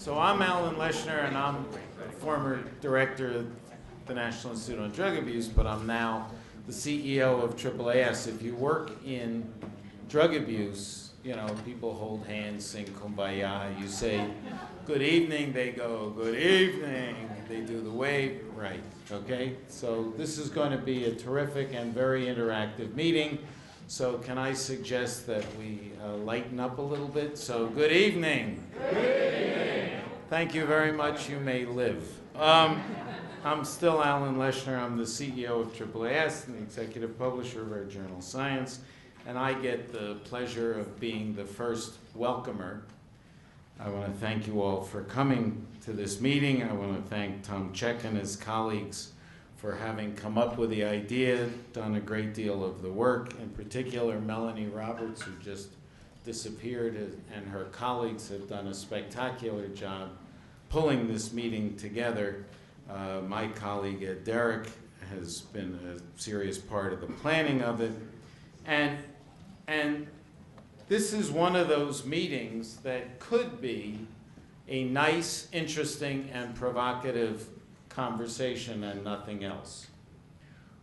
So I'm Alan Leshner, and I'm a former director of the National Institute on Drug Abuse, but I'm now the CEO of AAAS. If you work in drug abuse, you know, people hold hands, sing Kumbaya. You say, good evening, they go, good evening. They do the wave, right, okay? So this is going to be a terrific and very interactive meeting. So can I suggest that we lighten up a little bit? So good evening. Good evening. Thank you very much. You may live. I'm still Alan Leshner. I'm the CEO of AAAS and the executive publisher of our journal Science. And I get the pleasure of being the first welcomer. I want to thank you all for coming to this meeting. I want to thank Tom Cech and his colleagues for having come up with the idea, done a great deal of the work. In particular, Melanie Roberts, who just disappeared, and her colleagues have done a spectacular job pulling this meeting together. My colleague Daryl has been a serious part of the planning of it. And this is one of those meetings that could be a nice, interesting, and provocative conversation and nothing else.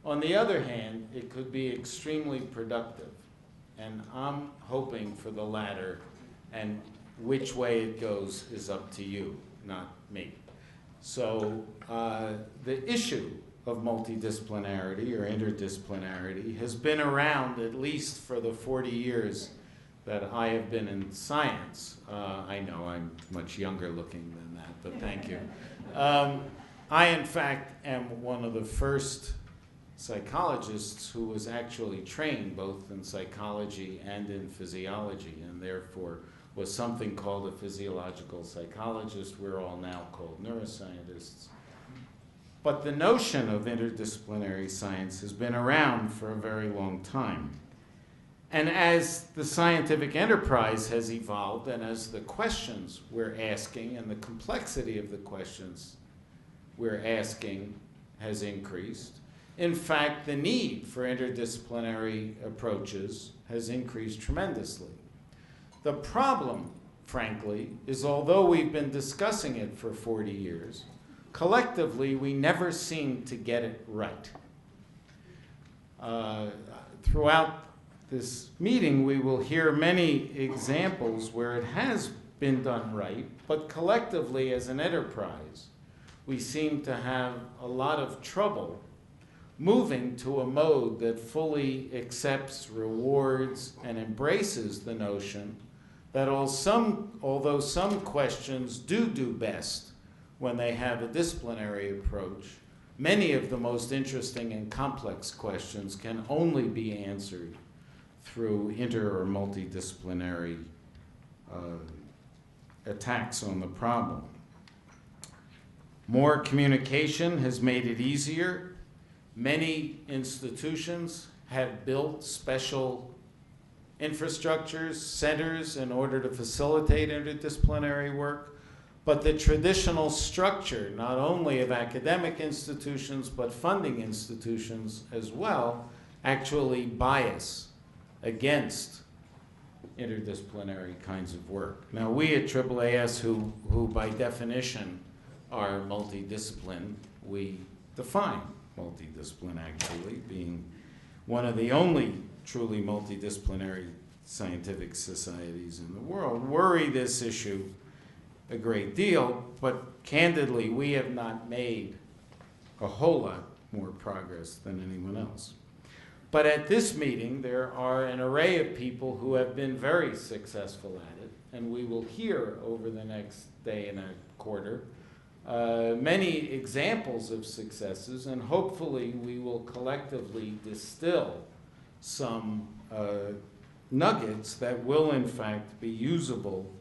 On the other hand, it could be extremely productive, and I'm hoping for the latter, and which way it goes is up to you, not me. So the issue of multidisciplinarity or interdisciplinarity has been around at least for the 40 years that I have been in science. I know I'm much younger looking than that, but thank you. I, in fact, am one of the first psychologists who was actually trained both in psychology and in physiology, and therefore was something called a physiological psychologist. We're all now called neuroscientists. But the notion of interdisciplinary science has been around for a very long time. And as the scientific enterprise has evolved, and as the questions we're asking and the complexity of the questions we're asking has increased, in fact, the need for interdisciplinary approaches has increased tremendously. The problem, frankly, is although we've been discussing it for 40 years, collectively, we never seem to get it right. Throughout this meeting, we will hear many examples where it has been done right, but collectively, as an enterprise, we seem to have a lot of trouble moving to a mode that fully accepts, rewards, and embraces the notion that although some questions do best when they have a disciplinary approach, many of the most interesting and complex questions can only be answered through inter or multidisciplinary attacks on the problem. More communication has made it easier. Many institutions have built special infrastructures, centers, in order to facilitate interdisciplinary work. But the traditional structure, not only of academic institutions, but funding institutions as well, actually bias against interdisciplinary kinds of work. Now, we at AAAS, who by definition are multidiscipline, we define multidiscipline actually, being one of the only truly multidisciplinary scientific societies in the world, worry this issue a great deal, but candidly, we have not made a whole lot more progress than anyone else. But at this meeting, there are an array of people who have been very successful at it, and we will hear over the next day and a quarter many examples of successes, and hopefully we will collectively distill some nuggets that will in fact be usable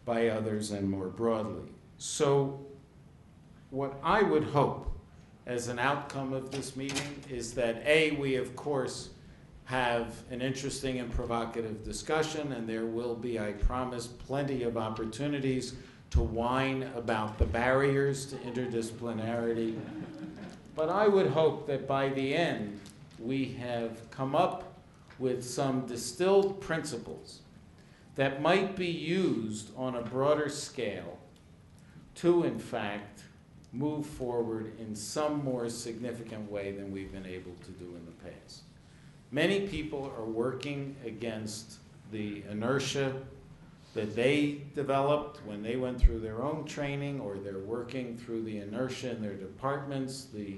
by others and more broadly. So what I would hope as an outcome of this meeting is that A, we of course have an interesting and provocative discussion, and there will be, I promise, plenty of opportunities to whine about the barriers to interdisciplinarity. But I would hope that by the end, we have come up with some distilled principles that might be used on a broader scale to, in fact, move forward in some more significant way than we've been able to do in the past. Many people are working against the inertia that they developed when they went through their own training, or they're working through the inertia in their departments, the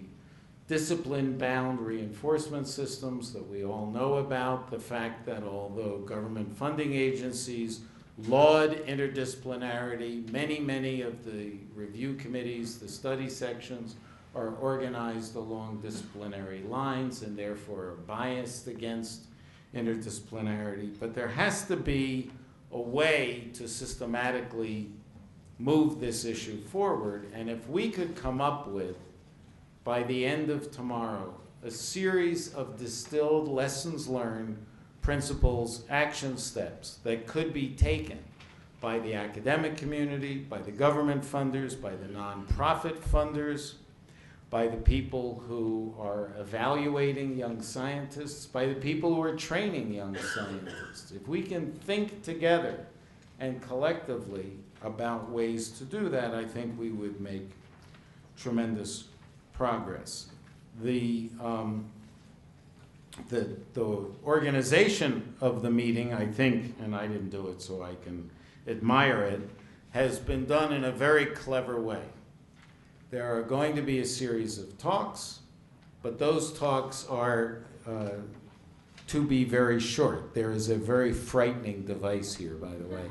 discipline-bound reinforcement systems that we all know about, the fact that although government funding agencies laud interdisciplinarity, many of the review committees, the study sections, are organized along disciplinary lines and therefore are biased against interdisciplinarity. But there has to be a way to systematically move this issue forward. And if we could come up with, by the end of tomorrow, a series of distilled lessons learned, principles, action steps that could be taken by the academic community, by the government funders, by the nonprofit funders, by the people who are evaluating young scientists, by the people who are training young scientists. If we can think together and collectively about ways to do that, I think we would make tremendous progress. The organization of the meeting, I think, and I didn't do it so I can admire it, has been done in a very clever way. There are going to be a series of talks, but those talks are to be very short. There is a very frightening device here, by the way,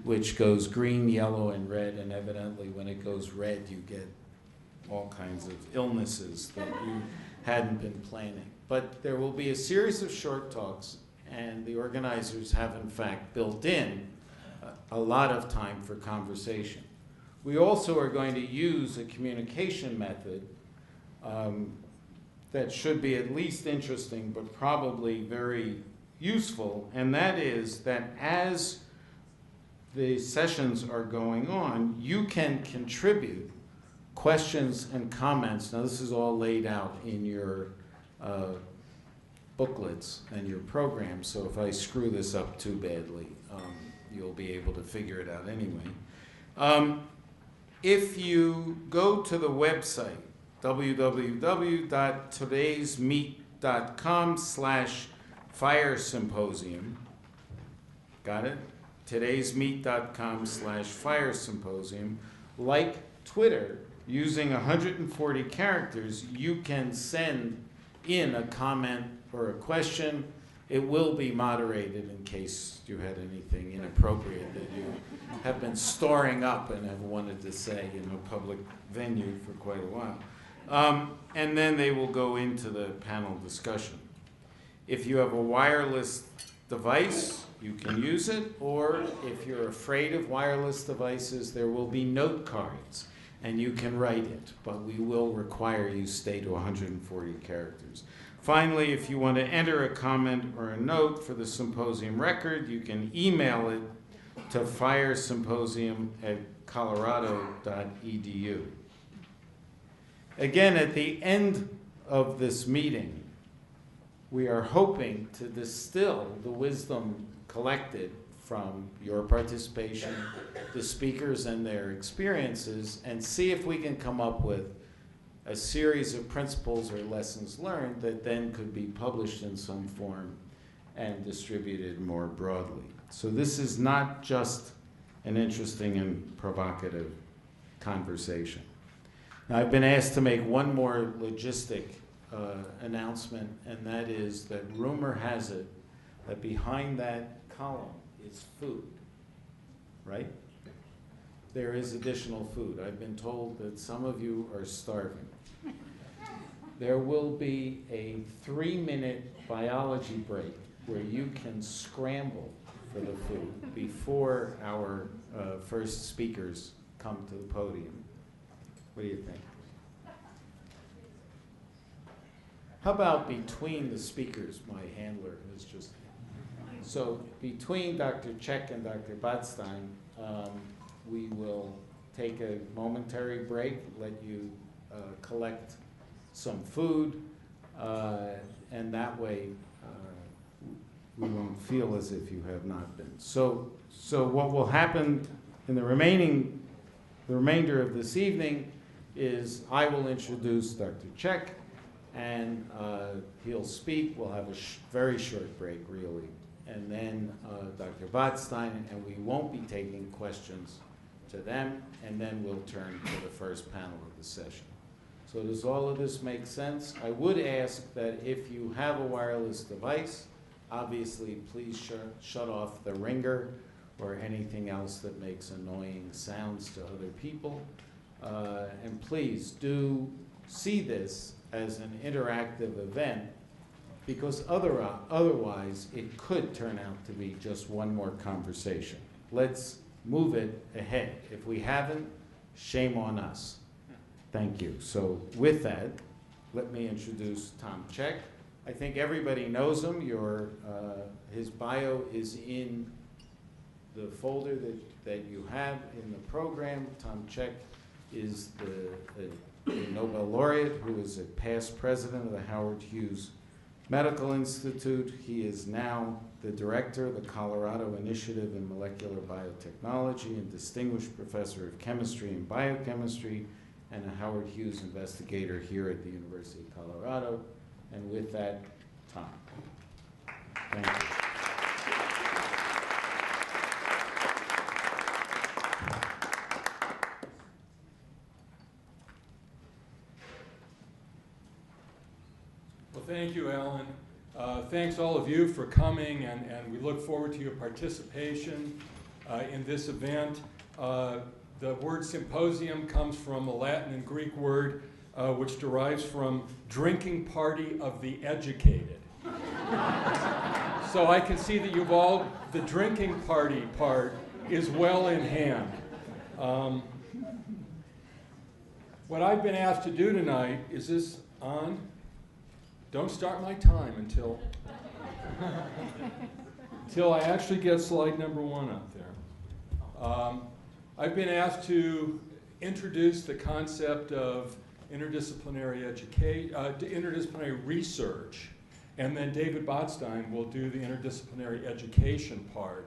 which goes green, yellow, and red, and evidently when it goes red, you get all kinds of illnesses that you hadn't been planning. But there will be a series of short talks, and the organizers have, in fact, built in a lot of time for conversation. We also are going to use a communication method that should be at least interesting, but probably very useful, and that is that as the sessions are going on, you can contribute questions and comments. Now, this is all laid out in your booklets and your program, so if I screw this up too badly, you'll be able to figure it out anyway. If you go to the website, www.todaysmeet.com/FIRE Symposium, got it? todaysmeet.com/FIRE Symposium, like Twitter, using 140 characters, you can send in a comment or a question. It will be moderated in case you had anything inappropriate that you have been storing up and have wanted to say in a public venue for quite a while. And then they will go into the panel discussion. If you have a wireless device, you can use it, or if you're afraid of wireless devices, there will be note cards, and you can write it, but we will require you stay to 140 characters. Finally, if you want to enter a comment or a note for the symposium record, you can email it to firesymposium@colorado.edu. Again, at the end of this meeting, we are hoping to distill the wisdom collected from your participation, the speakers and their experiences, and see if we can come up with a series of principles or lessons learned that then could be published in some form and distributed more broadly. So this is not just an interesting and provocative conversation. Now, I've been asked to make one more logistic announcement, and that is that rumor has it that behind that column is food, right? There is additional food. I've been told that some of you are starving. There will be a 3-minute biology break where you can scramble for the food before our first speakers come to the podium. What do you think? How about between the speakers? My handler is just... So between Dr. Cech and Dr. Botstein, we will take a momentary break, let you collect some food, and that way we won't feel as if you have not been. So what will happen in the remaining the remainder of this evening is I will introduce Dr. Cech, and he'll speak. We'll have a very short break, really. And then Dr. Botstein, and we won't be taking questions to them, and then we'll turn to the first panel of the session. So does all of this make sense? I would ask that if you have a wireless device, obviously please shut off the ringer or anything else that makes annoying sounds to other people. And please do see this as an interactive event, because otherwise it could turn out to be just one more conversation. Let's move it ahead. If we haven't, shame on us. Thank you. So with that, let me introduce Tom Cech. I think everybody knows him. His bio is in the folder that you have in the program. Tom Cech is the Nobel laureate who is a past president of the Howard Hughes Medical Institute. He is now the director of the Colorado Initiative in Molecular Biotechnology and distinguished professor of chemistry and biochemistry and a Howard Hughes investigator here at the University of Colorado. And with that, Tom. Thank you. Thank you, Alan. Thanks all of you for coming, and we look forward to your participation in this event. The word symposium comes from a Latin and Greek word which derives from drinking party of the educated. So I can see that you've all, the drinking party part is well in hand. What I've been asked to do tonight, is this on? Don't start my time until I actually get slide number 1 up there. I've been asked to introduce the concept of interdisciplinary interdisciplinary research, and then David Botstein will do the interdisciplinary education part.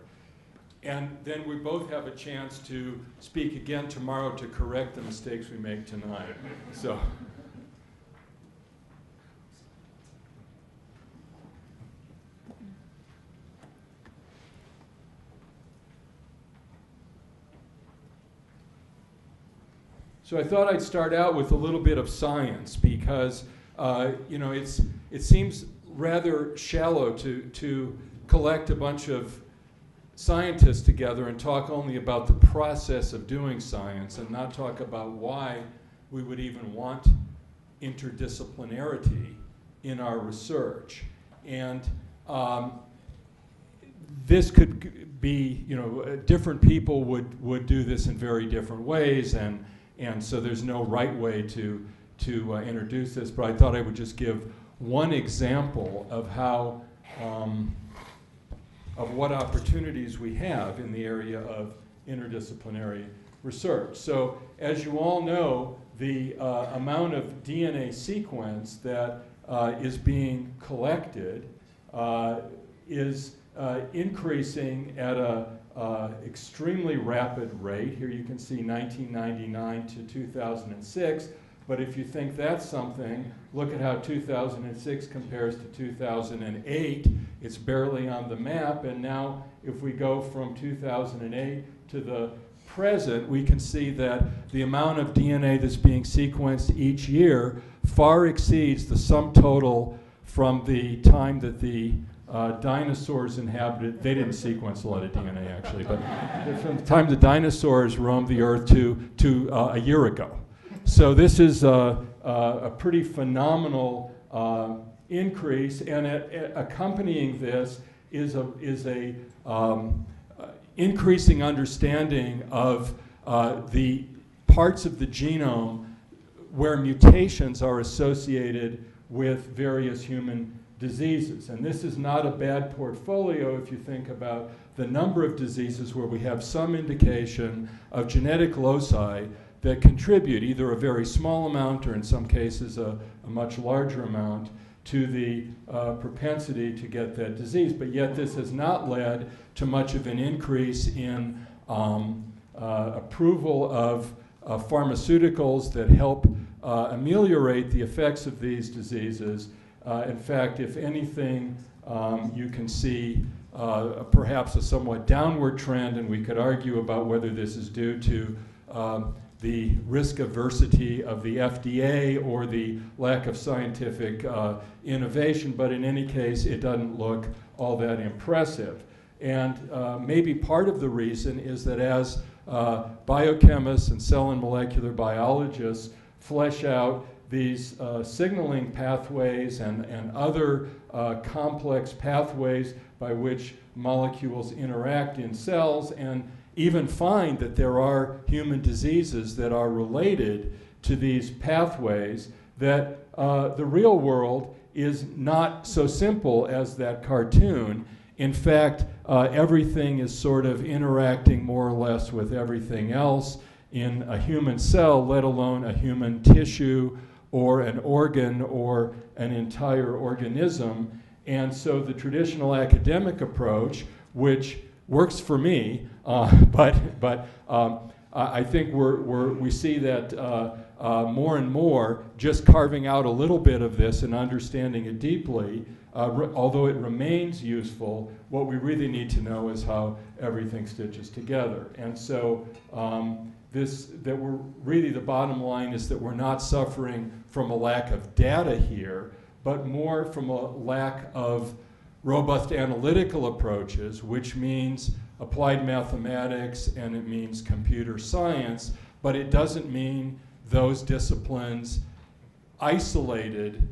And then we both have a chance to speak again tomorrow to correct the mistakes we make tonight. So I thought I'd start out with a little bit of science, because it seems rather shallow to collect a bunch of scientists together and talk only about the process of doing science and not talk about why we would even want interdisciplinarity in our research. And this could be, different people would do this in very different ways, and so there's no right way to introduce this, but I thought I would just give one example of how, of what opportunities we have in the area of interdisciplinary research. So as you all know, the amount of DNA sequence that is being collected is increasing at a extremely rapid rate. Here you can see 1999 to 2006, but if you think that's something, look at how 2006 compares to 2008. It's barely on the map, and now if we go from 2008 to the present, we can see that the amount of DNA that's being sequenced each year far exceeds the sum total from the time that the dinosaurs inhabited. They didn't sequence a lot of DNA actually, but from the time the dinosaurs roamed the earth to a year ago. So this is a pretty phenomenal increase, and accompanying this is a increasing understanding of the parts of the genome where mutations are associated with various human diseases. And this is not a bad portfolio if you think about the number of diseases where we have some indication of genetic loci that contribute either a very small amount or in some cases a much larger amount to the propensity to get that disease. But yet this has not led to much of an increase in approval of pharmaceuticals that help ameliorate the effects of these diseases. In fact, if anything, you can see perhaps a somewhat downward trend, and we could argue about whether this is due to the risk aversity of the FDA or the lack of scientific innovation, but in any case, it doesn't look all that impressive. And maybe part of the reason is that as biochemists and cell and molecular biologists flesh out these signaling pathways and other complex pathways by which molecules interact in cells, and even find that there are human diseases that are related to these pathways, that the real world is not so simple as that cartoon. In fact, everything is sort of interacting more or less with everything else in a human cell, let alone a human tissue or an organ or an entire organism. And so the traditional academic approach, which works for me, but I think we see that more and more, just carving out a little bit of this and understanding it deeply, although it remains useful, what we really need to know is how everything stitches together. And so really the bottom line is that we're not suffering from a lack of data here, but more from a lack of robust analytical approaches, which means applied mathematics and it means computer science, but it doesn't mean those disciplines isolated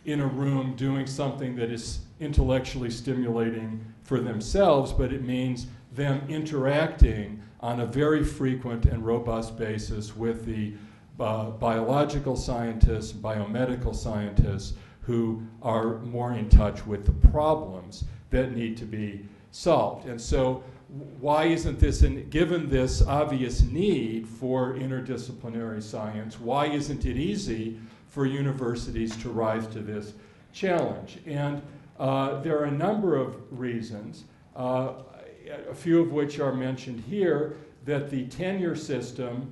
in a room doing something that is intellectually stimulating for themselves, but it means them interacting on a very frequent and robust basis with the biological scientists, biomedical scientists who are more in touch with the problems that need to be solved. And so why isn't this, given this obvious need for interdisciplinary science, why isn't it easy for universities to rise to this challenge? And there are a number of reasons, a few of which are mentioned here, that the tenure system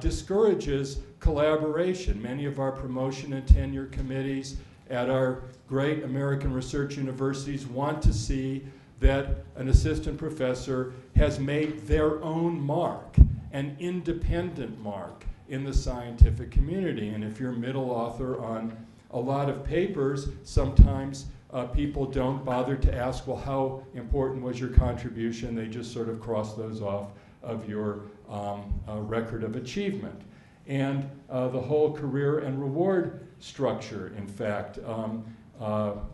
discourages collaboration. Many of our promotion and tenure committees at our great American research universities want to see that an assistant professor has made their own mark, an independent mark in the scientific community. And if you're middle author on a lot of papers, sometimes people don't bother to ask, well, how important was your contribution? They just sort of cross those off of your record of achievement. And the whole career and reward structure, in fact,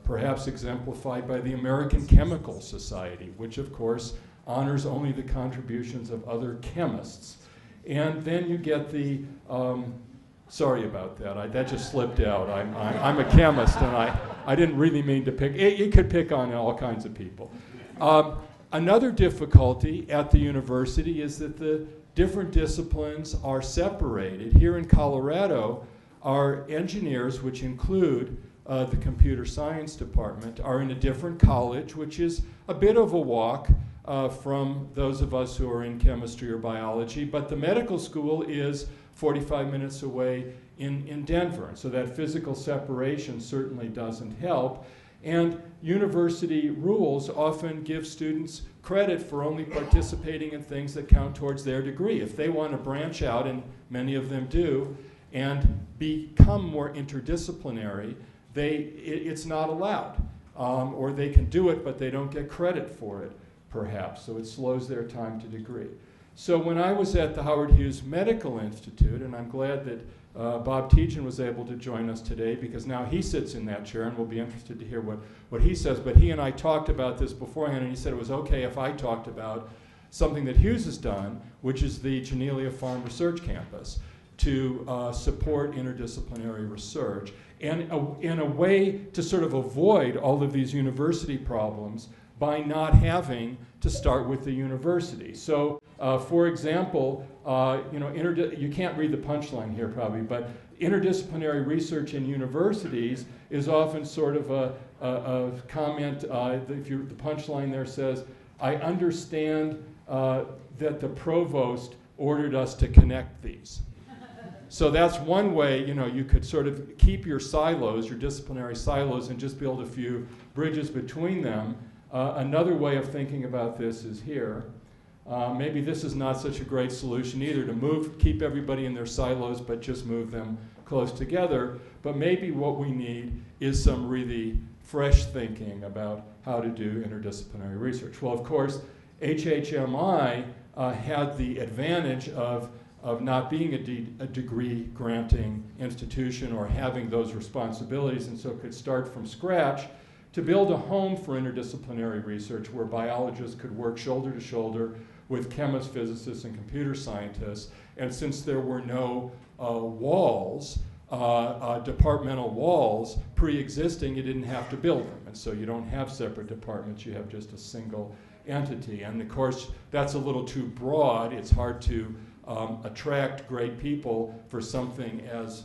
perhaps exemplified by the American Chemical Society, which of course honors only the contributions of other chemists. And then you get the, sorry about that, that just slipped out. I'm a chemist and I didn't really mean to pick, you could pick on all kinds of people. Another difficulty at the university is that the different disciplines are separated. Here in Colorado, our engineers, which include the computer science department, are in a different college, which is a bit of a walk from those of us who are in chemistry or biology, but the medical school is 45 minutes away in Denver. So that physical separation certainly doesn't help. And university rules often give students credit for only participating in things that count towards their degree. If they want to branch out, and many of them do, and become more interdisciplinary, it's not allowed. Or they can do it, but they don't get credit for it, perhaps. So it slows their time to degree. So when I was at the Howard Hughes Medical Institute, and I'm glad that Bob Teachin was able to join us today, because now he sits in that chair, and we'll be interested to hear what he says. But he and I talked about this beforehand, and he said it was okay if I talked about something that Hughes has done, which is the Janelia Farm Research Campus, to support interdisciplinary research, and in a way to sort of avoid all of these university problems by not having to start with the university. So, for example, you can't read the punchline here probably, but interdisciplinary research in universities is often sort of a comment. The punchline there says, I understand that the provost ordered us to connect these. So that's one way, you could sort of keep your silos, your disciplinary silos, and just build a few bridges between them. Another way of thinking about this is here. Maybe this is not such a great solution either, to keep everybody in their silos, but just move them close together. But maybe what we need is some really fresh thinking about how to do interdisciplinary research. Well, of course, HHMI had the advantage of not being a degree granting institution or having those responsibilities, and so could start from scratch to build a home for interdisciplinary research where biologists could work shoulder to shoulder with chemists, physicists, and computer scientists. And since there were no walls, departmental walls pre-existing, you didn't have to build them. And so you don't have separate departments, you have just a single entity. And of course, that's a little too broad. It's hard to attract great people for something as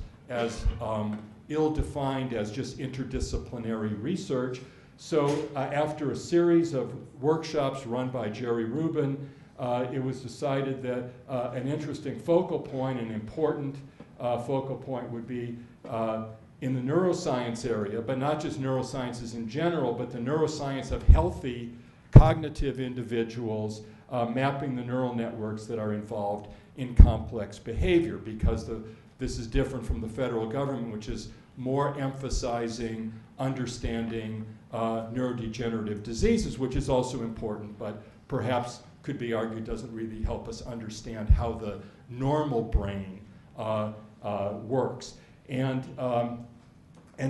ill-defined as just interdisciplinary research. So after a series of workshops run by Jerry Rubin, it was decided that an interesting focal point, an important focal point would be in the neuroscience area, but not just neurosciences in general, but the neuroscience of healthy cognitive individuals, mapping the neural networks that are involved in complex behavior, because this is different from the federal government, which is more emphasizing understanding neurodegenerative diseases, which is also important, but perhaps could be argued doesn't really help us understand how the normal brain works. And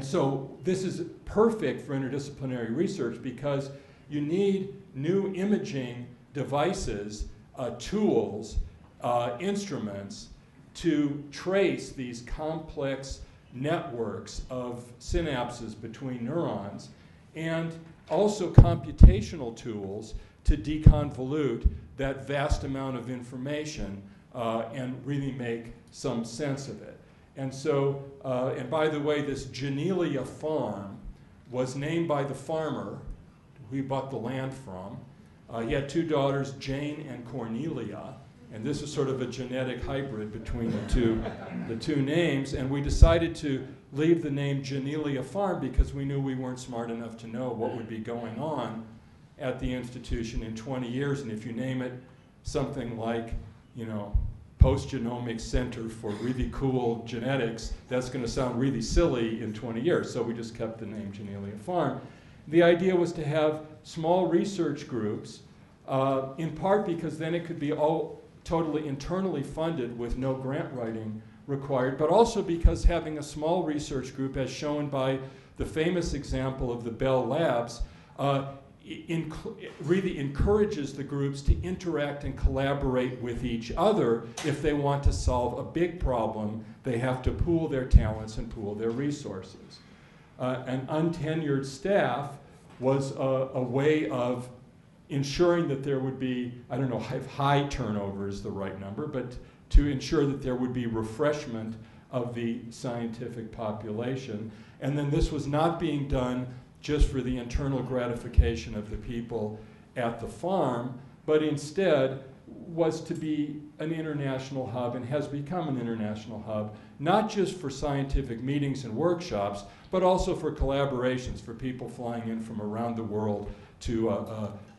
so this is perfect for interdisciplinary research because you need new imaging devices, tools, instruments to trace these complex networks of synapses between neurons, and also computational tools to deconvolute that vast amount of information and really make some sense of it. And so, and by the way, this Janelia Farm was named by the farmer who he bought the land from. He had two daughters, Jane and Cornelia, and this is sort of a genetic hybrid between the two names. And we decided to leave the name Janelia Farm because we knew we weren't smart enough to know what would be going on at the institution in 20 years. And if you name it something like, Post-Genomic Center for really cool genetics, that's going to sound really silly in 20 years. So we just kept the name Janelia Farm. The idea was to have small research groups, in part because then it could be all totally internally funded with no grant writing required, but also because having a small research group, as shown by the famous example of the Bell Labs, really encourages the groups to interact and collaborate with each other. If they want to solve a big problem, they have to pool their talents and pool their resources. An untenured staff was a way of ensuring that there would be, I don't know if high turnover is the right number, but to ensure that there would be refreshment of the scientific population. And then this was not being done just for the internal gratification of the people at the farm, but instead was to be an international hub and has become an international hub, not just for scientific meetings and workshops, but also for collaborations, for people flying in from around the world to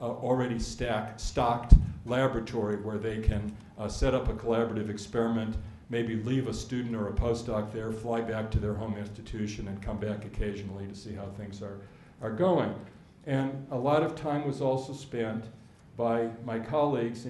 already stocked laboratory where they can set up a collaborative experiment, maybe leave a student or a postdoc there, fly back to their home institution, and come back occasionally to see how things are going. And a lot of time was also spent by my colleagues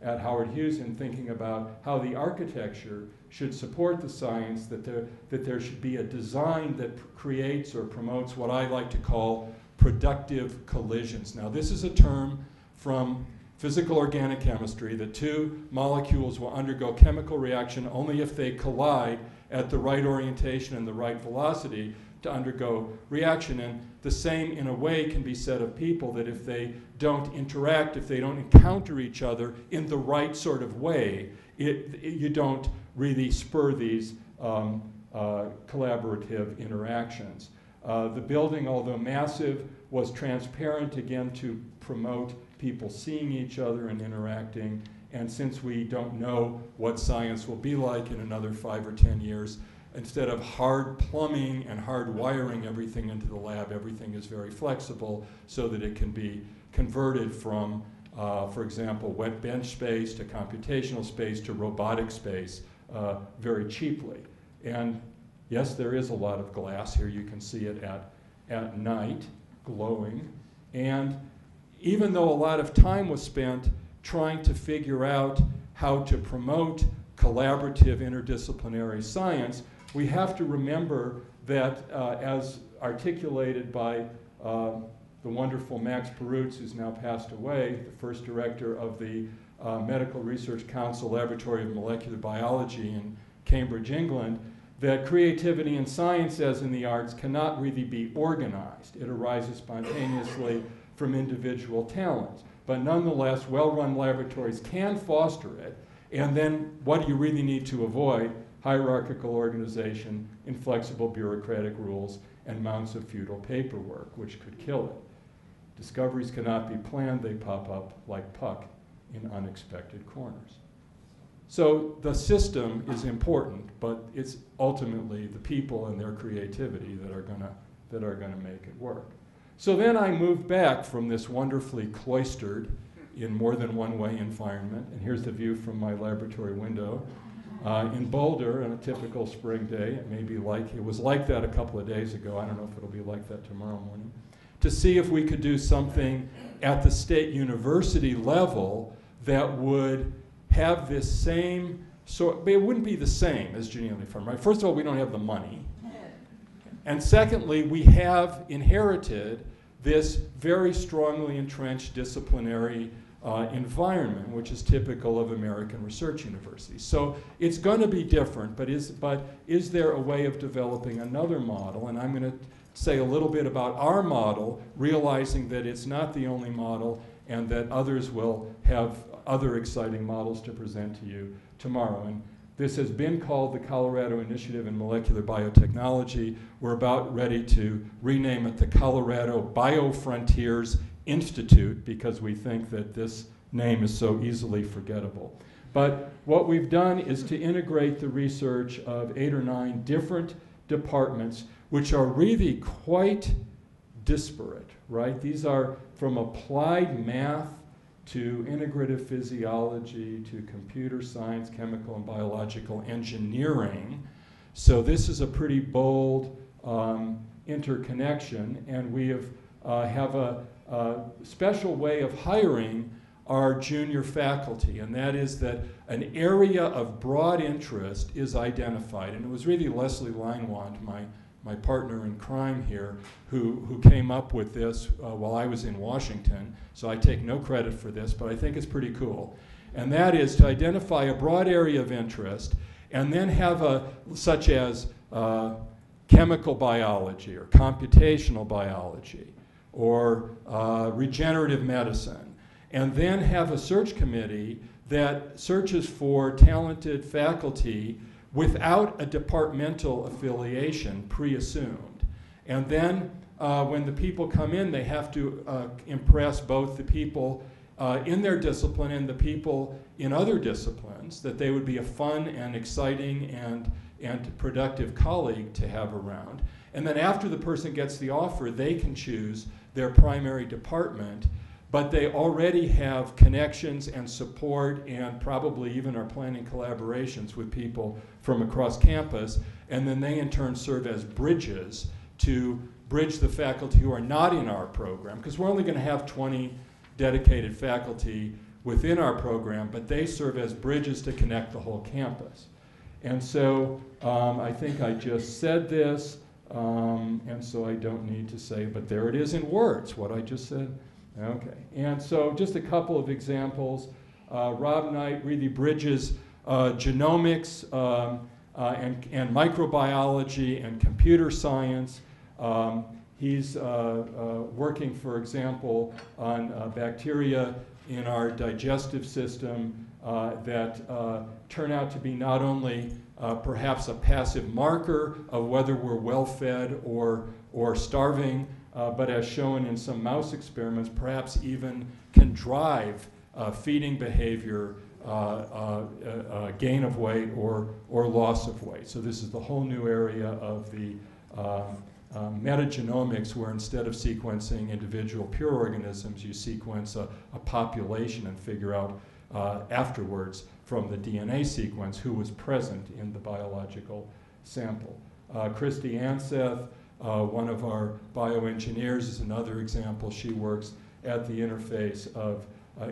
at Howard Hughes in thinking about how the architecture should support the science, that there should be a design that creates or promotes what I like to call productive collisions. Now, this is a term from physical organic chemistry, that two molecules will undergo chemical reaction only if they collide at the right orientation and the right velocity to undergo reaction. And the same, in a way, can be said of people, that if they don't interact, if they don't encounter each other in the right sort of way, you don't really spur these collaborative interactions. The building, although massive, was transparent, again, to promote people seeing each other and interacting. And since we don't know what science will be like in another 5 or 10 years, instead of hard plumbing and hard wiring everything into the lab, everything is very flexible so that it can be converted from, for example, wet bench space to computational space to robotic space very cheaply. And yes, there is a lot of glass here. You can see it at night, glowing. And even though a lot of time was spent trying to figure out how to promote collaborative interdisciplinary science, we have to remember that as articulated by the wonderful Max Perutz, who's now passed away, the first director of the Medical Research Council Laboratory of Molecular Biology in Cambridge, England, that creativity in science, as in the arts, cannot really be organized. It arises spontaneously from individual talents. But nonetheless, well-run laboratories can foster it. And then what do you really need to avoid? Hierarchical organization, inflexible bureaucratic rules, and mounts of futile paperwork, which could kill it. Discoveries cannot be planned, they pop up like puck in unexpected corners. So the system is important, but it's ultimately the people and their creativity that are gonna make it work. So then I moved back from this wonderfully cloistered, in more than one way environment, and here's the view from my laboratory window. In Boulder, on a typical spring day, it was like that a couple of days ago, I don't know if it'll be like that tomorrow morning, to see if we could do something at the state university level that would have this same sort, but it wouldn't be the same as Janelia Farm, right? First of all, we don't have the money. And secondly, we have inherited this very strongly entrenched disciplinary environment, which is typical of American research universities. So it's going to be different, but is there a way of developing another model? And I'm going to say a little bit about our model, realizing that it's not the only model and that others will have other exciting models to present to you tomorrow. And this has been called the Colorado Initiative in Molecular Biotechnology. We're about ready to rename it the Colorado Biofrontiers Institute because we think that this name is so easily forgettable. But what we've done is to integrate the research of 8 or 9 different departments, which are really quite disparate, right? These are from applied math to integrative physiology, to computer science, chemical and biological engineering. So this is a pretty bold interconnection, and we have a special way of hiring our junior faculty, and that is that an area of broad interest is identified. And it was really Leslie Leinwand, my partner in crime here, who came up with this while I was in Washington. So I take no credit for this, but I think it's pretty cool. And that is to identify a broad area of interest and then have such as chemical biology or computational biology or regenerative medicine, and then have a search committee that searches for talented faculty without a departmental affiliation pre-assumed. And then when the people come in, they have to impress both the people in their discipline and the people in other disciplines, that they would be a fun and exciting and productive colleague to have around. And then after the person gets the offer, they can choose their primary department, but they already have connections and support and probably even are planning collaborations with people from across campus, and then they in turn serve as bridges to bridge the faculty who are not in our program, because we're only going to have 20 dedicated faculty within our program, but they serve as bridges to connect the whole campus. And so I think I just said this, and so I don't need to say, but there it is in words, what I just said. Okay, and so just a couple of examples. Rob Knight really bridges genomics and microbiology and computer science. He's working, for example, on bacteria in our digestive system that turn out to be not only perhaps a passive marker of whether we're well-fed or starving, but as shown in some mouse experiments, perhaps even can drive feeding behavior gain of weight or loss of weight. So this is the whole new area of the metagenomics, where instead of sequencing individual pure organisms, you sequence a population and figure out afterwards from the DNA sequence who was present in the biological sample. Christy Anseth, one of our bioengineers, is another example. She works at the interface of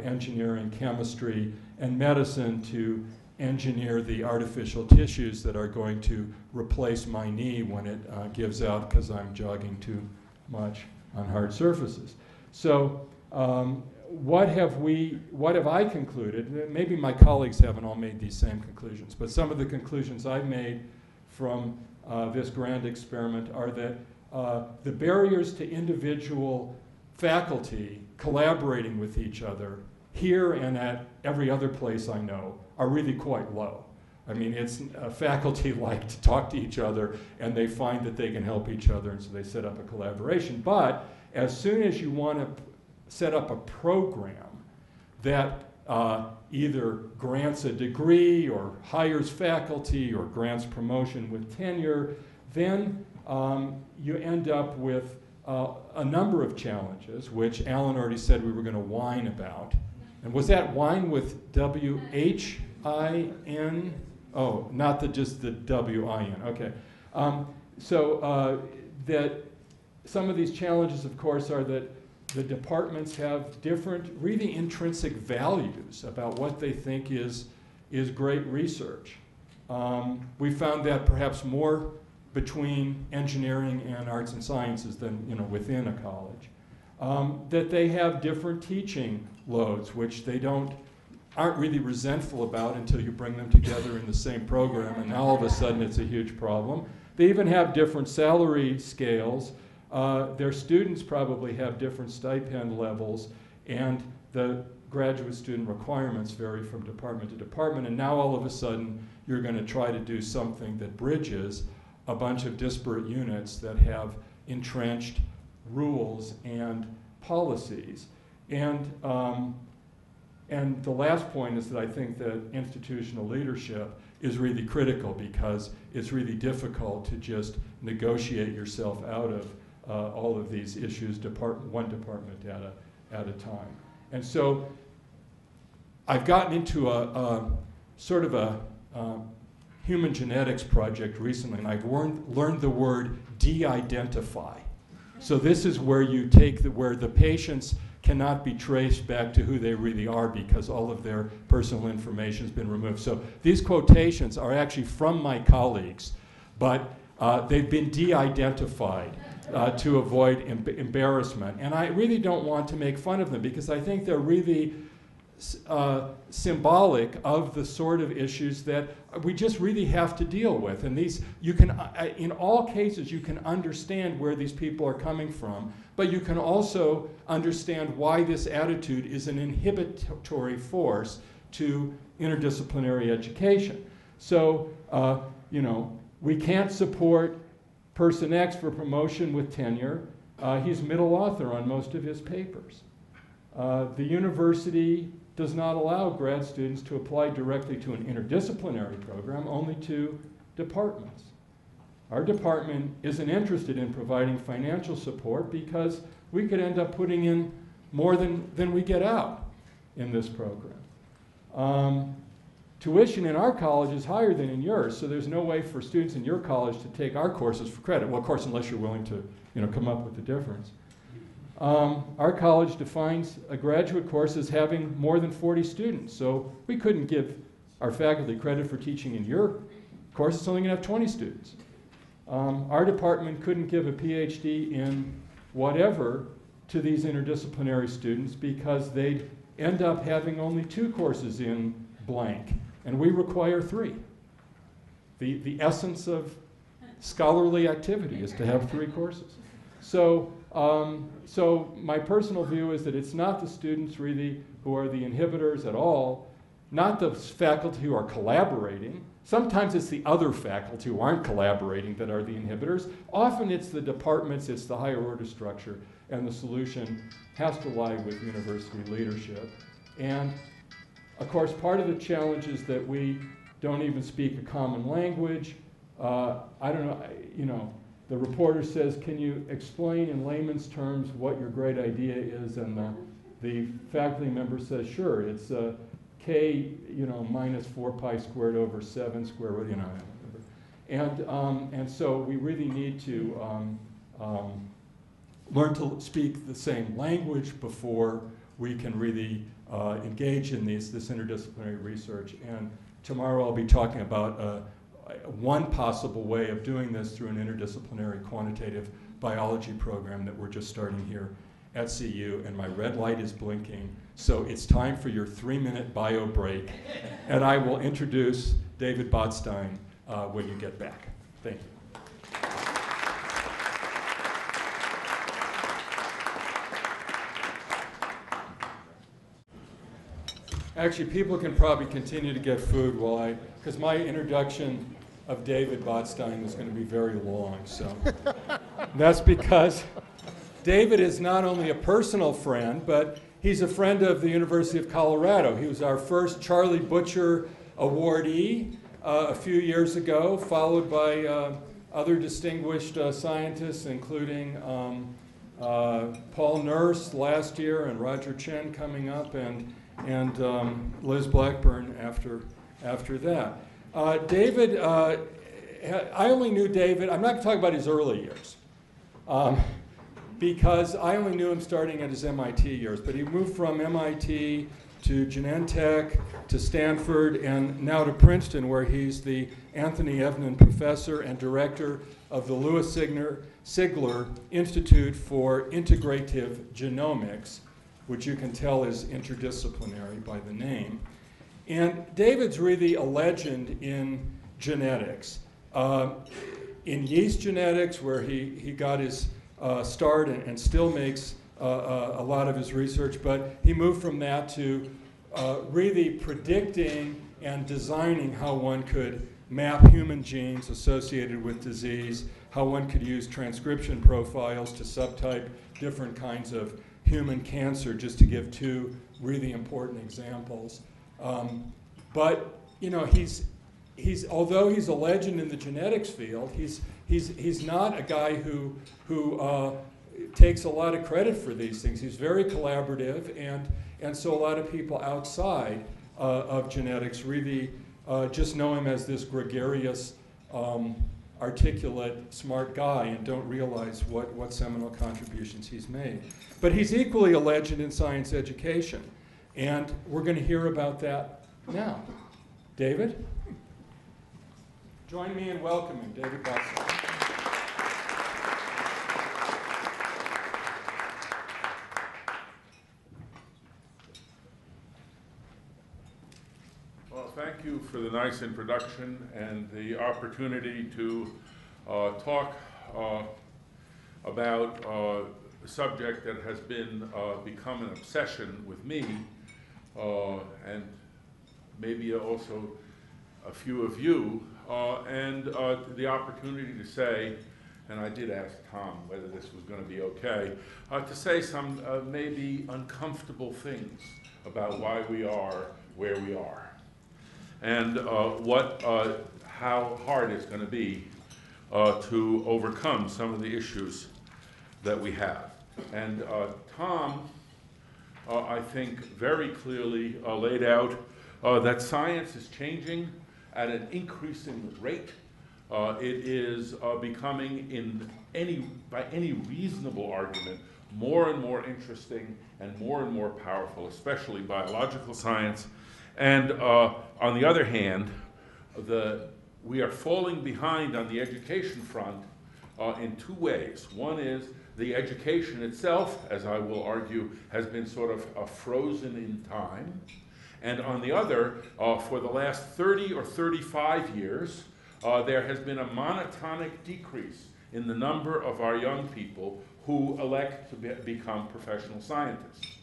engineering, chemistry, and medicine to engineer the artificial tissues that are going to replace my knee when it gives out because I'm jogging too much on hard surfaces. So what have I concluded? Maybe my colleagues haven't all made these same conclusions, but some of the conclusions I've made from this grand experiment are that the barriers to individual faculty collaborating with each other here and at every other place I know are really quite low. I mean, it's faculty like to talk to each other and they find that they can help each other, and so they set up a collaboration. But as soon as you want to set up a program that either grants a degree or hires faculty or grants promotion with tenure, then you end up with a number of challenges, which Alan already said we were going to whine about. And was that whine with W-H-I-N? Oh, not just the W-I-N, okay. That some of these challenges, of course, are that the departments have different, really intrinsic values about what they think is great research. We found that perhaps more between engineering and arts and sciences than within a college. That they have different teaching loads, which they aren't really resentful about until you bring them together in the same program, and now all of a sudden it's a huge problem. They even have different salary scales. Their students probably have different stipend levels, and the graduate student requirements vary from department to department, and now all of a sudden you're going to try to do something that bridges a bunch of disparate units that have entrenched rules and policies. And the last point is that I think that institutional leadership is really critical, because it's really difficult to just negotiate yourself out of all of these issues one department at a time. And so I've gotten into a sort of a human genetics project recently, and I've learned the word de-identify. So this is where you take where the patients cannot be traced back to who they really are because all of their personal information has been removed. So these quotations are actually from my colleagues, but they've been de-identified to avoid embarrassment. And I really don't want to make fun of them, because I think they're really symbolic of the sort of issues that we just really have to deal with. And these, you can, in all cases, you can understand where these people are coming from, but you can also understand why this attitude is an inhibitory force to interdisciplinary education. So, we can't support person X for promotion with tenure. He's middle author on most of his papers. The university does not allow grad students to apply directly to an interdisciplinary program, only to departments. Our department isn't interested in providing financial support because we could end up putting in more than we get out in this program. Tuition in our college is higher than in yours, so there's no way for students in your college to take our courses for credit. Well, of course, unless you're willing to come up with the difference. Our college defines a graduate course as having more than 40 students, so we couldn't give our faculty credit for teaching in your course. It's only going to have 20 students. Our department couldn't give a PhD in whatever to these interdisciplinary students because they'd end up having only 2 courses in blank, and we require 3. The essence of scholarly activity is to have 3 courses. So my personal view is that it's not the students really who are the inhibitors at all, not the faculty who are collaborating. Sometimes it's the other faculty who aren't collaborating that are the inhibitors. Often it's the departments, it's the higher order structure, and the solution has to lie with university leadership. And Of course, part of the challenge is that we don't even speak a common language. I don't know, you know, the reporter says, can you explain in layman's terms what your great idea is? And the faculty member says, sure, it's k, you know, minus 4 pi squared over 7 squared root, you know. And so we really need to learn to speak the same language before we can really engage in this interdisciplinary research. And tomorrow I'll be talking about one possible way of doing this through an interdisciplinary quantitative biology program that we're just starting here at CU, and my red light is blinking, so it's time for your 3-minute bio break, and I will introduce David Botstein when you get back. Thank you. Actually, people can probably continue to get food while because my introduction of David Botstein was going to be very long, so that's because David is not only a personal friend, but he's a friend of the University of Colorado. He was our first Charlie Butcher awardee a few years ago, followed by other distinguished scientists, including Paul Nurse last year and Roger Chen coming up, and Liz Blackburn after that. David, I only knew David, I'm not going to talk about his early years, because I only knew him starting at his MIT years, but he moved from MIT to Genentech, to Stanford, and now to Princeton, where he's the Anthony Evnen Professor and Director of the Louis Sigler Institute for Integrative Genomics, which you can tell is interdisciplinary by the name. And David's really a legend in genetics. In yeast genetics, where he got his start and still makes a lot of his research, but he moved from that to really predicting and designing how one could map human genes associated with disease, how one could use transcription profiles to subtype different kinds of human cancer, just to give two really important examples. But you know, although he's a legend in the genetics field, he's not a guy who takes a lot of credit for these things. He's very collaborative, and so a lot of people outside of genetics really just know him as this gregarious, articulate, smart guy, and don't realize what seminal contributions he's made. But he's equally a legend in science education, and we're going to hear about that now. David? Join me in welcoming David Botstein. Well, thank you for the nice introduction and the opportunity to talk about a subject that has become an obsession with me, and maybe also a few of you, and the opportunity to say, and I did ask Tom whether this was going to be okay, to say some maybe uncomfortable things about why we are where we are, and how hard it's going to be to overcome some of the issues that we have. And Tom, I think, very clearly laid out that science is changing at an increasing rate. It is becoming, by any reasonable argument, more and more interesting and more powerful, especially biological science. And on the other hand, we are falling behind on the education front in two ways. One is the education itself, as I will argue, has been sort of frozen in time. And on the other, for the last 30 or 35 years, there has been a monotonic decrease in the number of our young people who elect to become professional scientists.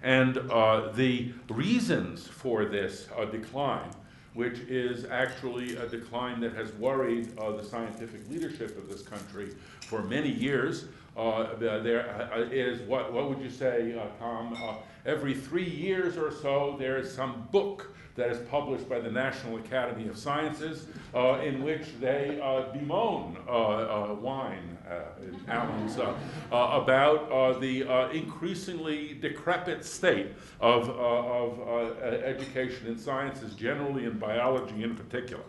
And the reasons for this decline, which is actually a decline that has worried the scientific leadership of this country for many years, there is, what would you say, Tom, every 3 years or so, there is some book that is published by the National Academy of Sciences in which they bemoan wine in Allen's about the increasingly decrepit state of education in sciences generally and biology in particular.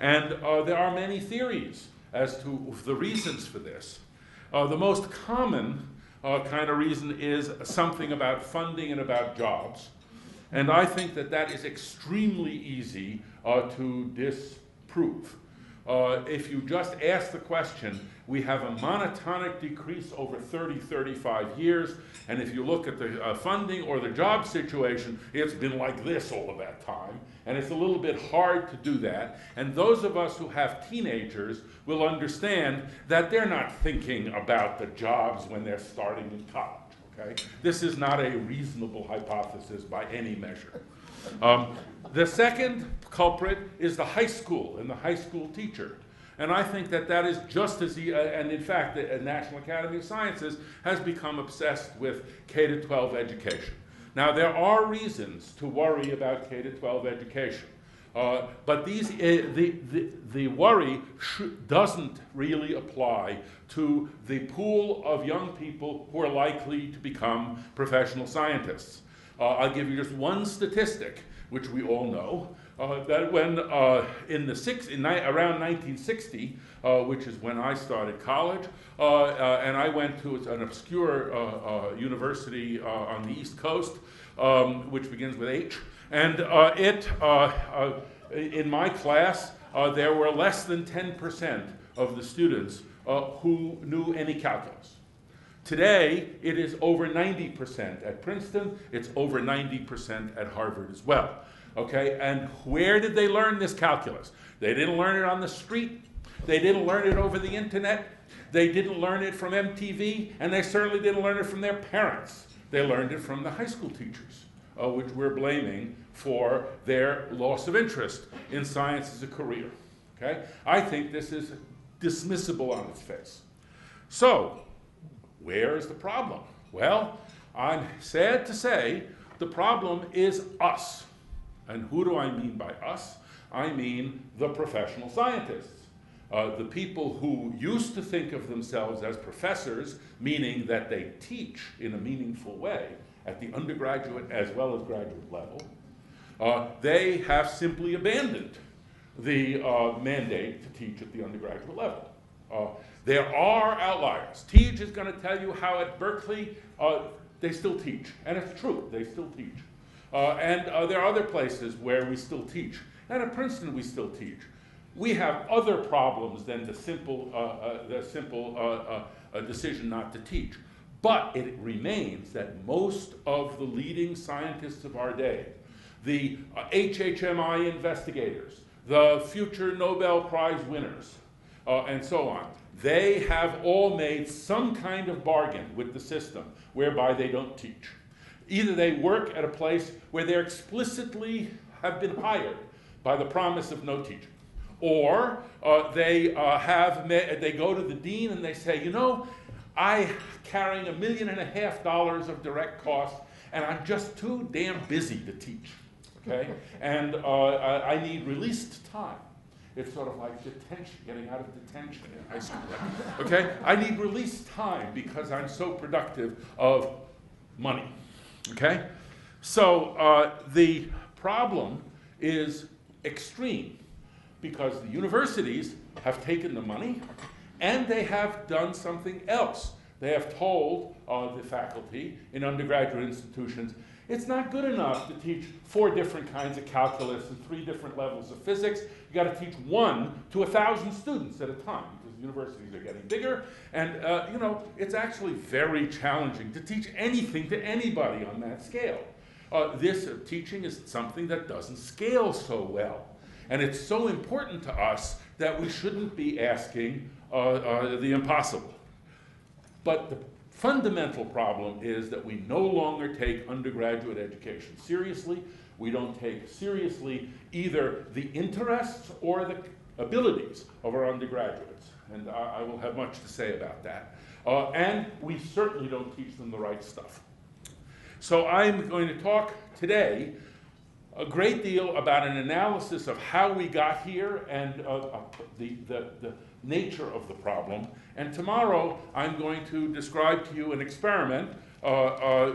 And there are many theories as to the reasons for this. The most common kind of reason is something about funding and about jobs. And I think that that is extremely easy to disprove. If you just ask the question, we have a monotonic decrease over 30, 35 years, and if you look at the funding or the job situation, it's been like this all of that time, and it's a little bit hard to do that. And those of us who have teenagers will understand that they're not thinking about the jobs when they're starting in college. Okay? This is not a reasonable hypothesis by any measure. The second culprit is the high school and the high school teacher. And I think that that is just as, and in fact, the National Academy of Sciences has become obsessed with K-12 education. Now, there are reasons to worry about K-12 education. But the worry doesn't really apply to the pool of young people who are likely to become professional scientists. I'll give you just one statistic, which we all know, that when around 1960, which is when I started college, and I went to an obscure university on the East Coast, which begins with H, and in my class, there were less than 10% of the students who knew any calculus. Today, it is over 90% at Princeton. It's over 90% at Harvard as well. Okay, and where did they learn this calculus? They didn't learn it on the street. They didn't learn it over the internet. They didn't learn it from MTV, and they certainly didn't learn it from their parents. They learned it from the high school teachers, which we're blaming for their loss of interest in science as a career. Okay? I think this is dismissible on its face. So, where is the problem? Well, I'm sad to say the problem is us. And who do I mean by us? I mean the professional scientists. The people who used to think of themselves as professors, meaning that they teach in a meaningful way at the undergraduate as well as graduate level, they have simply abandoned the mandate to teach at the undergraduate level. There are outliers. Teach is going to tell you how at Berkeley they still teach, and it's true, they still teach. And there are other places where we still teach, and at Princeton we still teach. We have other problems than the simple decision not to teach. But it remains that most of the leading scientists of our day, the HHMI investigators, the future Nobel Prize winners, and so on, they have all made some kind of bargain with the system whereby they don't teach. Either they work at a place where they explicitly have been hired by the promise of no teaching, or they go to the dean and they say, you know, I'm carrying $1.5 million of direct costs, and I'm just too damn busy to teach, okay? And I need released time. It's sort of like detention, getting out of detention in high school, okay? I need released time because I'm so productive of money, okay? So the problem is extreme because the universities have taken the money and they have done something else. They have told the faculty in undergraduate institutions, it's not good enough to teach 4 different kinds of calculus and 3 different levels of physics. You got to teach 1 to 1,000 students at a time because universities are getting bigger. And you know, it's actually very challenging to teach anything to anybody on that scale. This teaching is something that doesn't scale so well. And it's so important to us that we shouldn't be asking the impossible. But the fundamental problem is that we no longer take undergraduate education seriously. We don't take seriously either the interests or the abilities of our undergraduates. And I will have much to say about that. And we certainly don't teach them the right stuff. So I'm going to talk today a great deal about an analysis of how we got here and the nature of the problem. And tomorrow I'm going to describe to you an experiment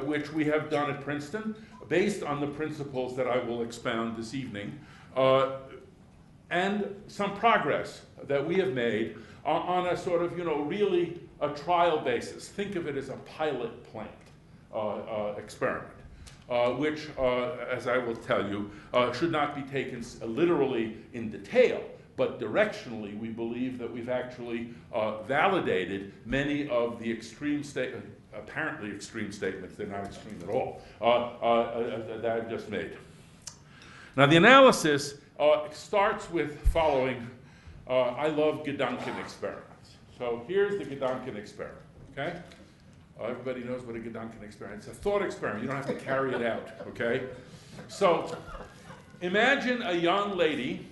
which we have done at Princeton based on the principles that I will expound this evening, and some progress that we have made on a sort of, really a trial basis. Think of it as a pilot plant experiment. Which, as I will tell you, should not be taken literally in detail, but directionally we believe that we've actually validated many of the apparently extreme statements, they're not extreme at all, that I've just made. Now the analysis starts with following, I love Gedanken experiments. So here's the Gedanken experiment, okay? Everybody knows what a Gedanken experiment is. It's a thought experiment. You don't have to carry it out, okay? So imagine a young lady,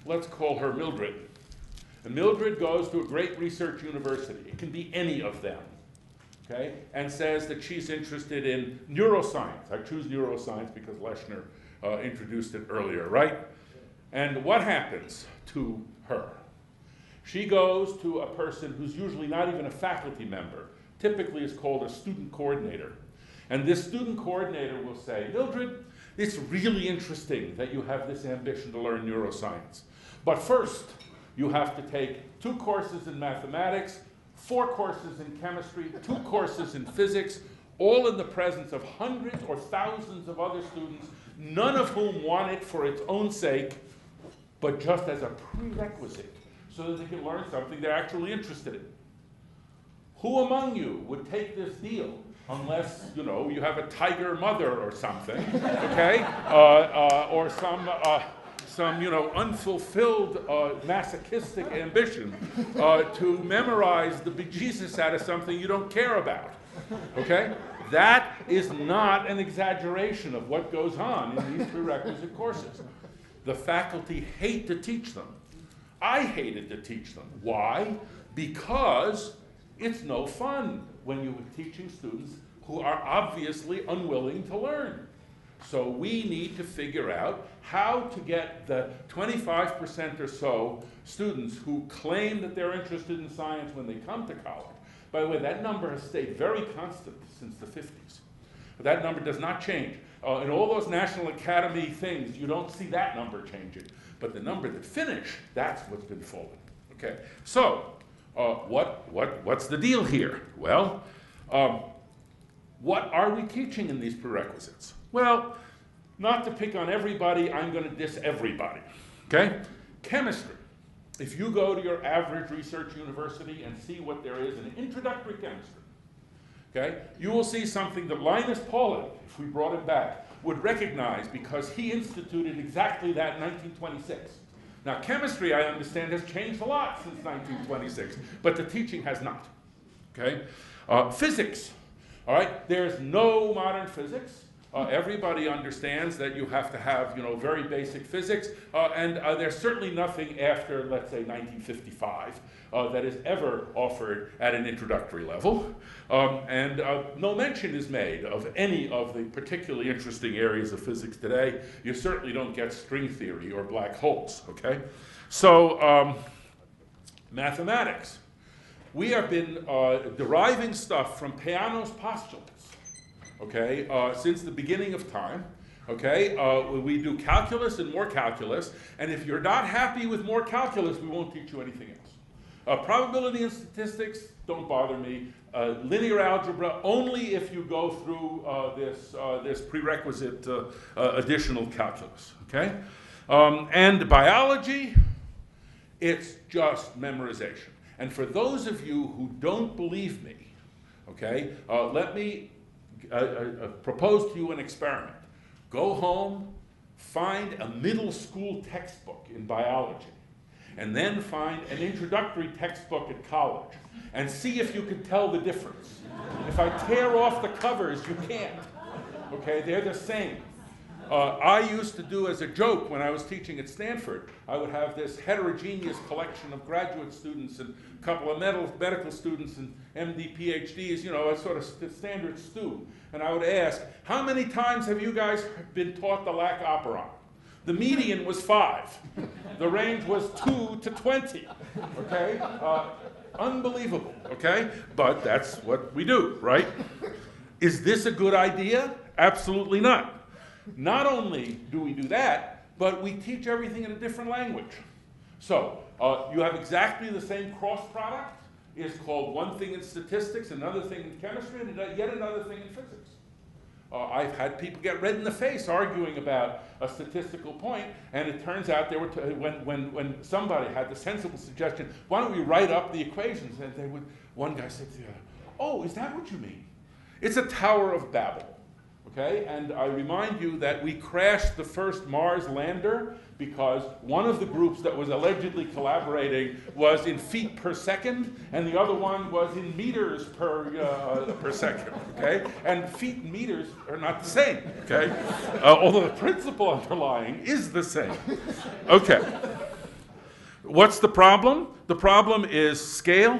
let's call her Mildred. And Mildred goes to a great research university. It can be any of them, okay? And says that she's interested in neuroscience. I choose neuroscience because Leshner introduced it earlier, right? And what happens to her? She goes to a person who's usually not even a faculty member, typically is called a student coordinator. And this student coordinator will say, Mildred, it's really interesting that you have this ambition to learn neuroscience. But first, you have to take 2 courses in mathematics, 4 courses in chemistry, 2 courses in physics, all in the presence of hundreds or thousands of other students, none of whom want it for its own sake, but just as a prerequisite, so that they can learn something they're actually interested in. Who among you would take this deal unless, you have a tiger mother or something, okay? Or some unfulfilled masochistic ambition to memorize the bejesus out of something you don't care about, okay? That is not an exaggeration of what goes on in these prerequisite courses. The faculty hate to teach them. I hated to teach them. Why? Because it's no fun when you're teaching students who are obviously unwilling to learn. So we need to figure out how to get the 25% or so students who claim that they're interested in science when they come to college. By the way, that number has stayed very constant since the 50s. That number does not change. In all those National Academy things, you don't see that number changing. But the number that finish, that's what's been falling. Okay, so what's the deal here? Well, what are we teaching in these prerequisites? Well, not to pick on everybody, I'm going to diss everybody. Okay? Chemistry. If you go to your average research university and see what there is in introductory chemistry, okay, you will see something that Linus Pauling, if we brought him back, would recognize because he instituted exactly that in 1926. Now, chemistry, I understand, has changed a lot since 1926, but the teaching has not, okay? Physics, all right? There's no modern physics. Everybody understands that you have to have, very basic physics, and there's certainly nothing after, let's say, 1955 that is ever offered at an introductory level. And no mention is made of any of the particularly interesting areas of physics today. You certainly don't get string theory or black holes, okay? So, mathematics. We have been deriving stuff from Peano's postulates, okay, since the beginning of time, okay? We do calculus and more calculus, and if you're not happy with more calculus, we won't teach you anything else. Probability and statistics, don't bother me. Linear algebra, only if you go through this prerequisite additional calculus, okay? And biology, it's just memorization. And for those of you who don't believe me, okay, let me propose to you an experiment. Go home, find a middle school textbook in biology, and then find an introductory textbook at college, and see if you can tell the difference. If I tear off the covers, you can't. Okay, they're the same. I used to do as a joke when I was teaching at Stanford, I would have this heterogeneous collection of graduate students and a couple of medical students and MD, PhDs, you know, a sort of standard stew. And I would ask, how many times have you guys been taught the Lac operon? The median was 5. The range was 2 to 20, okay? Unbelievable, okay? But that's what we do, right? Is this a good idea? Absolutely not. Not only do we do that, but we teach everything in a different language. So you have exactly the same cross product. It's called one thing in statistics, another thing in chemistry, and yet another thing in physics. I've had people get red in the face arguing about a statistical point, and it turns out they were when somebody had the sensible suggestion, why don't we write up the equations? And they would, one guy said to the other, oh, is that what you mean? It's a Tower of Babel. Okay? And I remind you that we crashed the first Mars lander because one of the groups that was allegedly collaborating was in feet per second, and the other one was in meters per second. Okay? And feet and meters are not the same. Okay? Although the principle underlying is the same. Okay. What's the problem? The problem is scale.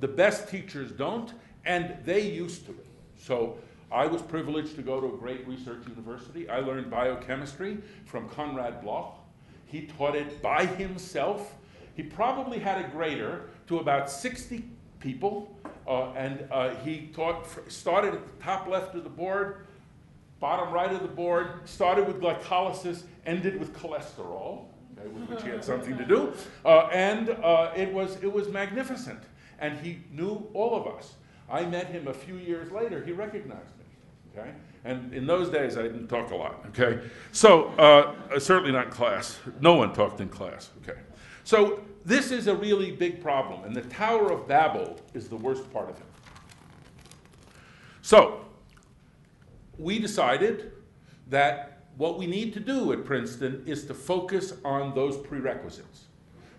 The best teachers don't, and they used to. So I was privileged to go to a great research university. I learned biochemistry from Conrad Bloch. He taught it by himself. He probably had a grader to about 60 people, and he started at the top left of the board, bottom right of the board, started with glycolysis, ended with cholesterol, okay, with which he had something to do, and it was magnificent. And he knew all of us. I met him a few years later. He recognized me. Okay? And in those days, I didn't talk a lot, okay? So, certainly not in class. No one talked in class, okay? So, this is a really big problem, and the Tower of Babel is the worst part of it. So, we decided that what we need to do at Princeton is to focus on those prerequisites.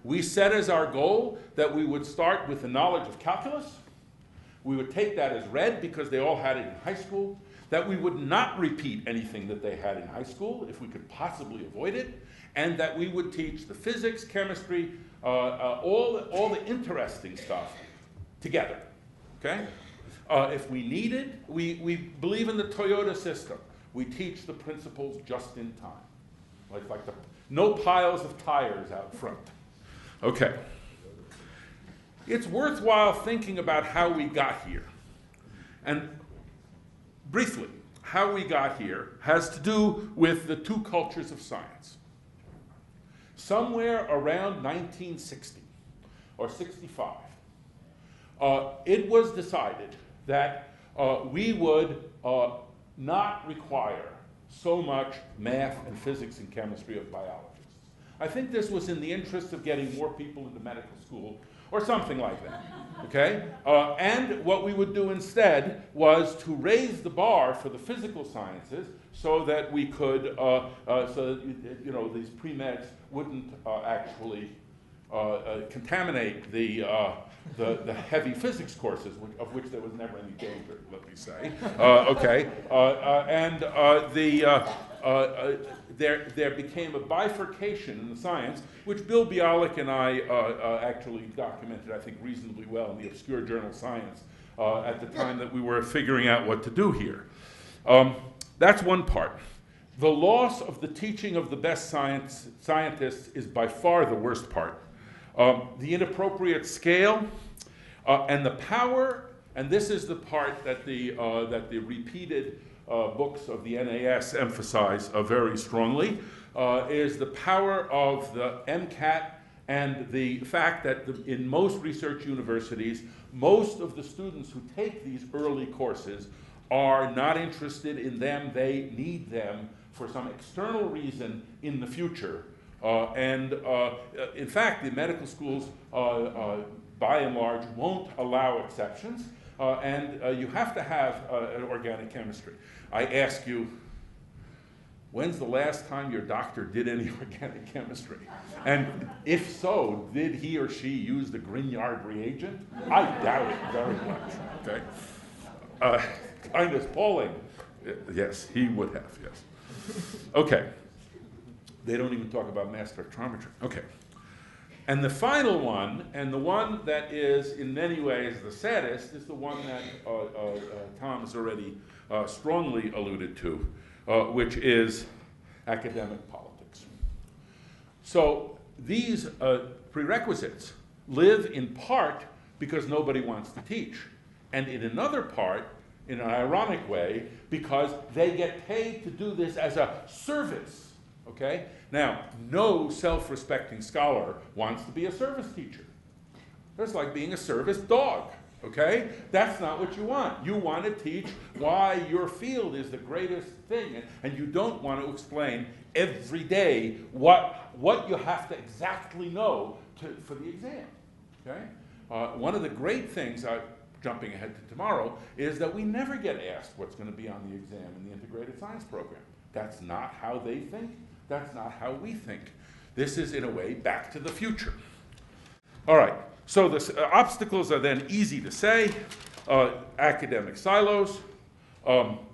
We set as our goal that we would start with the knowledge of calculus. We would take that as read because they all had it in high school, that we would not repeat anything that they had in high school if we could possibly avoid it, and that we would teach the physics, chemistry, all the interesting stuff together, okay? If we needed, we believe in the Toyota system. We teach the principles just in time, like no piles of tires out front. Okay. It's worthwhile thinking about how we got here. And briefly, how we got here has to do with the two cultures of science. Somewhere around 1960 or 65, it was decided that we would not require so much math and physics and chemistry of biologists. I think this was in the interest of getting more people into medical school or something like that, okay? And what we would do instead was to raise the bar for the physical sciences so that we could, so that, you know, these pre-meds wouldn't actually contaminate the heavy physics courses, of which there was never any danger, let me say, okay? There became a bifurcation in the science, which Bill Bialik and I actually documented, I think, reasonably well in the obscure journal Science at the time that we were figuring out what to do here. That's one part. The loss of the teaching of the best scientists is by far the worst part. The inappropriate scale and the power, and this is the part that the repeated books of the NAS emphasize very strongly, is the power of the MCAT and the fact that in most research universities, most of the students who take these early courses are not interested in them. They need them for some external reason in the future. In fact, the medical schools, by and large, won't allow exceptions. And you have to have an organic chemistry. I ask you, when's the last time your doctor did any organic chemistry? And if so, did he or she use the Grignard reagent? I doubt it very much, okay? Kind of appalling. Yes, he would have, yes. Okay. They don't even talk about mass spectrometry. Okay. And the final one, and the one that is in many ways the saddest, is the one that Tom has already strongly alluded to, which is academic politics. So these prerequisites live in part because nobody wants to teach, and in another part, in an ironic way, because they get paid to do this as a service. Okay? Now, no self-respecting scholar wants to be a service teacher. It's like being a service dog, okay? That's not what you want. You want to teach why your field is the greatest thing, and you don't want to explain every day what you have to exactly know for the exam, okay? One of the great things, jumping ahead to tomorrow, is that we never get asked what's going to be on the exam in the integrated science program. That's not how they think. That's not how we think. This is, in a way, back to the future. All right, so the obstacles are then easy to say. Academic silos,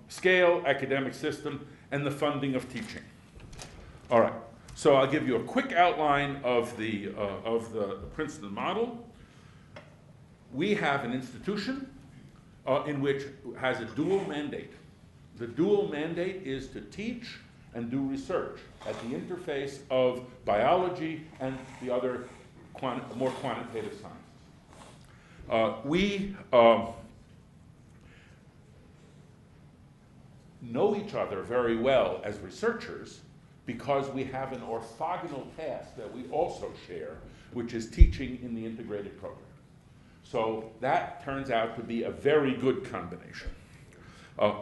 scale, academic system, and the funding of teaching. All right, so I'll give you a quick outline of the Princeton model. We have an institution in which has a dual mandate. The dual mandate is to teach and do research at the interface of biology and the other more quantitative sciences. We know each other very well as researchers because we have an orthogonal task that we also share, which is teaching in the integrated program. So that turns out to be a very good combination.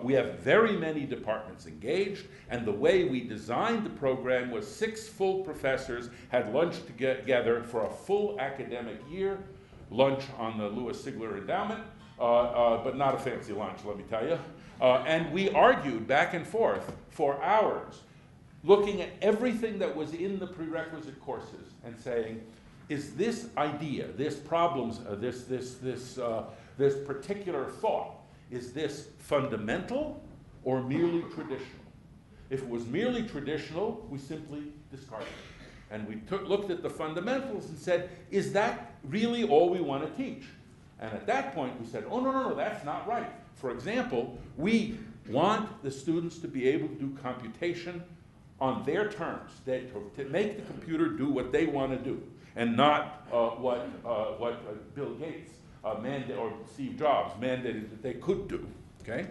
We have very many departments engaged, and the way we designed the program was 6 full professors had lunch together for a full academic year, lunch on the Louis Sigler Endowment, but not a fancy lunch, let me tell you. And we argued back and forth for hours, looking at everything that was in the prerequisite courses and saying, is this idea, this problems, this particular thought, is this fundamental or merely traditional? If it was merely traditional, we simply discarded it. And we looked at the fundamentals and said, is that really all we want to teach? And at that point, we said, oh, no, that's not right. For example, we want the students to be able to do computation on their terms, to make the computer do what they want to do, and not what Bill Gates or Steve Jobs mandated that they could do, okay?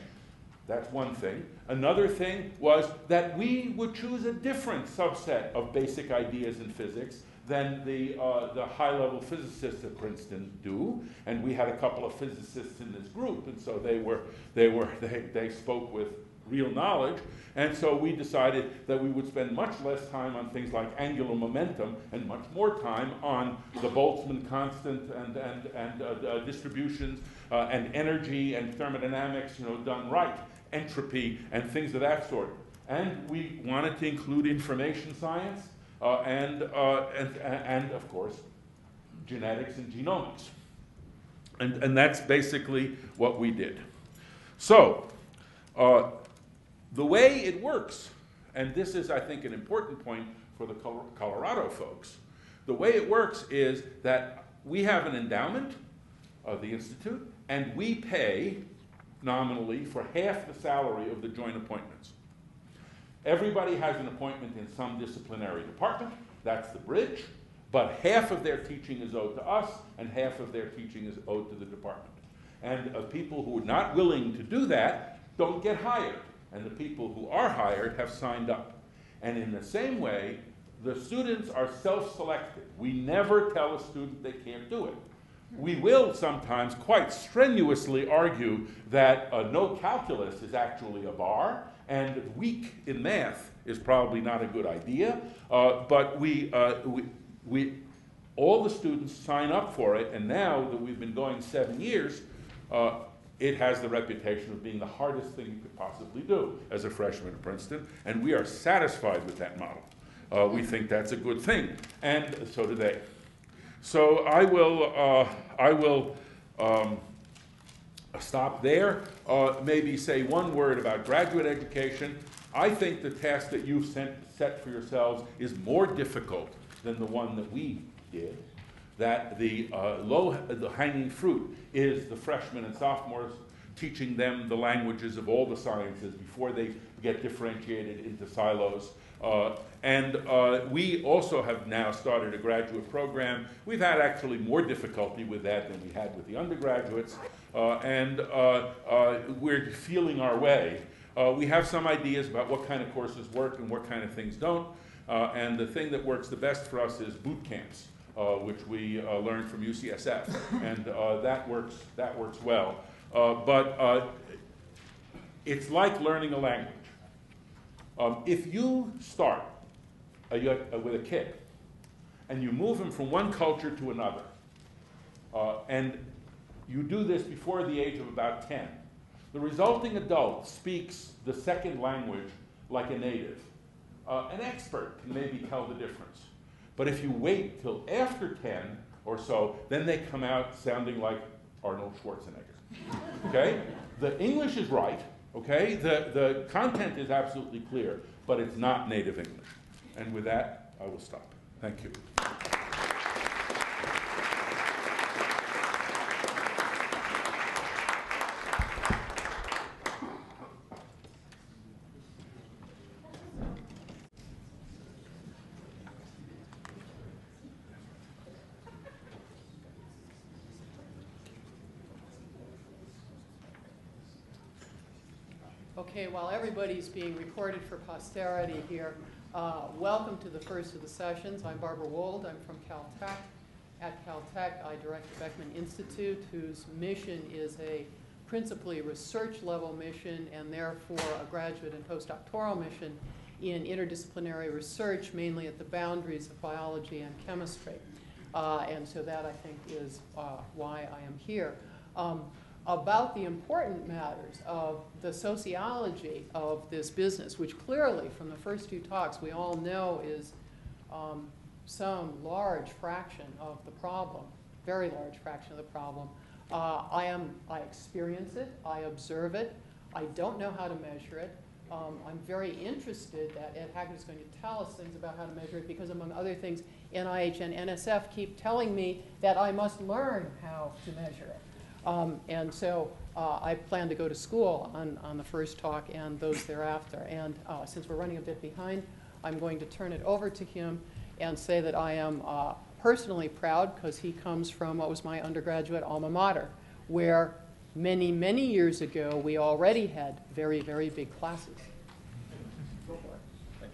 That's one thing. Another thing was that we would choose a different subset of basic ideas in physics than the high-level physicists at Princeton do, and we had a couple of physicists in this group, and so they spoke with real knowledge, and so we decided that we would spend much less time on things like angular momentum and much more time on the Boltzmann constant and distributions and energy and thermodynamics, done right, entropy and things of that sort. And we wanted to include information science and of course genetics and genomics, and that's basically what we did. So. The way it works, and this is, I think, an important point for the Colorado folks, the way it works is that we have an endowment of the Institute, and we pay nominally for half the salary of the joint appointments. Everybody has an appointment in some disciplinary department, that's the bridge, but half of their teaching is owed to us, and half of their teaching is owed to the department. And people who are not willing to do that don't get hired. And the people who are hired have signed up. And in the same way, the students are self-selected. We never tell a student they can't do it. We will sometimes quite strenuously argue that no calculus is actually a bar, and weak in math is probably not a good idea, but all the students sign up for it, and now that we've been going 7 years, it has the reputation of being the hardest thing you could possibly do as a freshman at Princeton, and we are satisfied with that model. We think that's a good thing, and so do they. So I will stop there, maybe say one word about graduate education. I think the task that you've set for yourselves is more difficult than the one that we did. That the hanging fruit is the freshmen and sophomores, teaching them the languages of all the sciences before they get differentiated into silos. We also have now started a graduate program. We've had actually more difficulty with that than we had with the undergraduates, we're feeling our way. We have some ideas about what kind of courses work and what kind of things don't, and the thing that works the best for us is boot camps, which we learned from UCSF, and that works well. But it's like learning a language. If you start with a kid and you move him from one culture to another, and you do this before the age of about 10, the resulting adult speaks the second language like a native. An expert can maybe tell the difference. But if you wait till after 10 or so, then they come out sounding like Arnold Schwarzenegger. Okay? The English is right. Okay? The content is absolutely clear, but it's not native English. And with that, I will stop. Thank you. Okay, while everybody's being recorded for posterity here, welcome to the first of the sessions. I'm Barbara Wold. I'm from Caltech. At Caltech, I direct the Beckman Institute, whose mission is a principally research-level mission and therefore a graduate and postdoctoral mission in interdisciplinary research, mainly at the boundaries of biology and chemistry. And so that, I think, is why I am here. About the important matters of the sociology of this business, which clearly from the first two talks we all know is some large fraction of the problem, very large fraction of the problem. I experience it, I observe it, I don't know how to measure it. I'm very interested that Ed Hackett is going to tell us things about how to measure it because, among other things, NIH and NSF keep telling me that I must learn how to measure it. And so I plan to go to school on the first talk and those thereafter. And since we're running a bit behind, I'm going to turn it over to him and say that I am personally proud because he comes from what was my undergraduate alma mater, where many, many years ago we already had very, very big classes. Go for it.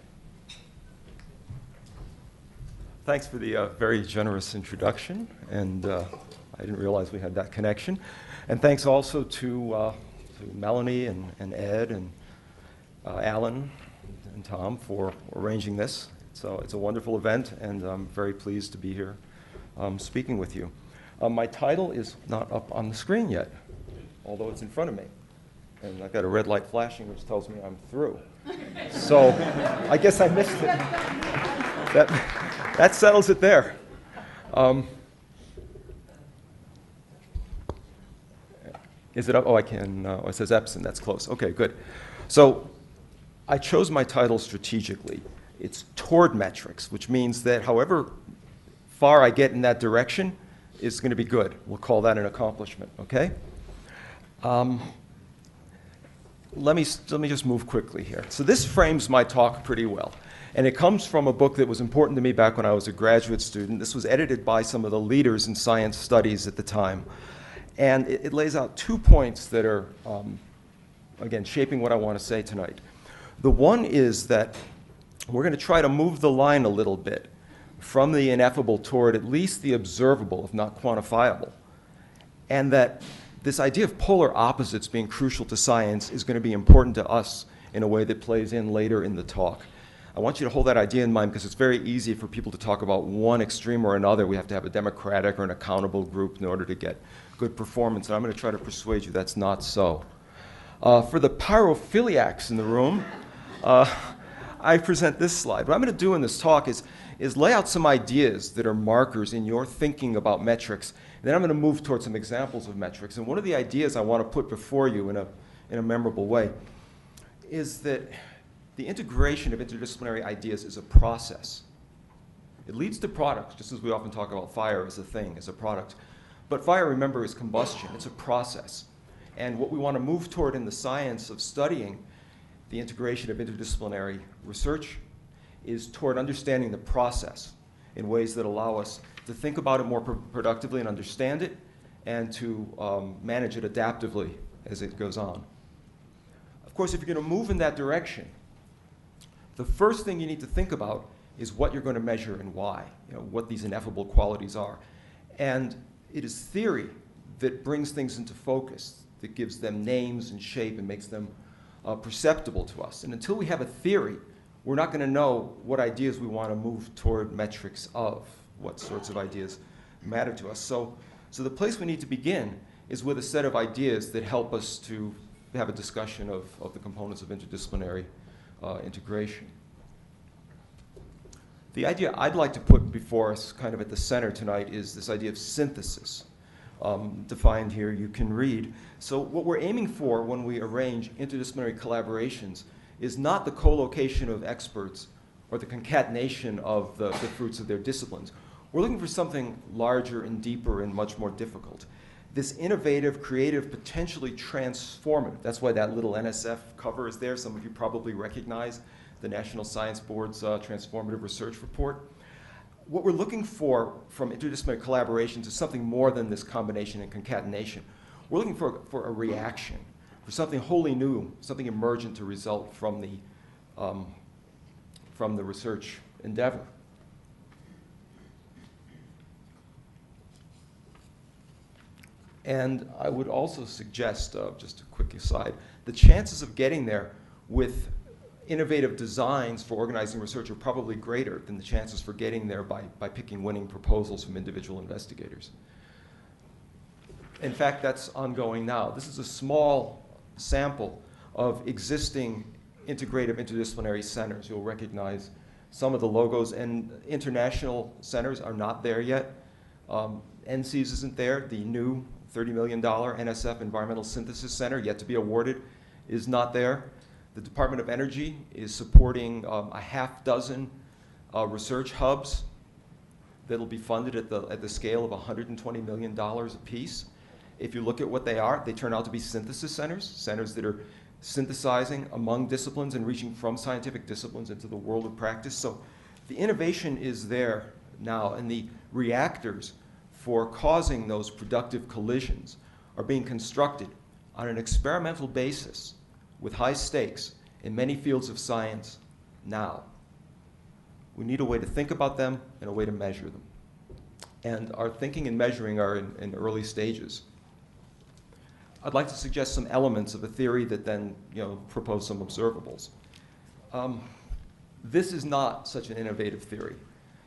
Thanks for the very generous introduction, and I didn't realize we had that connection. And thanks also to Melanie and Ed and Alan and Tom for arranging this. So it's a wonderful event, and I'm very pleased to be here speaking with you. My title is not up on the screen yet, although it's in front of me. And I've got a red light flashing, which tells me I'm through. So I guess I missed it. That settles it there. Is it up? Oh, I can. Oh, it says Epson. That's close. Okay, good. So I chose my title strategically. It's toward metrics, which means that however far I get in that direction is going to be good. We'll call that an accomplishment, okay? Let me just move quickly here. So this frames my talk pretty well. And it comes from a book that was important to me back when I was a graduate student. This was edited by some of the leaders in science studies at the time. And it lays out 2 points that are, again, shaping what I want to say tonight. The one is that we're going to try to move the line a little bit from the ineffable toward at least the observable, if not quantifiable. And that this idea of polar opposites being crucial to science is going to be important to us in a way that plays in later in the talk. I want you to hold that idea in mind because it's very easy for people to talk about one extreme or another. We have to have a democratic or an accountable group in order to get good performance, and I'm going to try to persuade you that's not so. For the pyrophiliacs in the room, I present this slide. What I'm going to do in this talk is lay out some ideas that are markers in your thinking about metrics, and then I'm going to move towards some examples of metrics. And one of the ideas I want to put before you in a memorable way is that the integration of interdisciplinary ideas is a process. It leads to products, just as we often talk about fire as a thing, as a product. But fire, remember, is combustion. It's a process. And what we want to move toward in the science of studying the integration of interdisciplinary research is toward understanding the process in ways that allow us to think about it more productively and understand it, and to manage it adaptively as it goes on. Of course, if you're going to move in that direction, the first thing you need to think about is what you're going to measure and why, what these ineffable qualities are. And it is theory that brings things into focus, that gives them names and shape and makes them perceptible to us. And until we have a theory, we're not going to know what ideas we want to move toward metrics of, what sorts of ideas matter to us. So the place we need to begin is with a set of ideas that help us to have a discussion of the components of interdisciplinary integration. The idea I'd like to put before us kind of at the center tonight is this idea of synthesis. Defined here, you can read. So what we're aiming for when we arrange interdisciplinary collaborations is not the co-location of experts or the concatenation of the fruits of their disciplines. We're looking for something larger and deeper and much more difficult. This innovative, creative, potentially transformative, that's why that little NSF cover is there. Some of you probably recognize the National Science Board's Transformative Research Report. What we're looking for from interdisciplinary collaborations is something more than this combination and concatenation. We're looking for a reaction, for something wholly new, something emergent to result from the research endeavor. And I would also suggest, just a quick aside, the chances of getting there with innovative designs for organizing research are probably greater than the chances for getting there by picking winning proposals from individual investigators. In fact, that's ongoing now. This is a small sample of existing integrative interdisciplinary centers. You'll recognize some of the logos, and international centers are not there yet. NCES isn't there. The new $30 million NSF Environmental Synthesis Center, yet to be awarded, is not there. The Department of Energy is supporting a half dozen research hubs that'll be funded at the scale of $120 million apiece. If you look at what they are, they turn out to be synthesis centers, centers that are synthesizing among disciplines and reaching from scientific disciplines into the world of practice. So the innovation is there now, and the reactors for causing those productive collisions are being constructed on an experimental basis with high stakes in many fields of science now. We need a way to think about them and a way to measure them. And our thinking and measuring are in early stages. I'd like to suggest some elements of a theory that then propose some observables. This is not such an innovative theory.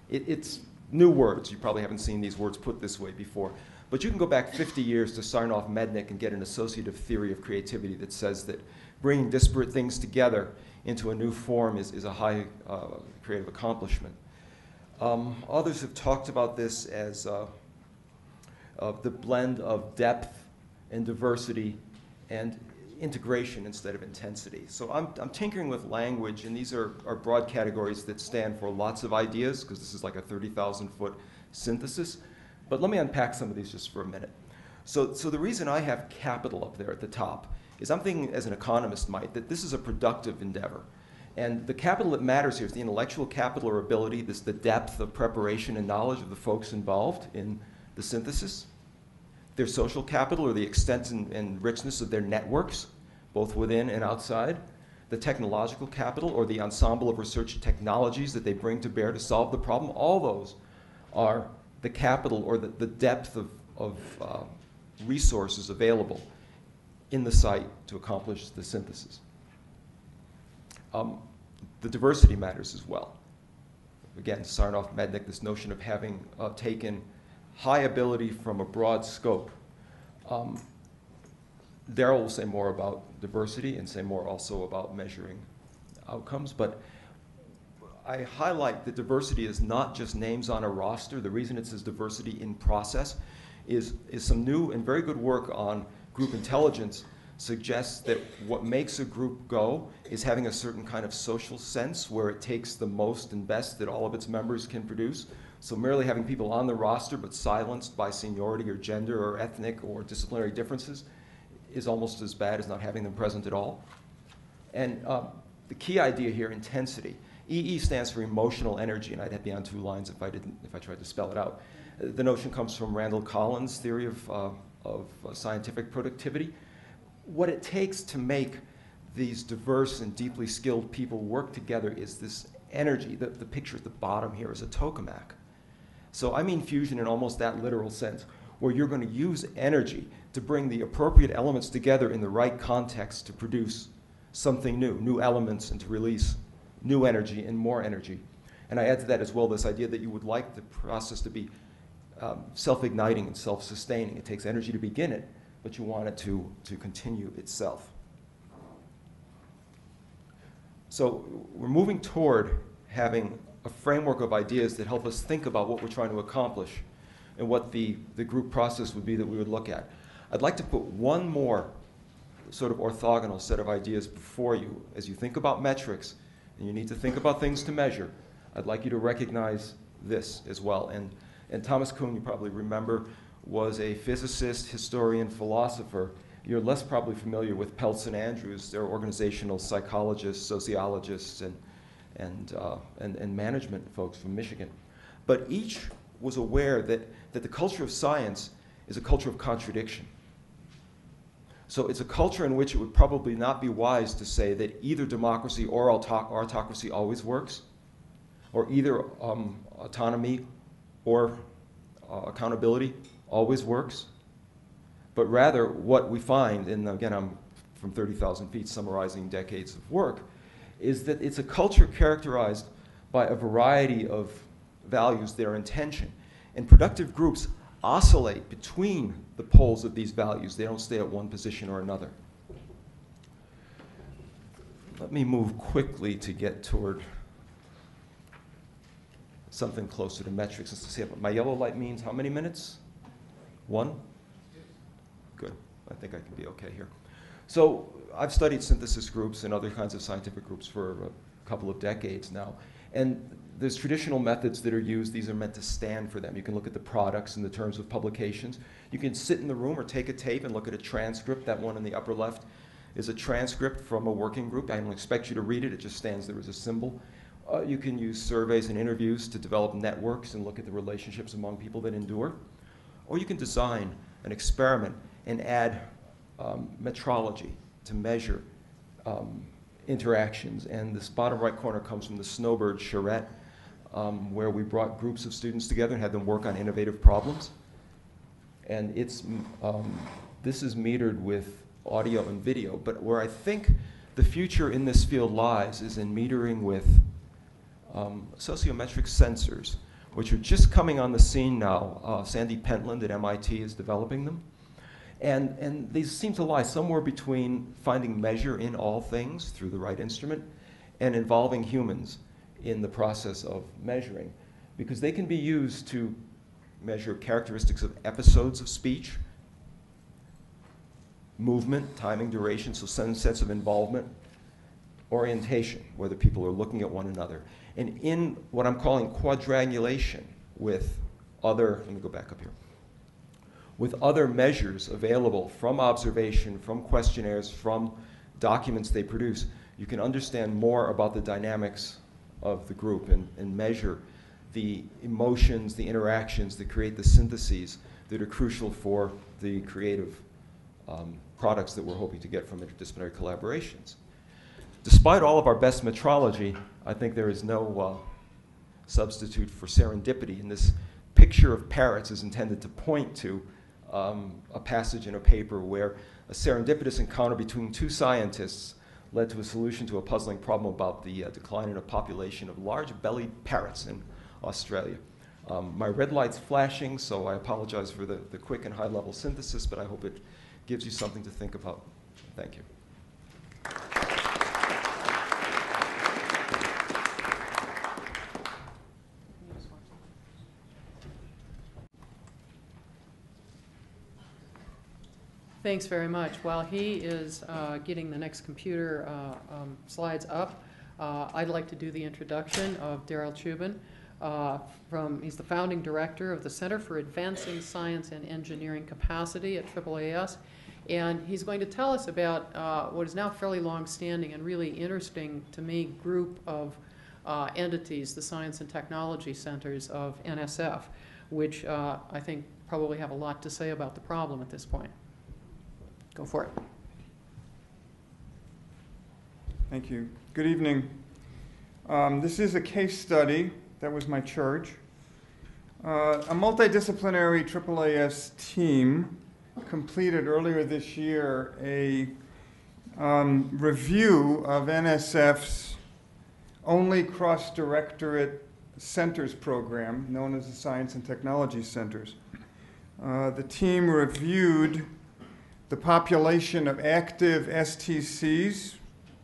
It's new words. You probably haven't seen these words put this way before. But you can go back 50 years to Sarnoff-Mednick and get an associative theory of creativity that says that bringing disparate things together into a new form is a high creative accomplishment. Others have talked about this as the blend of depth and diversity and integration instead of intensity. So I'm tinkering with language, and these are broad categories that stand for lots of ideas, because this is like a 30,000-foot synthesis. But let me unpack some of these just for a minute. So the reason I have capital up there at the top is I'm thinking, as an economist might, that this is a productive endeavor. And the capital that matters here is the intellectual capital or ability, the depth of preparation and knowledge of the folks involved in the synthesis. Their social capital, or the extent and richness of their networks, both within and outside. The technological capital, or the ensemble of research technologies that they bring to bear to solve the problem. All those are the capital, or the depth of resources available in the site to accomplish the synthesis. The diversity matters as well. Again, Sarnoff-Mednick, this notion of having taken high ability from a broad scope. Daryl will say more about diversity and say more also about measuring outcomes, but I highlight that diversity is not just names on a roster. The reason it says diversity in process is some new and very good work on group intelligence suggests that what makes a group go is having a certain kind of social sense where it takes the most and best that all of its members can produce. So merely having people on the roster but silenced by seniority or gender or ethnic or disciplinary differences is almost as bad as not having them present at all. And the key idea here, intensity. EE stands for emotional energy, and I'd be on 2 lines if I tried to spell it out. The notion comes from Randall Collins' theory of scientific productivity. What it takes to make these diverse and deeply skilled people work together is this energy. The picture at the bottom here is a tokamak. So I mean fusion in almost that literal sense, where you're going to use energy to bring the appropriate elements together in the right context to produce something new elements, and to release new energy and more energy. And I add to that as well this idea that you would like the process to be self-igniting and self-sustaining. It takes energy to begin it, but you want it to continue itself. So we're moving toward having a framework of ideas that help us think about what we're trying to accomplish and what the group process would be that we would look at. I'd like to put one more sort of orthogonal set of ideas before you. As you think about metrics, and you need to think about things to measure, I'd like you to recognize this as well. And Thomas Kuhn, you probably remember, was a physicist, historian, philosopher. You're less probably familiar with Peltz and Andrews. They're organizational psychologists, sociologists, and management folks from Michigan. But each was aware that the culture of science is a culture of contradiction. So it's a culture in which it would probably not be wise to say that either democracy or autocracy always works, or either autonomy or accountability always works. But rather, what we find, and again, I'm from 30,000 feet summarizing decades of work, is that it's a culture characterized by a variety of values that are in tension. And productive groups oscillate between the poles of these values. They don't stay at one position or another. Let me move quickly to get toward something closer to metrics. Let's see, my yellow light means how many minutes? 1? Good. I think I can be okay here. So I've studied synthesis groups and other kinds of scientific groups for a couple of decades now. And there's traditional methods that are used. These are meant to stand for them. You can look at the products in the terms of publications. You can sit in the room or take a tape and look at a transcript. That one in the upper left is a transcript from a working group. I don't expect you to read it. It just stands there as a symbol. You can use surveys and interviews to develop networks and look at the relationships among people that endure. Or you can design an experiment and add metrology to measure interactions. And this bottom right corner comes from the Snowbird charrette, where we brought groups of students together and had them work on innovative problems. And it's, this is metered with audio and video, but where I think the future in this field lies is in metering with sociometric sensors, which are just coming on the scene now. Sandy Pentland at MIT is developing them. And these seem to lie somewhere between finding measure in all things through the right instrument and involving humans in the process of measuring, because they can be used to measure characteristics of episodes of speech, movement, timing, duration, so some sense of involvement, orientation, whether people are looking at one another. And in what I'm calling quadrangulation with other, let me go back up here, with other measures available from observation, from questionnaires, from documents they produce, you can understand more about the dynamics of the group and measure the emotions, the interactions that create the syntheses that are crucial for the creative products that we're hoping to get from interdisciplinary collaborations. Despite all of our best metrology, I think there is no substitute for serendipity. And this picture of parrots is intended to point to a passage in a paper where a serendipitous encounter between two scientists led to a solution to a puzzling problem about the decline in a population of large-bellied parrots in Australia. My red light's flashing, so I apologize for the quick and high-level synthesis, but I hope it gives you something to think about. Thank you. Thanks very much. While he is getting the next computer slides up, I'd like to do the introduction of Daryl Chubin. He's the founding director of the Center for Advancing Science and Engineering Capacity at AAAS. And he's going to tell us about what is now fairly long-standing and really interesting to me group of entities, the Science and Technology Centers of NSF, which I think probably have a lot to say about the problem at this point. Go for it. Thank you. Good evening. This is a case study. That was my charge. A multidisciplinary AAAS team completed earlier this year a review of NSF's only cross-directorate centers program, known as the Science and Technology Centers. The team reviewed the population of active STCs,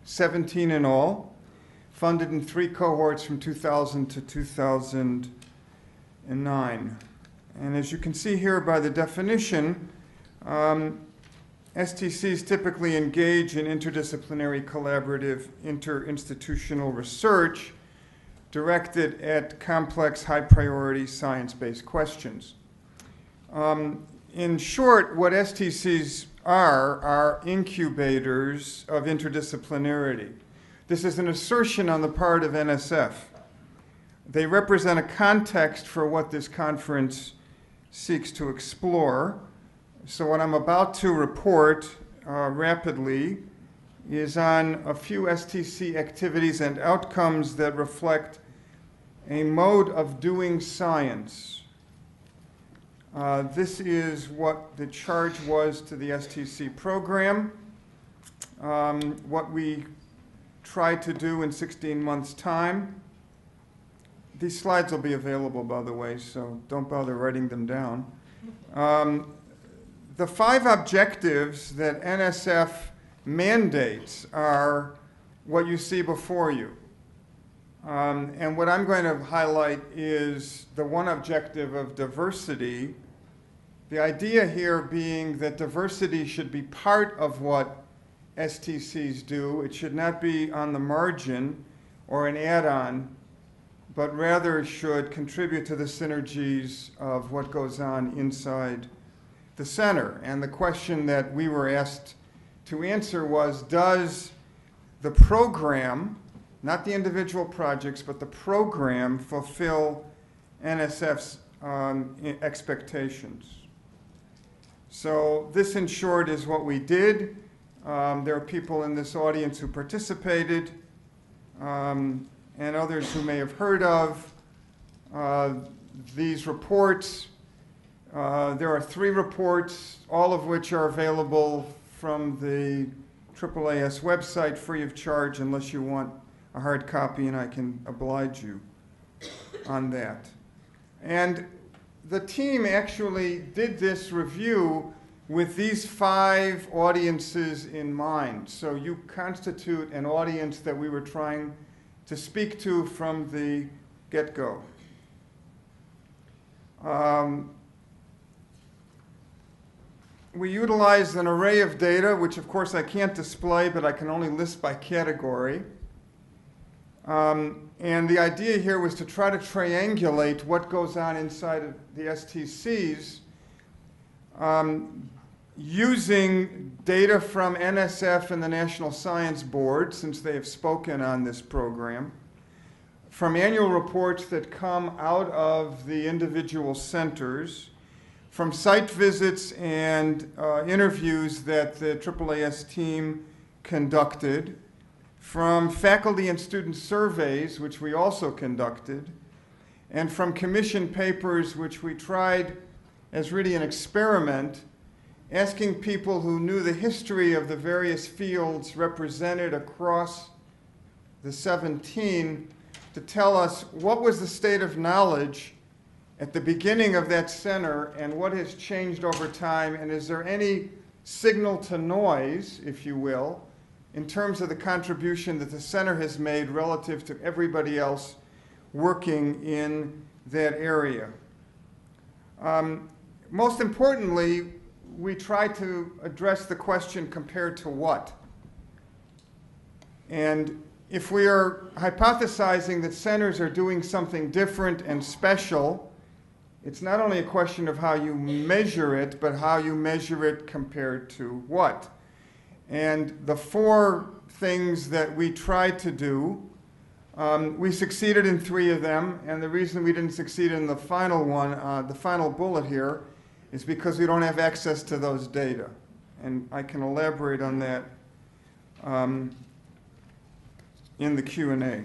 17 in all, funded in 3 cohorts from 2000 to 2009. And as you can see here by the definition, STCs typically engage in interdisciplinary, collaborative, interinstitutional research directed at complex, high-priority, science-based questions. In short, what STCs are incubators of interdisciplinarity. This is an assertion on the part of NSF. They represent a context for what this conference seeks to explore. So what I'm about to report rapidly is on a few STC activities and outcomes that reflect a mode of doing science. This is what the charge was to the STC program, what we tried to do in 16 months' time. These slides will be available, by the way, so don't bother writing them down. The 5 objectives that NSF mandates are what you see before you. And what I'm going to highlight is the one objective of diversity, the idea here being that diversity should be part of what STCs do. It should not be on the margin or an add-on, but rather should contribute to the synergies of what goes on inside the center. And the question that we were asked to answer was, does the program, not the individual projects, but the program fulfill NSF's expectations? So this, in short, is what we did. There are people in this audience who participated and others who may have heard of these reports. There are 3 reports, all of which are available from the AAAS website free of charge unless you want a hard copy, and I can oblige you on that. And the team actually did this review with these 5 audiences in mind. So you constitute an audience that we were trying to speak to from the get-go. We utilized an array of data, which of course I can't display, but I can only list by category. And the idea here was to try to triangulate what goes on inside of the STCs using data from NSF and the National Science Board, since they have spoken on this program, from annual reports that come out of the individual centers, from site visits and interviews that the AAAS team conducted, from faculty and student surveys, which we also conducted, and from commission papers, which we tried as really an experiment, asking people who knew the history of the various fields represented across the 17 to tell us what was the state of knowledge at the beginning of that center and what has changed over time, and is there any signal to noise, if you will, in terms of the contribution that the center has made relative to everybody else working in that area. Most importantly, we try to address the question compared to what. And if we are hypothesizing that centers are doing something different and special, it's not only a question of how you measure it, but how you measure it compared to what. And the 4 things that we tried to do, we succeeded in 3 of them, and the reason we didn't succeed in the final one, the final bullet here, is because we don't have access to those data. And I can elaborate on that in the Q&A.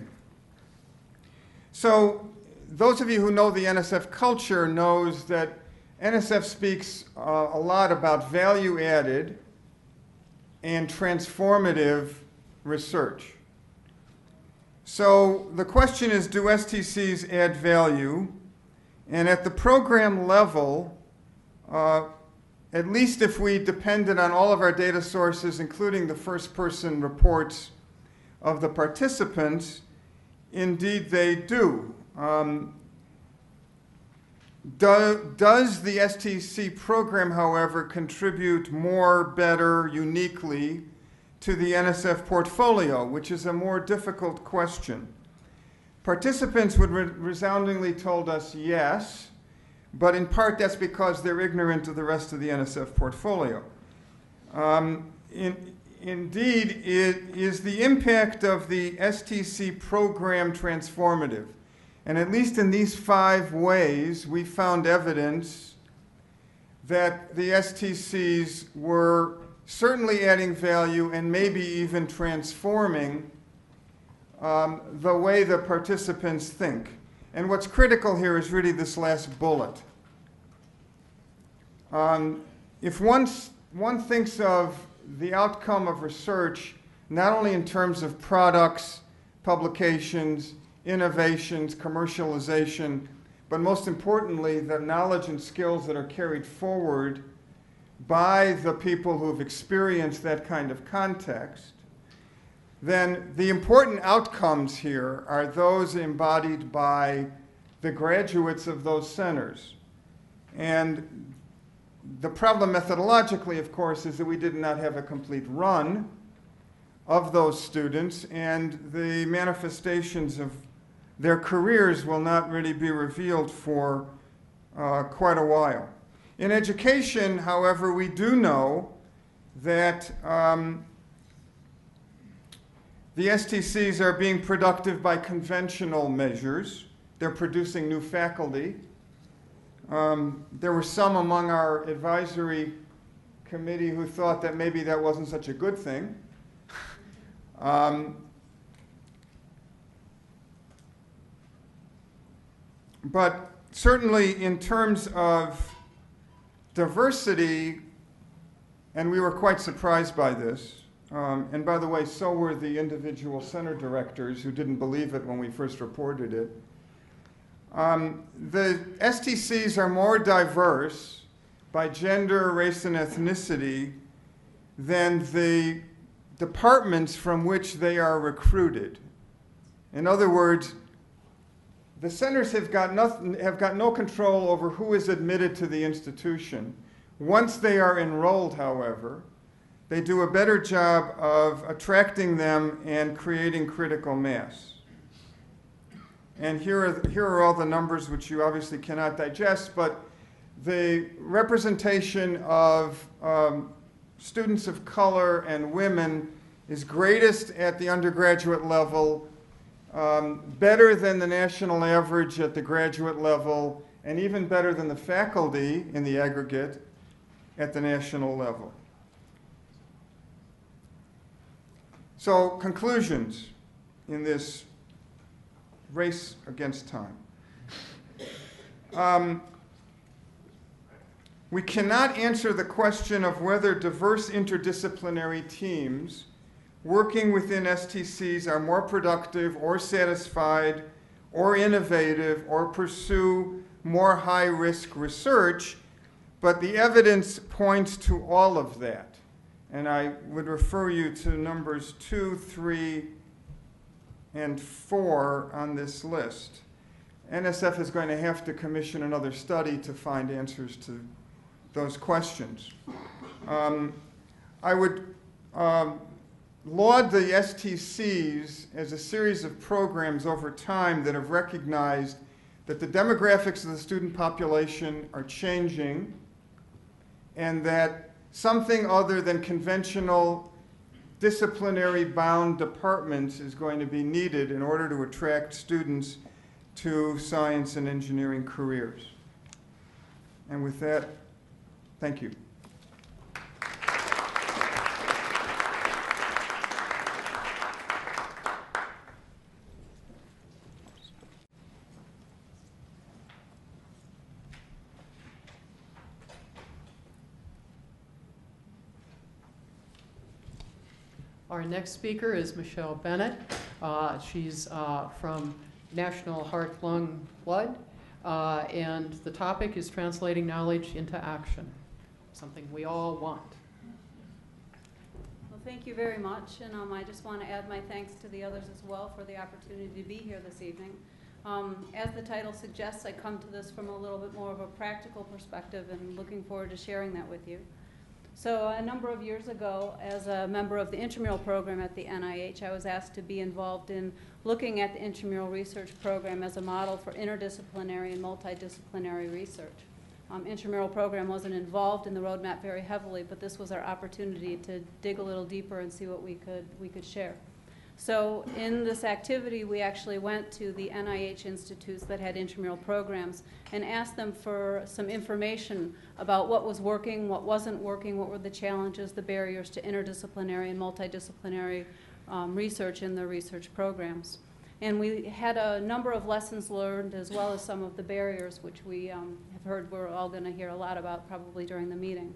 So those of you who know the NSF culture knows that NSF speaks a lot about value added and transformative research. So the question is, do STCs add value? And at the program level, at least if we depended on all of our data sources, including the first-person reports of the participants, indeed they do. Does the STC program, however, contribute more, better, uniquely to the NSF portfolio, which is a more difficult question? Participants would resoundingly told us yes, but in part that's because they're ignorant of the rest of the NSF portfolio. Indeed, is the impact of the STC program transformative? And at least in these 5 ways, we found evidence that the STCs were certainly adding value and maybe even transforming the way the participants think. And what's critical here is really this last bullet. If one thinks of the outcome of research, not only in terms of products, publications, innovations, commercialization, but most importantly, the knowledge and skills that are carried forward by the people who have experienced that kind of context, then the important outcomes here are those embodied by the graduates of those centers. And the problem methodologically, of course, is that we did not have a complete run of those students, and the manifestations of their careers will not really be revealed for quite a while. In education, however, we do know that the STCs are being productive by conventional measures. They're producing new faculty. There were some among our advisory committee who thought that maybe that wasn't such a good thing. But certainly in terms of diversity, and we were quite surprised by this, and by the way, so were the individual center directors who didn't believe it when we first reported it. The STCs are more diverse by gender, race, and ethnicity than the departments from which they are recruited. In other words, the centers have got no control over who is admitted to the institution. Once they are enrolled, however, they do a better job of attracting them and creating critical mass. And here are all the numbers, which you obviously cannot digest, but the representation of students of color and women is greatest at the undergraduate level, better than the national average at the graduate level, and even better than the faculty in the aggregate at the national level. So, conclusions in this race against time. We cannot answer the question of whether diverse interdisciplinary teams working within STCs are more productive or satisfied or innovative or pursue more high-risk research, but the evidence points to all of that. And I would refer you to numbers 2, 3, and 4 on this list. NSF is going to have to commission another study to find answers to those questions. I would laud the STCs as a series of programs over time that have recognized that the demographics of the student population are changing and that something other than conventional disciplinary bound departments is going to be needed in order to attract students to science and engineering careers. And with that, thank you. Our next speaker is Michelle Bennett. She's from National Heart, Lung, Blood, and the topic is translating knowledge into action, something we all want. Well, thank you very much, and I just want to add my thanks to the others as well for the opportunity to be here this evening. As the title suggests, I come to this from a little bit more of a practical perspective and looking forward to sharing that with you. So a number of years ago, as a member of the intramural program at the NIH, I was asked to be involved in looking at the intramural research program as a model for interdisciplinary and multidisciplinary research. Intramural program wasn't involved in the roadmap very heavily, but this was our opportunity to dig a little deeper and see what we could share. So in this activity, we actually went to the NIH institutes that had intramural programs and asked them for some information about what was working, what wasn't working, what were the challenges, the barriers to interdisciplinary and multidisciplinary research in the research programs. And we had a number of lessons learned as well as some of the barriers, which we have heard we're all going to hear a lot about probably during the meeting.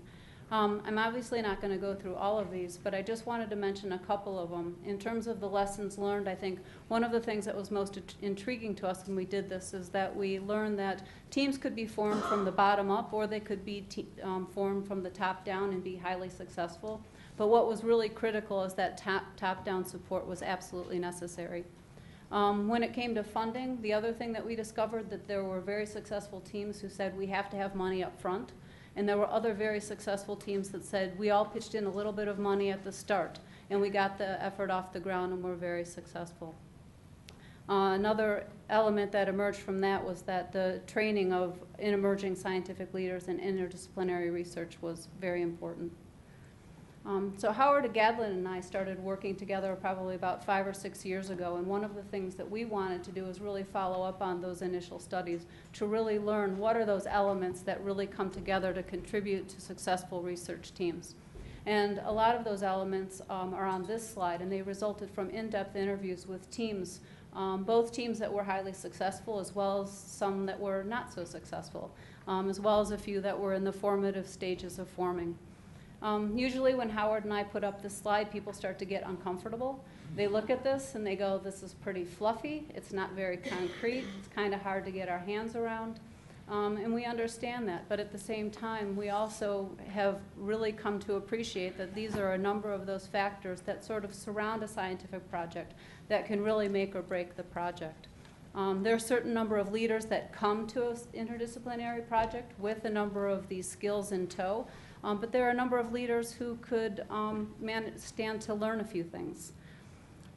I'm obviously not going to go through all of these, but I just wanted to mention a couple of them. In terms of the lessons learned, I think one of the things that was most intriguing to us when we did this is that we learned that teams could be formed from the bottom up or they could be formed from the top down and be highly successful. But what was really critical is that top-down support was absolutely necessary. When it came to funding, the other thing that we discovered that there were very successful teams who said we have to have money up front. And there were other very successful teams that said we all pitched in a little bit of money at the start and we got the effort off the ground and were very successful. Another element that emerged from that was that the training of emerging scientific leaders and interdisciplinary research was very important. So Howard Gadlin and I started working together probably about 5 or 6 years ago, and one of the things that we wanted to do is really follow up on those initial studies to really learn what are those elements that really come together to contribute to successful research teams. And a lot of those elements are on this slide, and they resulted from in-depth interviews with teams, both teams that were highly successful as well as some that were not so successful, as well as a few that were in the formative stages of forming. Usually when Howard and I put up this slide, people start to get uncomfortable. They look at this and they go, this is pretty fluffy, it's not very concrete, it's kind of hard to get our hands around. And we understand that, but at the same time, we also have really come to appreciate that these are a number of those factors that sort of surround a scientific project that can really make or break the project. There are a certain number of leaders that come to an interdisciplinary project with a number of these skills in tow. But there are a number of leaders who could stand to learn a few things.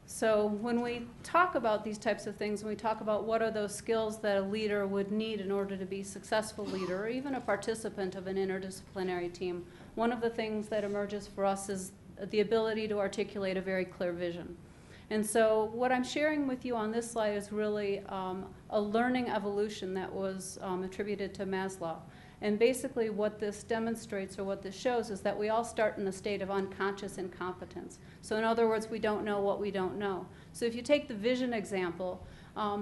So when we talk about these types of things, when we talk about what are those skills that a leader would need in order to be a successful leader, or even a participant of an interdisciplinary team, one of the things that emerges for us is the ability to articulate a very clear vision. And so what I'm sharing with you on this slide is really a learning evolution that was attributed to Maslow. And basically what this demonstrates, or what this shows, is that we all start in a state of unconscious incompetence. So in other words, we don't know what we don't know. So if you take the vision example,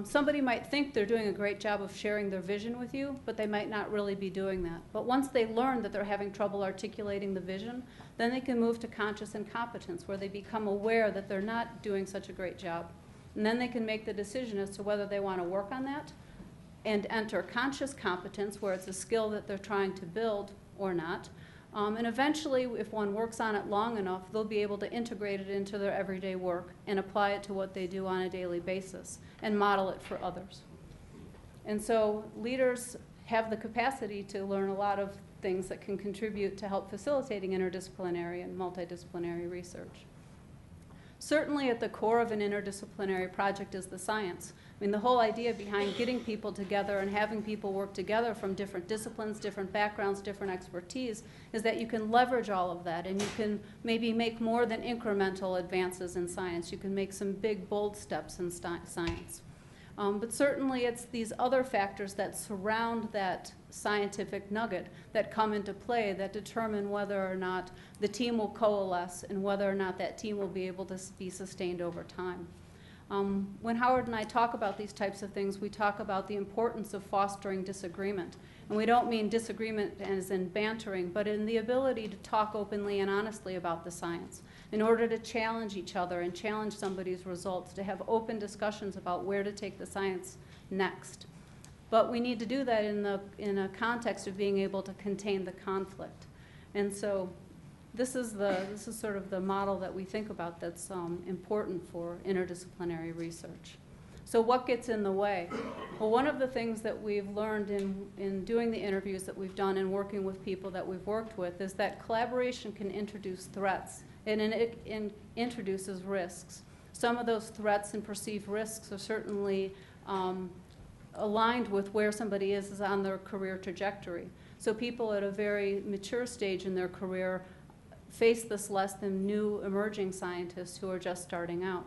somebody might think they're doing a great job of sharing their vision with you, but they might not really be doing that. But once they learn that they're having trouble articulating the vision, then they can move to conscious incompetence, where they become aware that they're not doing such a great job. And then they can make the decision as to whether they want to work on that and enter conscious competence, where it's a skill that they're trying to build or not. And eventually, if one works on it long enough, they'll be able to integrate it into their everyday work and apply it to what they do on a daily basis and model it for others. And so leaders have the capacity to learn a lot of things that can contribute to help facilitating interdisciplinary and multidisciplinary research. Certainly at the core of an interdisciplinary project is the science. I mean, the whole idea behind getting people together and having people work together from different disciplines, different backgrounds, different expertise, is that you can leverage all of that, and you can maybe make more than incremental advances in science. You can make some big, bold steps in science. But certainly it's these other factors that surround that scientific nugget that come into play that determine whether or not the team will coalesce and whether or not that team will be able to be sustained over time. When Howard and I talk about these types of things, we talk about the importance of fostering disagreement. And we don't mean disagreement as in bantering, but in the ability to talk openly and honestly about the science in order to challenge each other and challenge somebody's results, to have open discussions about where to take the science next. But we need to do that in a context of being able to contain the conflict. And so this is sort of the model that we think about that's important for interdisciplinary research. So what gets in the way? Well, one of the things that we've learned in doing the interviews that we've done and working with people that we've worked with is that collaboration can introduce threats, and it introduces risks. Some of those threats and perceived risks are certainly aligned with where somebody is on their career trajectory. So people at a very mature stage in their career face this less than new emerging scientists who are just starting out.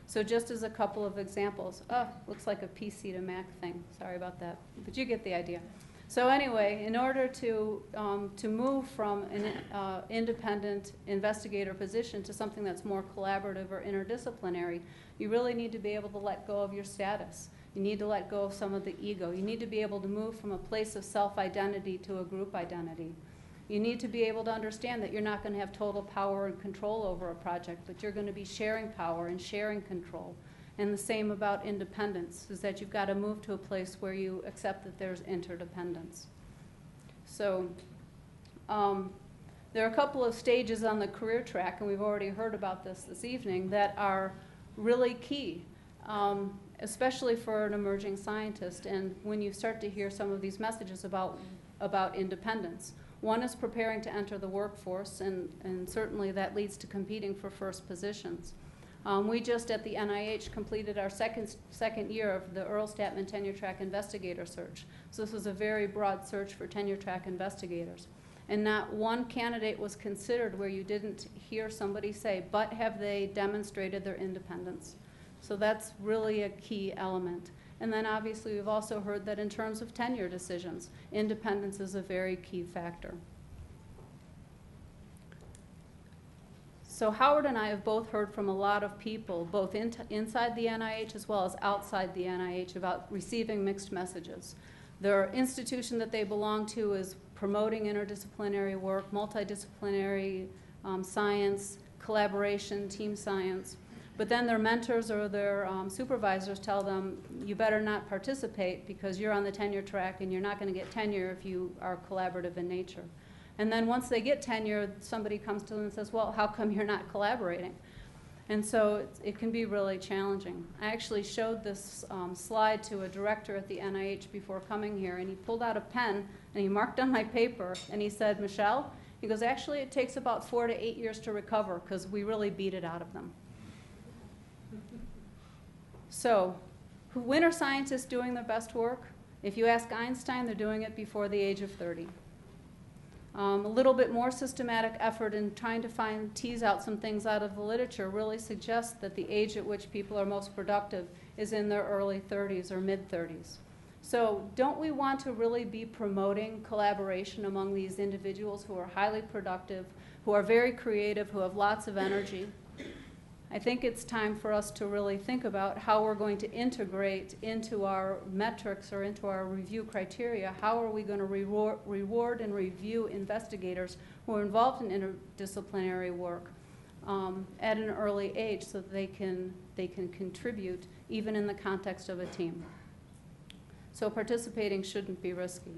So just as a couple of examples, looks like a PC to Mac thing. Sorry about that, but you get the idea. So anyway, in order to move from an independent investigator position to something that's more collaborative or interdisciplinary, you really need to be able to let go of your status. You need to let go of some of the ego. You need to be able to move from a place of self-identity to a group identity. You need to be able to understand that you're not going to have total power and control over a project, but you're going to be sharing power and sharing control. And the same about independence, is that you've got to move to a place where you accept that there's interdependence. So there are a couple of stages on the career track, and we've already heard about this evening, that are really key, especially for an emerging scientist. And when you start to hear some of these messages about independence, one is preparing to enter the workforce, and certainly that leads to competing for first positions. We just at the NIH completed our second year of the Earl Statman tenure track investigator search. So this was a very broad search for tenure track investigators. And not one candidate was considered where you didn't hear somebody say, but have they demonstrated their independence? So that's really a key element. And then obviously we've also heard that in terms of tenure decisions, independence is a very key factor. So Howard and I have both heard from a lot of people, both inside the NIH as well as outside the NIH, about receiving mixed messages. Their institution that they belong to is promoting interdisciplinary work, multidisciplinary science, collaboration, team science. But then their mentors or their supervisors tell them, you better not participate because you're on the tenure track and you're not going to get tenure if you are collaborative in nature. And then once they get tenure, somebody comes to them and says, well, how come you're not collaborating? And so it can be really challenging. I actually showed this slide to a director at the NIH before coming here, and he pulled out a pen and he marked on my paper and he said, Michelle, he goes, actually it takes about 4 to 8 years to recover because we really beat it out of them. So, when are scientists doing their best work? If you ask Einstein, they're doing it before the age of 30. A little bit more systematic effort in trying to tease out some things out of the literature really suggests that the age at which people are most productive is in their early 30s or mid-30s. So don't we want to really be promoting collaboration among these individuals who are highly productive, who are very creative, who have lots of energy? I think it's time for us to really think about how we're going to integrate into our metrics or into our review criteria, how are we going to reward and review investigators who are involved in interdisciplinary work at an early age so that they can contribute even in the context of a team. So participating shouldn't be risky.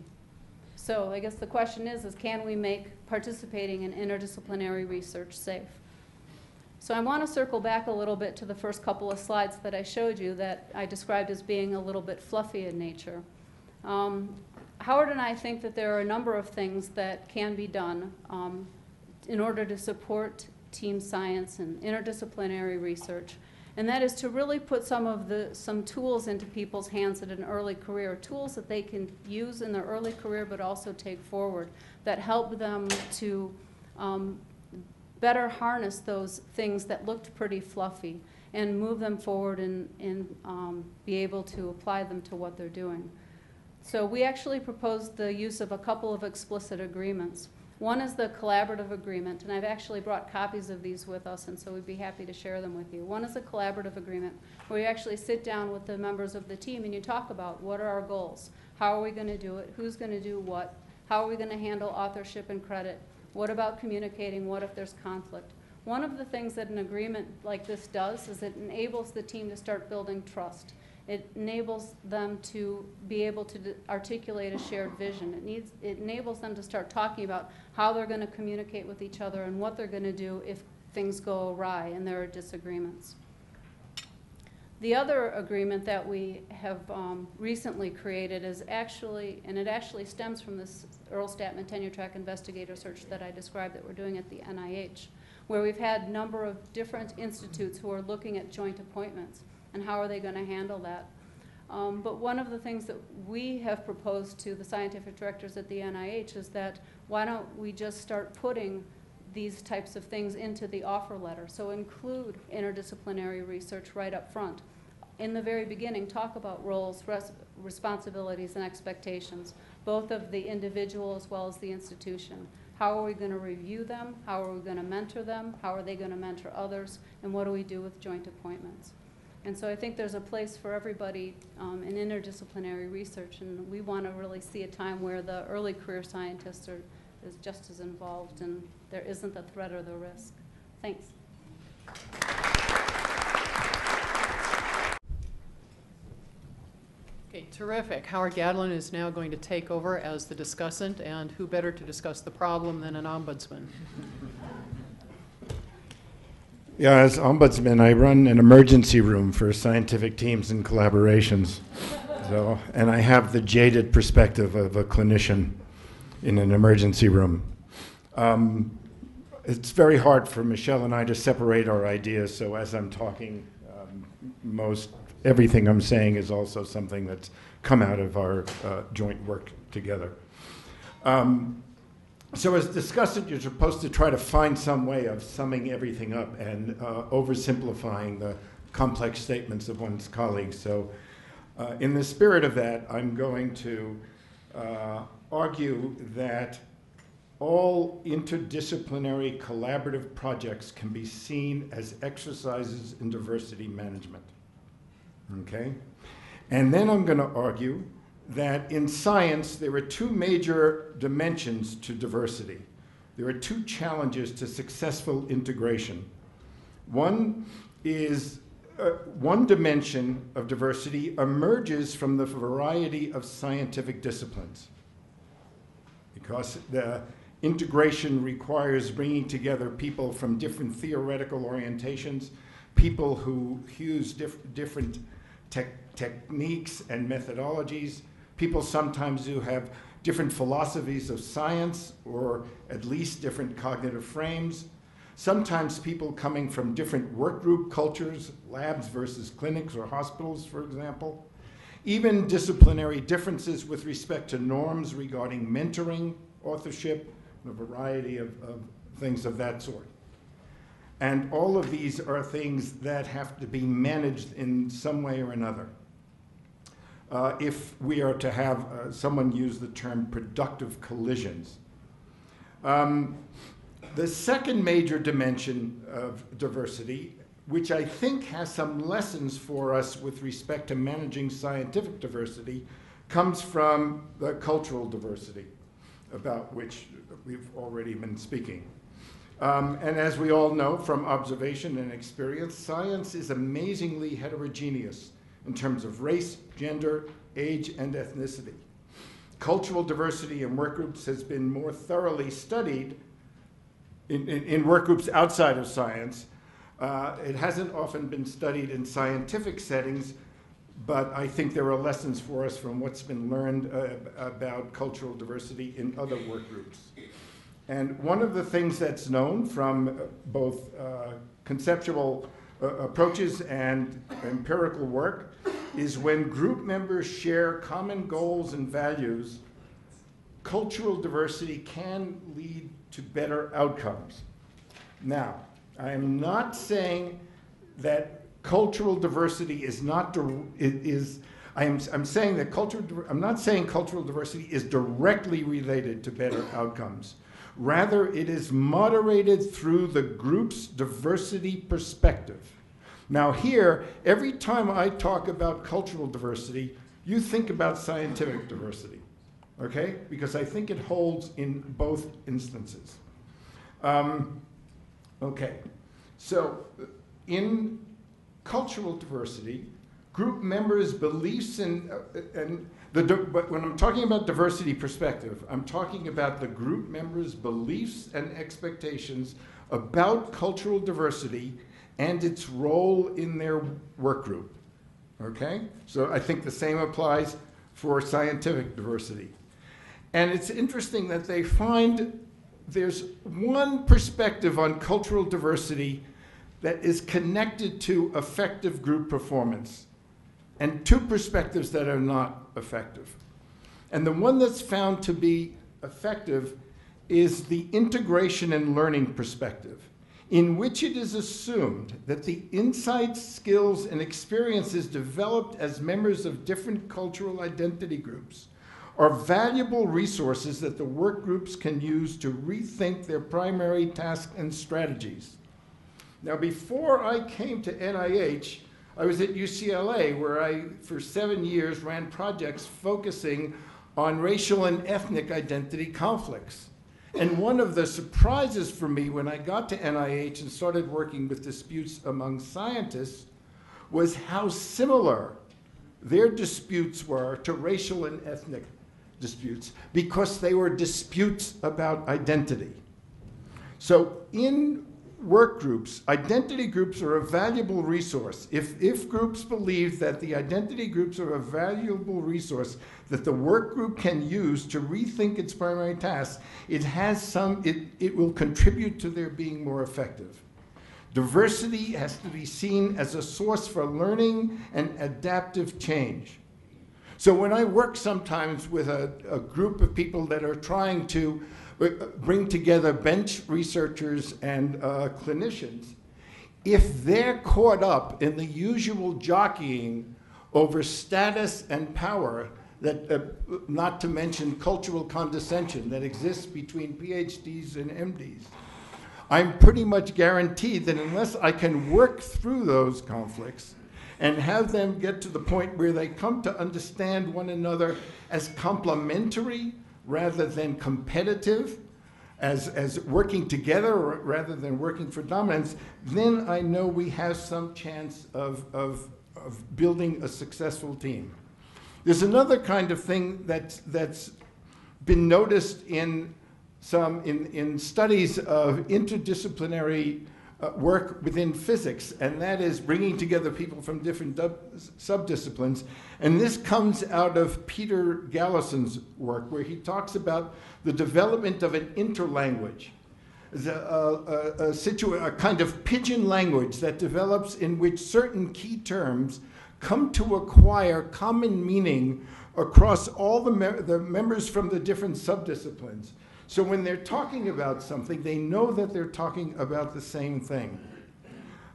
So I guess the question is can we make participating in interdisciplinary research safe? So I want to circle back a little bit to the first couple of slides that I showed you that I described as being a little bit fluffy in nature. Howard and I think that there are a number of things that can be done in order to support team science and interdisciplinary research, and that is to really put some tools into people's hands at an early career, tools that they can use in their early career but also take forward, that help them to better harness those things that looked pretty fluffy and move them forward and be able to apply them to what they're doing. So we actually proposed the use of a couple of explicit agreements. One is the collaborative agreement, and I've actually brought copies of these with us, and so we'd be happy to share them with you. One is a collaborative agreement where you actually sit down with the members of the team and you talk about what are our goals, how are we going to do it, who's going to do what, how are we going to handle authorship and credit, what about communicating, what if there's conflict. One of the things that an agreement like this does is it enables the team to start building trust. It enables them to be able to articulate a shared vision. It enables them to start talking about how they're going to communicate with each other and what they're going to do if things go awry and there are disagreements. The other agreement that we have recently created is actually, and it actually stems from this Earl Statman tenure track investigator search that I described that we're doing at the NIH, where we've had a number of different institutes who are looking at joint appointments and how are they going to handle that. But one of the things that we have proposed to the scientific directors at the NIH is that why don't we just start putting these types of things into the offer letter. So include interdisciplinary research right up front. In the very beginning, talk about roles, responsibilities, and expectations, both of the individual as well as the institution. How are we going to review them? How are we going to mentor them? How are they going to mentor others? And what do we do with joint appointments? And so I think there's a place for everybody in interdisciplinary research, and we want to really see a time where the early career scientists is just as involved and there isn't the threat or the risk. Thanks. Okay, terrific. Howard Gadlin is now going to take over as the discussant, and who better to discuss the problem than an ombudsman? Yeah, as ombudsman, I run an emergency room for scientific teams and collaborations. So, and I have the jaded perspective of a clinician in an emergency room. It's very hard for Michelle and I to separate our ideas, so as I'm talking, everything I'm saying is also something that's come out of our joint work together. So as discussant, you're supposed to try to find some way of summing everything up and oversimplifying the complex statements of one's colleagues. So in the spirit of that, I'm going to argue that all interdisciplinary collaborative projects can be seen as exercises in diversity management. Okay? And then I'm going to argue that in science, there are two major dimensions to diversity. There are two challenges to successful integration. One is one dimension of diversity emerges from the variety of scientific disciplines, because the integration requires bringing together people from different theoretical orientations, people who use different techniques and methodologies, people sometimes who have different philosophies of science or at least different cognitive frames, sometimes people coming from different work group cultures, labs versus clinics or hospitals, for example, even disciplinary differences with respect to norms regarding mentoring, authorship, and a variety of things of that sort. And all of these are things that have to be managed in some way or another. If we are to have someone use the term productive collisions. The second major dimension of diversity, which I think has some lessons for us with respect to managing scientific diversity, comes from the cultural diversity, about which we've already been speaking. And as we all know from observation and experience, science is amazingly heterogeneous in terms of race, gender, age, and ethnicity. Cultural diversity in work groups has been more thoroughly studied in work groups outside of science. It hasn't often been studied in scientific settings, but I think there are lessons for us from what's been learned about cultural diversity in other work groups. And one of the things that's known from both conceptual approaches and empirical work is when group members share common goals and values, cultural diversity can lead to better outcomes. Now, I am not saying that cultural diversity is not, I'm saying that I'm not saying cultural diversity is directly related to better outcomes. Rather, it is moderated through the group's diversity perspective. Now here, every time I talk about cultural diversity, you think about scientific diversity, okay? Because I think it holds in both instances. Okay, so in cultural diversity, group members' beliefs but when I'm talking about diversity perspective, I'm talking about the group members' beliefs and expectations about cultural diversity and its role in their work group, okay? So I think the same applies for scientific diversity. And it's interesting that they find there's one perspective on cultural diversity that is connected to effective group performance, and two perspectives that are not effective. And the one that's found to be effective is the integration and learning perspective, in which it is assumed that the insights, skills, and experiences developed as members of different cultural identity groups are valuable resources that the work groups can use to rethink their primary tasks and strategies. Now, before I came to NIH, I was at UCLA, where I, for 7 years, ran projects focusing on racial and ethnic identity conflicts. And one of the surprises for me when I got to NIH and started working with disputes among scientists was how similar their disputes were to racial and ethnic disputes, because they were disputes about identity. So in work groups, identity groups are a valuable resource. If groups believe that the identity groups are a valuable resource that the work group can use to rethink its primary tasks, it will contribute to their being more effective. Diversity has to be seen as a source for learning and adaptive change. So when I work sometimes with a group of people that are trying to bring together bench researchers and clinicians, if they're caught up in the usual jockeying over status and power, that, not to mention cultural condescension that exists between PhDs and MDs, I'm pretty much guaranteed that unless I can work through those conflicts and have them get to the point where they come to understand one another as complementary rather than competitive, as working together rather than working for dominance, then I know we have some chance of building a successful team. There's another kind of thing that's been noticed in studies of interdisciplinary work within physics, and that is bringing together people from different subdisciplines. And this comes out of Peter Gallison's work, where he talks about the development of an interlanguage, a kind of pidgin language that develops in which certain key terms come to acquire common meaning across all the members from the different subdisciplines. So when they're talking about something, they know that they're talking about the same thing.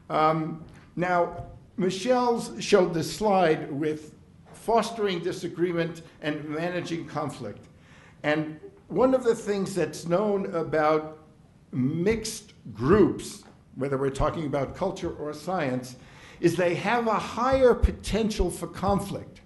Now, Michelle's showed this slide with fostering disagreement and managing conflict. And one of the things that's known about mixed groups, whether we're talking about culture or science, is they have a higher potential for conflict.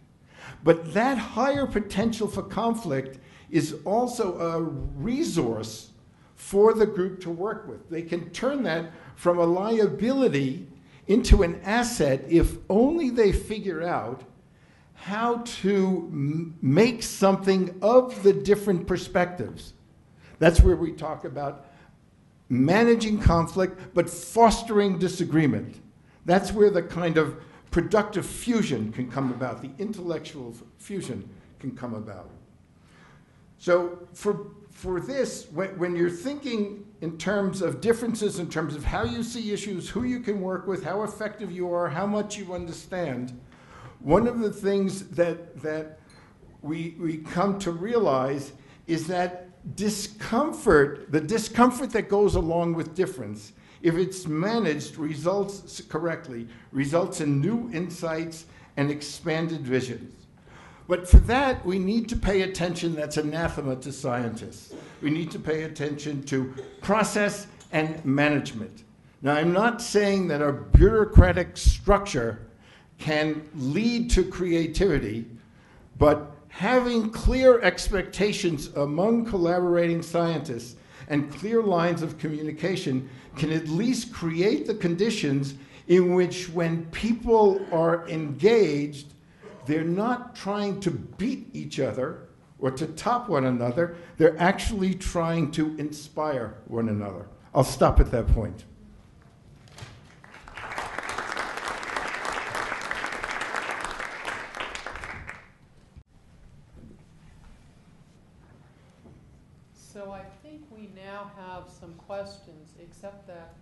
But that higher potential for conflict is also a resource for the group to work with. They can turn that from a liability into an asset if only they figure out how to make something of the different perspectives. That's where we talk about managing conflict, but fostering disagreement. That's where the kind of productive fusion can come about, the intellectual fusion can come about. So for this, when you're thinking in terms of differences, in terms of how you see issues, who you can work with, how effective you are, how much you understand, one of the things that we come to realize is that discomfort, the discomfort that goes along with difference, if it's managed, results correctly, results in new insights and expanded visions. But for that, we need to pay attention. That's anathema to scientists. We need to pay attention to process and management. Now, I'm not saying that our bureaucratic structure can lead to creativity, but having clear expectations among collaborating scientists and clear lines of communication can at least create the conditions in which when people are engaged, they're not trying to beat each other or to top one another. They're actually trying to inspire one another. I'll stop at that point. So I think we now have some questions, except that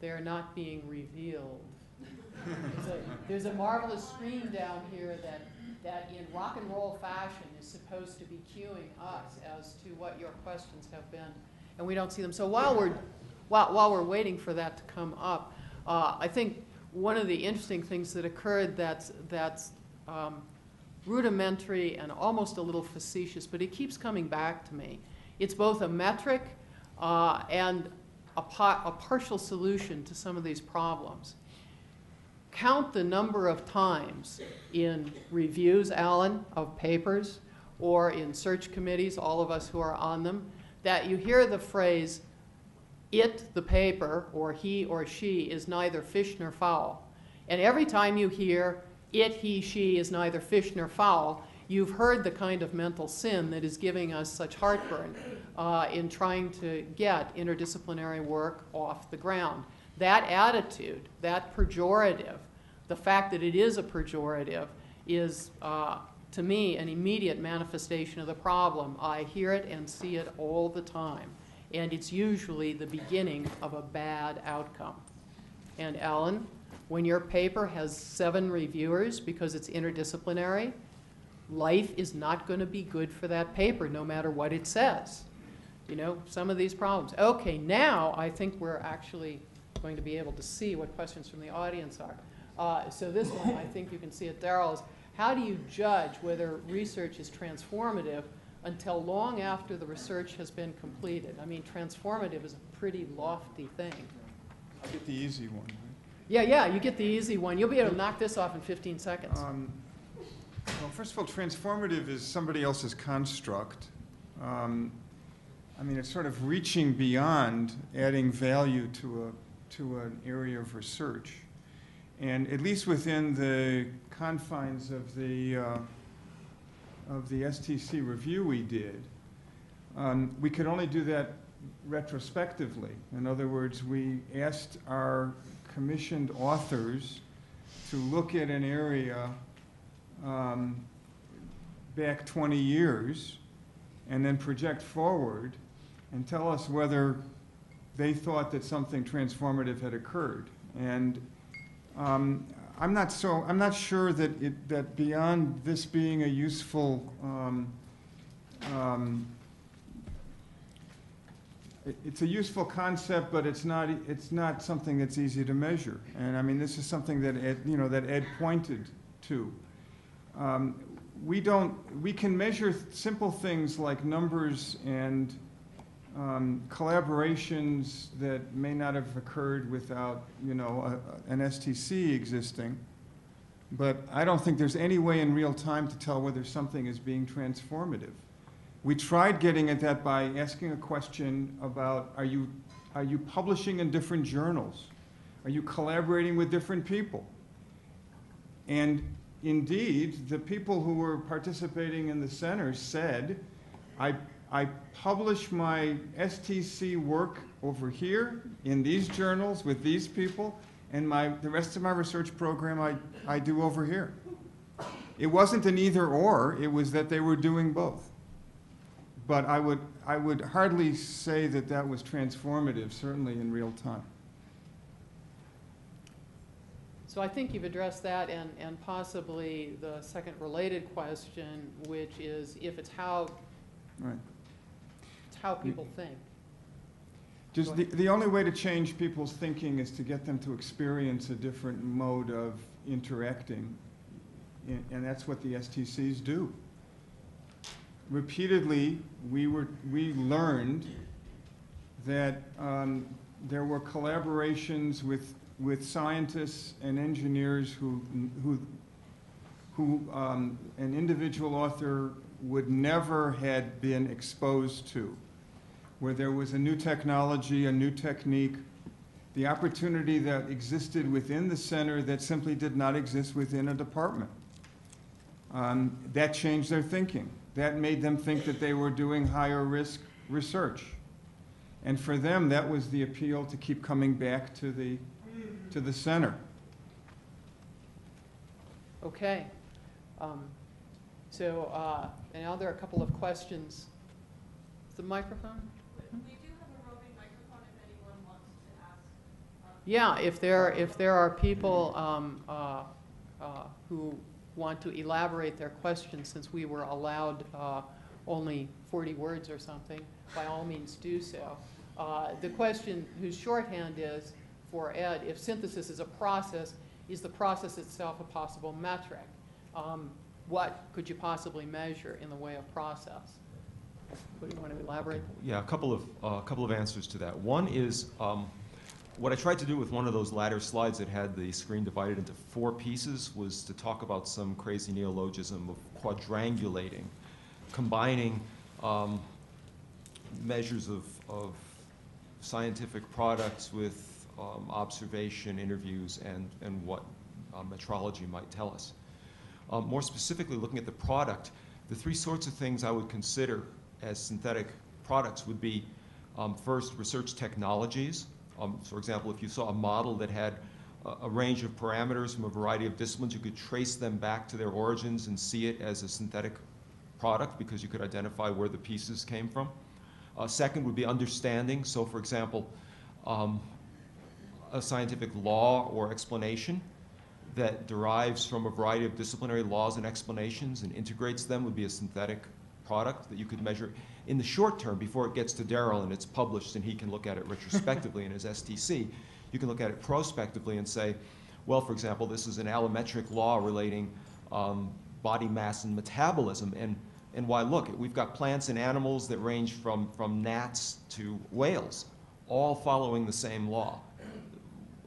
they're not being revealed. There's a marvelous screen down here that in rock and roll fashion is supposed to be cueing us as to what your questions have been, and we don't see them. So while we're waiting for that to come up, I think one of the interesting things that occurred that's rudimentary and almost a little facetious, but it keeps coming back to me. It's both a metric and a partial solution to some of these problems. Count the number of times in reviews, Alan, of papers, or in search committees, all of us who are on them, that you hear the phrase, it, the paper, or he or she is neither fish nor fowl. And every time you hear it, he, she is neither fish nor fowl, you've heard the kind of mental sin that is giving us such heartburn in trying to get interdisciplinary work off the ground. That attitude, that pejorative, the fact that it is a pejorative is, to me, an immediate manifestation of the problem. I hear it and see it all the time. And it's usually the beginning of a bad outcome. And Ellen, when your paper has 7 reviewers because it's interdisciplinary, life is not going to be good for that paper, no matter what it says. You know, some of these problems. Okay, now I think we're actually going to be able to see what questions from the audience are. So this one, I think you can see it, Daryl, is how do you judge whether research is transformative until long after the research has been completed? I mean, transformative is a pretty lofty thing. I get the easy one, right? Yeah, you get the easy one. You'll be able to knock this off in 15 seconds. Well, first of all, transformative is somebody else's construct. I mean, it's sort of reaching beyond adding value to an area of research. And at least within the confines of the STC review we did, we could only do that retrospectively. In other words, we asked our commissioned authors to look at an area back 20 years and then project forward and tell us whether they thought that something transformative had occurred. And I'm not sure that beyond this being a useful it's a useful concept, but it's not something that's easy to measure. And I mean, this is something that Ed pointed to. We can measure simple things like numbers and collaborations that may not have occurred without, an STC existing. But I don't think there's any way in real time to tell whether something is being transformative. We tried getting at that by asking a question about, are you publishing in different journals? Are you collaborating with different people? And indeed, the people who were participating in the center said, I publish my STC work over here in these journals with these people, and the rest of my research program I do over here. It wasn't an either or, it was that they were doing both. But I would hardly say that that was transformative, certainly in real time. So I think you've addressed that and possibly the second related question, which is if it's how, Right. it's how people think. Just the only way to change people's thinking is to get them to experience a different mode of interacting, and that's what the STCs do. Repeatedly, we learned that there were collaborations with scientists and engineers who an individual author would never had been exposed to, where there was a new technology, a new technique, the opportunity that existed within the center that simply did not exist within a department. That changed their thinking. That made them think that they were doing higher risk research. And for them, that was the appeal to keep coming back to the center. Okay. And now there are a couple of questions. The microphone? We do have a roving microphone if anyone wants to ask. Yeah, if there are people who want to elaborate their questions, since we were allowed only 40 words or something, by all means do so. The question whose shorthand is, for Ed, if synthesis is a process, is the process itself a possible metric? What could you possibly measure in the way of process? What do you want to elaborate? Yeah, a couple of answers to that. One is what I tried to do with one of those latter slides that had the screen divided into 4 pieces was to talk about some crazy neologism of quadrangulating, combining measures of scientific products with observation, interviews, and what metrology might tell us. More specifically, looking at the product, the 3 sorts of things I would consider as synthetic products would be, first, research technologies. For example, if you saw a model that had a range of parameters from a variety of disciplines, you could trace them back to their origins and see it as a synthetic product because you could identify where the pieces came from. Second would be understanding. So, for example, a scientific law or explanation that derives from a variety of disciplinary laws and explanations and integrates them would be a synthetic product that you could measure in the short term before it gets to Daryl and it's published and he can look at it retrospectively in his STC. You can look at it prospectively and say, well, for example, this is an allometric law relating body mass and metabolism. And why, look, we've got plants and animals that range from gnats to whales, all following the same law.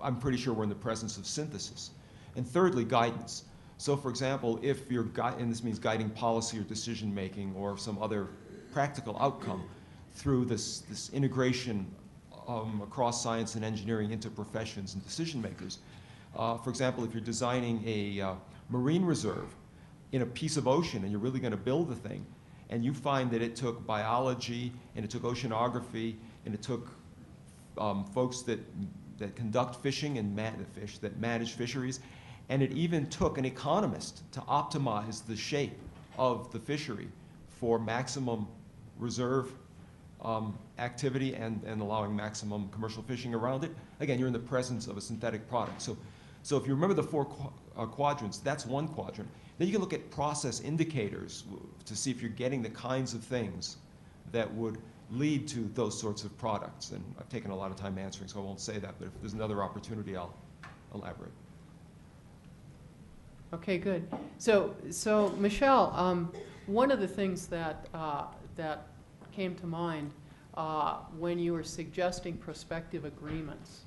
I'm pretty sure we're in the presence of synthesis. And thirdly, guidance. So, for example, if you're, and this means guiding policy or decision making or some other practical outcome through this integration across science and engineering into professions and decision makers. For example, if you're designing a marine reserve in a piece of ocean and you're really going to build the thing, and you find that it took biology and it took oceanography and it took folks that conduct fishing and that manage fisheries, and it even took an economist to optimize the shape of the fishery for maximum reserve activity and allowing maximum commercial fishing around it. Again, you're in the presence of a synthetic product. So if you remember the 4 quadrants, that's one quadrant. Then you can look at process indicators to see if you're getting the kinds of things that would lead to those sorts of products. And I've taken a lot of time answering, so I won't say that, but if there's another opportunity, I'll elaborate. Okay, good. So Michelle, one of the things that came to mind when you were suggesting prospective agreements,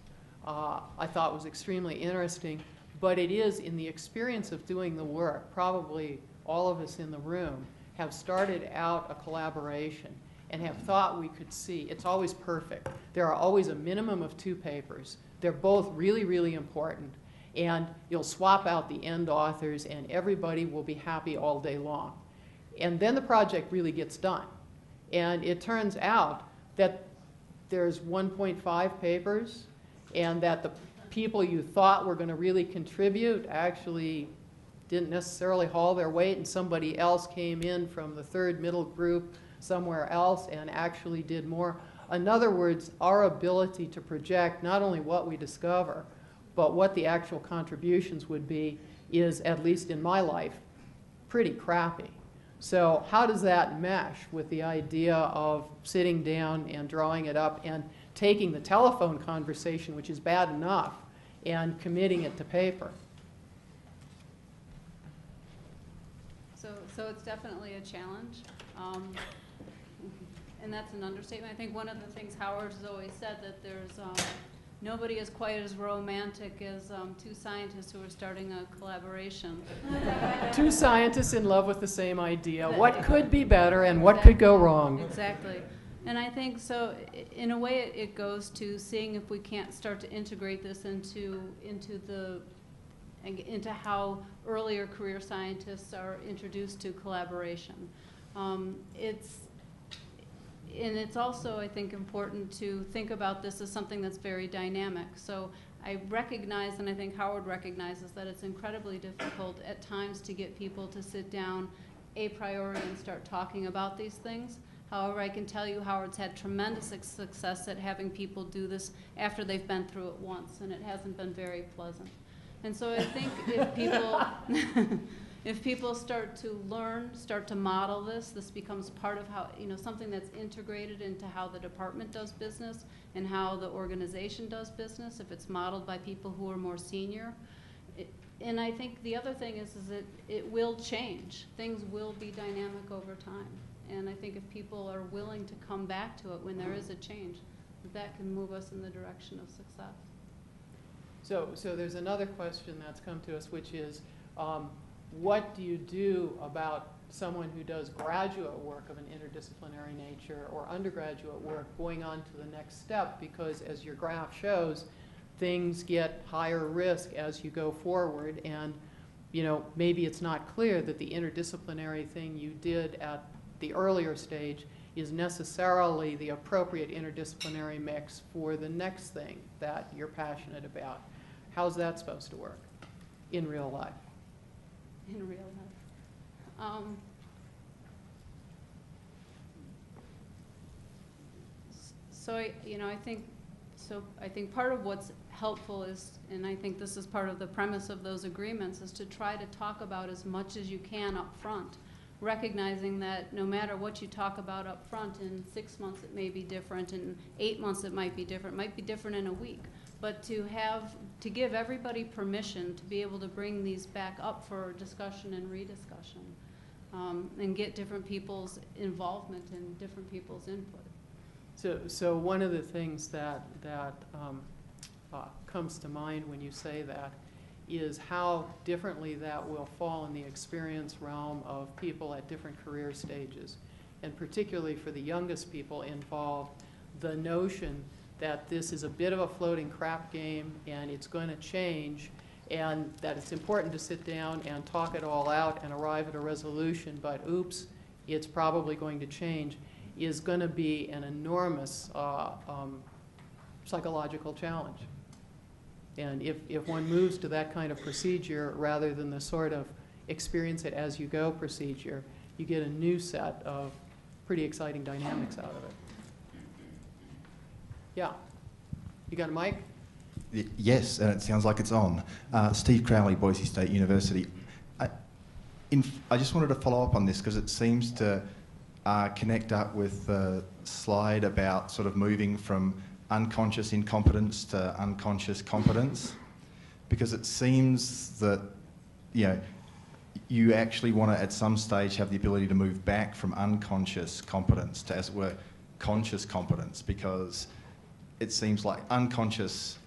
I thought was extremely interesting, but it is in the experience of doing the work, probably all of us in the room have started out a collaboration and have thought we could see. It's always perfect. There are always a minimum of 2 papers. They're both really, really important. And you'll swap out the end authors and everybody will be happy all day long. And then the project really gets done. And it turns out that there's 1.5 papers and that the people you thought were going to really contribute actually didn't necessarily haul their weight, and somebody else came in from the third middle group somewhere else and actually did more. In other words, our ability to project not only what we discover, but what the actual contributions would be is, at least in my life, pretty crappy. So how does that mesh with the idea of sitting down and drawing it up and taking the telephone conversation, which is bad enough, and committing it to paper? So it's definitely a challenge, and that's an understatement. I think one of the things Howard has always said, that there's nobody is quite as romantic as two scientists who are starting a collaboration. Two scientists in love with the same idea. What could be better and what could go wrong? Exactly. And I think so, in a way, it goes to seeing if we can't start to integrate this into how earlier career scientists are introduced to collaboration. It's also, I think, important to think about this as something that's very dynamic. So I recognize, and I think Howard recognizes, that it's incredibly difficult at times to get people to sit down a priori and start talking about these things. However, I can tell you Howard's had tremendous success at having people do this after they've been through it once, and it hasn't been very pleasant. And so I think if people start to learn, start to model this becomes part of how, something that's integrated into how the department does business and how the organization does business, if it's modeled by people who are more senior. And I think the other thing is that it will change. Things will be dynamic over time. And I think if people are willing to come back to it when there is a change, that can move us in the direction of success. So there's another question that's come to us, which is, what do you do about someone who does graduate work of an interdisciplinary nature or undergraduate work going on to the next step? Because as your graph shows, things get higher risk as you go forward, and maybe it's not clear that the interdisciplinary thing you did at the earlier stage is necessarily the appropriate interdisciplinary mix for the next thing that you're passionate about. How's that supposed to work in real life? In real life. I think part of what's helpful is, and I think this is part of the premise of those agreements, is to try to talk about as much as you can up front, recognizing that no matter what you talk about up front, in 6 months it may be different, in 8 months it might be different in a week. But to give everybody permission to be able to bring these back up for discussion and rediscussion, and get different people's involvement and different people's input. So one of the things that comes to mind when you say that is how differently that will fall in the experience realm of people at different career stages, and particularly for the youngest people involved, the notion that this is a bit of a floating crap game and it's going to change, and that it's important to sit down and talk it all out and arrive at a resolution, but oops, it's probably going to change, is going to be an enormous psychological challenge. And if one moves to that kind of procedure rather than the sort of experience it as you go procedure, you get a new set of pretty exciting dynamics out of it. Yeah. You got a mic? Yes, and it sounds like it's on. Steve Crowley, Boise State University. I just wanted to follow up on this because it seems to connect up with the slide about sort of moving from unconscious incompetence to unconscious competence, because it seems that you actually want to at some stage have the ability to move back from unconscious competence to, as it were, conscious competence, because it seems like unconscious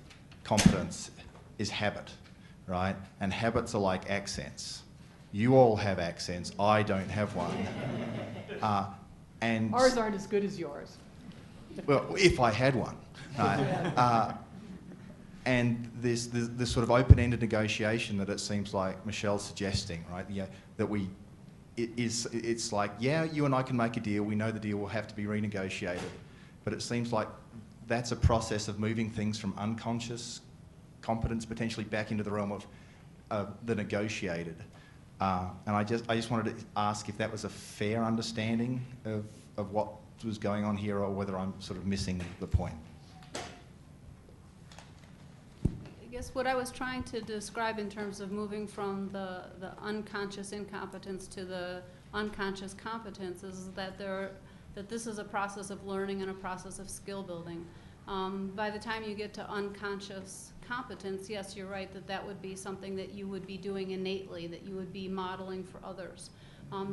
competence is habit, right? And habits are like accents. You all have accents. I don't have one. And ours aren't as good as yours. Well, if I had one. Right? And there's this sort of open-ended negotiation that it seems like Michelle's suggesting, right? It's like, yeah, you and I can make a deal. We know the deal will have to be renegotiated. But it seems like that's a process of moving things from unconscious competence potentially back into the realm of the negotiated. And I just wanted to ask if that was a fair understanding of what was going on here, or whether I'm sort of missing the point. I guess what I was trying to describe in terms of moving from the unconscious incompetence to the unconscious competence is that this is a process of learning and a process of skill building. By the time you get to unconscious competence, yes, you're right that would be something that you would be doing innately, that you would be modeling for others.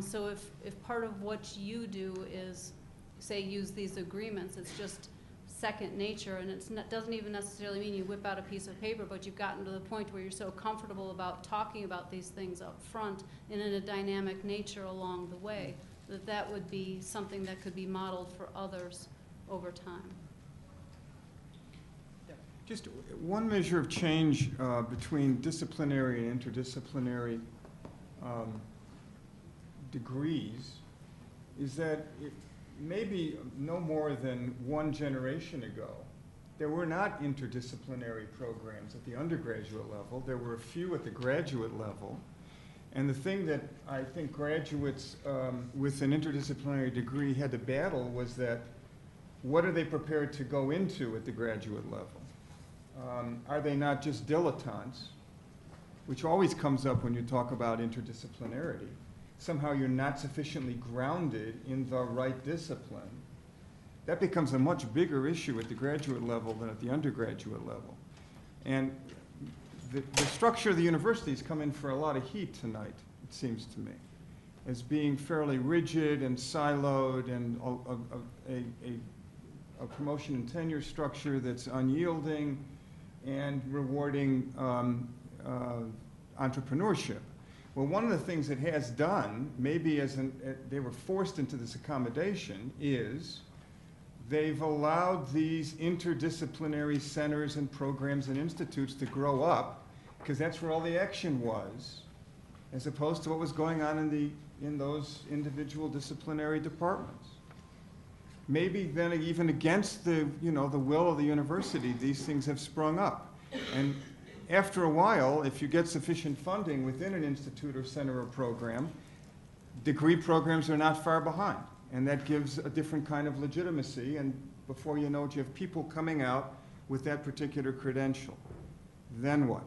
So if part of what you do is, say, use these agreements, it's just second nature, and it doesn't even necessarily mean you whip out a piece of paper, but you've gotten to the point where you're so comfortable about talking about these things up front and in a dynamic nature along the way, that would be something that could be modeled for others over time. Just one measure of change between disciplinary and interdisciplinary degrees is that maybe no more than one generation ago, there were not interdisciplinary programs at the undergraduate level. There were a few at the graduate level. And the thing that I think graduates with an interdisciplinary degree had to battle was that, what are they prepared to go into at the graduate level? Are they not just dilettantes, which always comes up when you talk about interdisciplinarity? Somehow you're not sufficiently grounded in the right discipline. That becomes a much bigger issue at the graduate level than at the undergraduate level. And the structure of the universities come in for a lot of heat tonight, it seems to me, as being fairly rigid and siloed, and a promotion and tenure structure that's unyielding and rewarding entrepreneurship. Well, one of the things it has done, maybe they were forced into this accommodation, is they've allowed these interdisciplinary centers and programs and institutes to grow up, because that's where all the action was, as opposed to what was going on in those individual disciplinary departments. Maybe then, even against the will of the university, these things have sprung up. And after a while, if you get sufficient funding within an institute or center or program, degree programs are not far behind. And that gives a different kind of legitimacy. And before you know it, you have people coming out with that particular credential. Then what?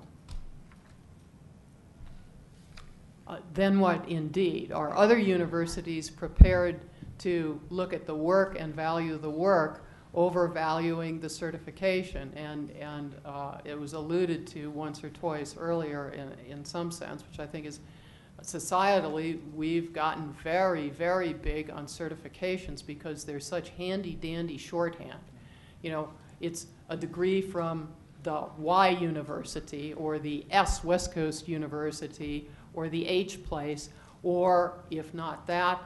Then what, indeed? Are other universities prepared to look at the work and value the work over valuing the certification? And it was alluded to once or twice earlier in some sense, which I think is societally, we've gotten very, very big on certifications because they're such handy-dandy shorthand. You know, it's a degree from the Y University or the S West Coast University or the H place, or if not that,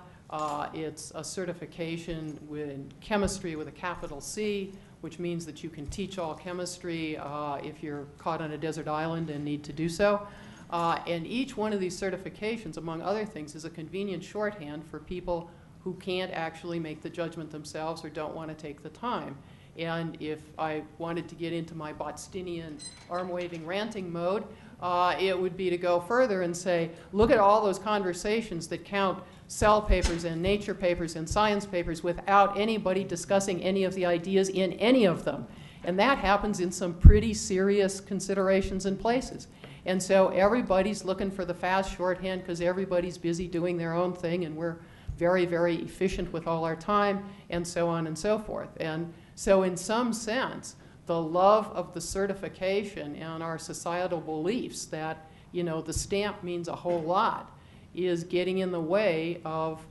it's a certification in chemistry with a capital C, which means that you can teach all chemistry if you're caught on a desert island and need to do so. And each one of these certifications, among other things, is a convenient shorthand for people who can't actually make the judgment themselves or don't want to take the time. And if I wanted to get into my Botsteinian arm-waving ranting mode, it would be to go further and say, look at all those conversations that count Cell papers and Nature papers and Science papers without anybody discussing any of the ideas in any of them. And that happens in some pretty serious considerations and places. And so everybody's looking for the fast shorthand because everybody's busy doing their own thing, and we're very, very efficient with all our time, and so on and so forth. And so in some sense, the love of the certification and our societal beliefs that, you know, the stamp means a whole lot is getting in the way of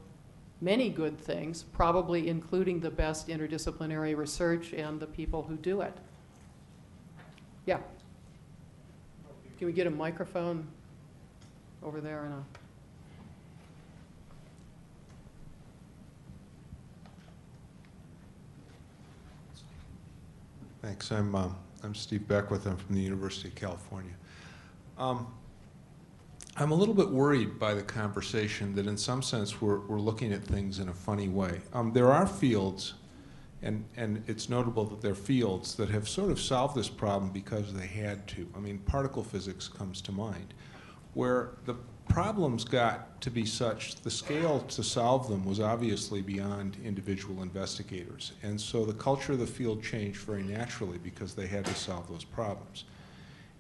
many good things, probably including the best interdisciplinary research and the people who do it. Yeah. Can we get a microphone over there? And Thanks. I'm Steve Beckwith. I'm from the University of California. I'm a little bit worried by the conversation that in some sense we're looking at things in a funny way. There are fields And it's notable that there are fields that have sort of solved this problem because they had to. I mean, particle physics comes to mind, where the problems got to be such, the scale to solve them was obviously beyond individual investigators. And so the culture of the field changed very naturally because they had to solve those problems.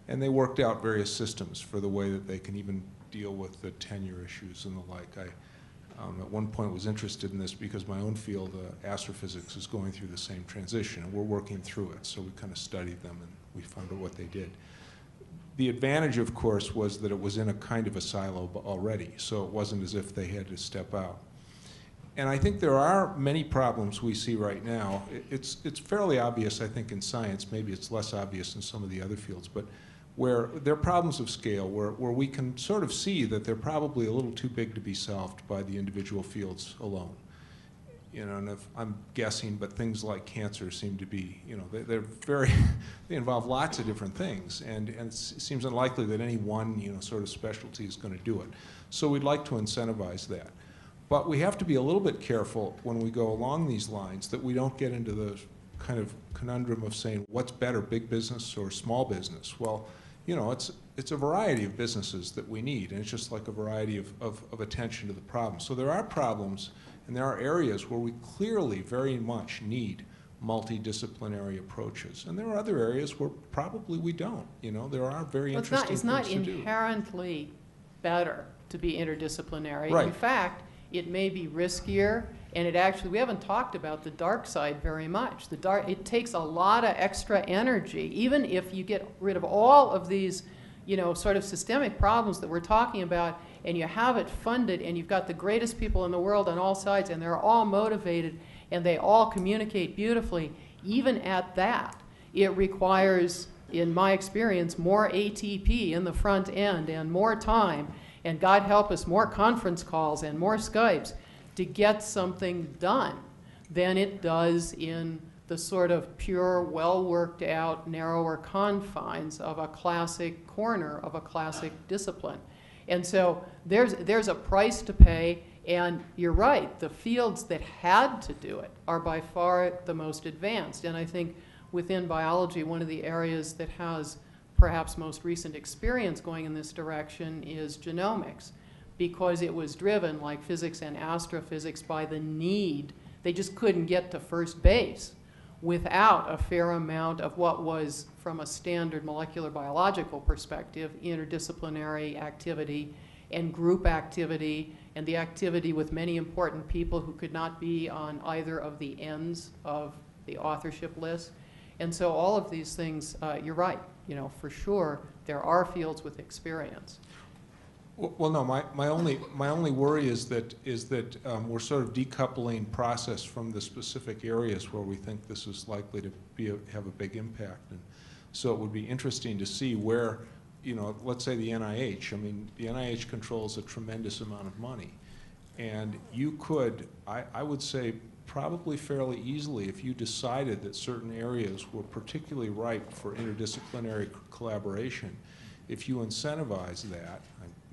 And they worked out various systems for the way that they can even deal with the tenure issues and the like. I, at one point, was interested in this because my own field, astrophysics, is going through the same transition, and we're working through it. So we kind of studied them, and we found out what they did. The advantage, of course, was that it was in a kind of a silo already, so it wasn't as if they had to step out. And I think there are many problems we see right now. It's fairly obvious, I think, in science. Maybe it's less obvious in some of the other fields, but where there are problems of scale, where we can sort of see that they're probably a little too big to be solved by the individual fields alone. You know, and if I'm guessing, but things like cancer seem to be, you know, they're very, they involve lots of different things, and it seems unlikely that any one, you know, sort of specialty is going to do it. So we'd like to incentivize that. But we have to be a little bit careful when we go along these lines that we don't get into the kind of conundrum of saying what's better, big business or small business. Well, you know, it's a variety of businesses that we need, and it's just like a variety of attention to the problem. So there are problems, and there are areas where we clearly very much need multidisciplinary approaches. And there are other areas where probably we don't. You know, there are very interesting things to do. It's not inherently better to be interdisciplinary. Right. In fact, it may be riskier, and it actually, we haven't talked about the dark side very much. It takes a lot of extra energy, even if you get rid of all of these, you know, sort of systemic problems that we're talking about, and you have it funded, and you've got the greatest people in the world on all sides, and they're all motivated, and they all communicate beautifully. Even at that, it requires, in my experience, more ATP in the front end and more time, and God help us, more conference calls and more Skypes to get something done than it does in the sort of pure, well-worked out, narrower confines of a classic corner of a classic discipline. And so there's a price to pay, and you're right, the fields that had to do it are by far the most advanced. And I think within biology, one of the areas that has perhaps most recent experience going in this direction is genomics, because it was driven, like physics and astrophysics, by the need. They just couldn't get to first base without a fair amount of what was, from a standard molecular biological perspective, interdisciplinary activity and group activity, and the activity with many important people who could not be on either of the ends of the authorship list. And so all of these things, you're right, you know, for sure, there are fields with experience. Well, no, my only worry is that we're sort of decoupling process from the specific areas where we think this is likely to have a big impact. And so it would be interesting to see where, you know, let's say the NIH. I mean, the NIH controls a tremendous amount of money, and you could, I would say, probably fairly easily, if you decided that certain areas were particularly ripe for interdisciplinary collaboration, if you incentivize that,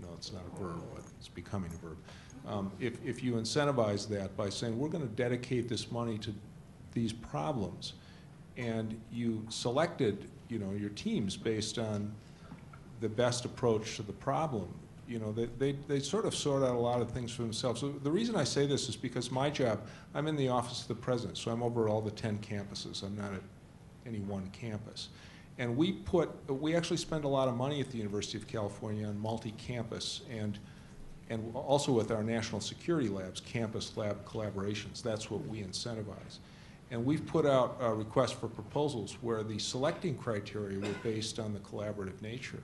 no, it's not a verb, but it's becoming a verb. If you incentivize that by saying, we're going to dedicate this money to these problems, and you selected, you know, your teams based on the best approach to the problem, you know, they sort of sort out a lot of things for themselves. So the reason I say this is because my job, I'm in the office of the president, so I'm over all the 10 campuses. I'm not at any one campus. And we actually spend a lot of money at the University of California on multi-campus and also with our national security labs, campus lab collaborations. That's what we incentivize. And we've put out requests for proposals where the selecting criteria were based on the collaborative nature.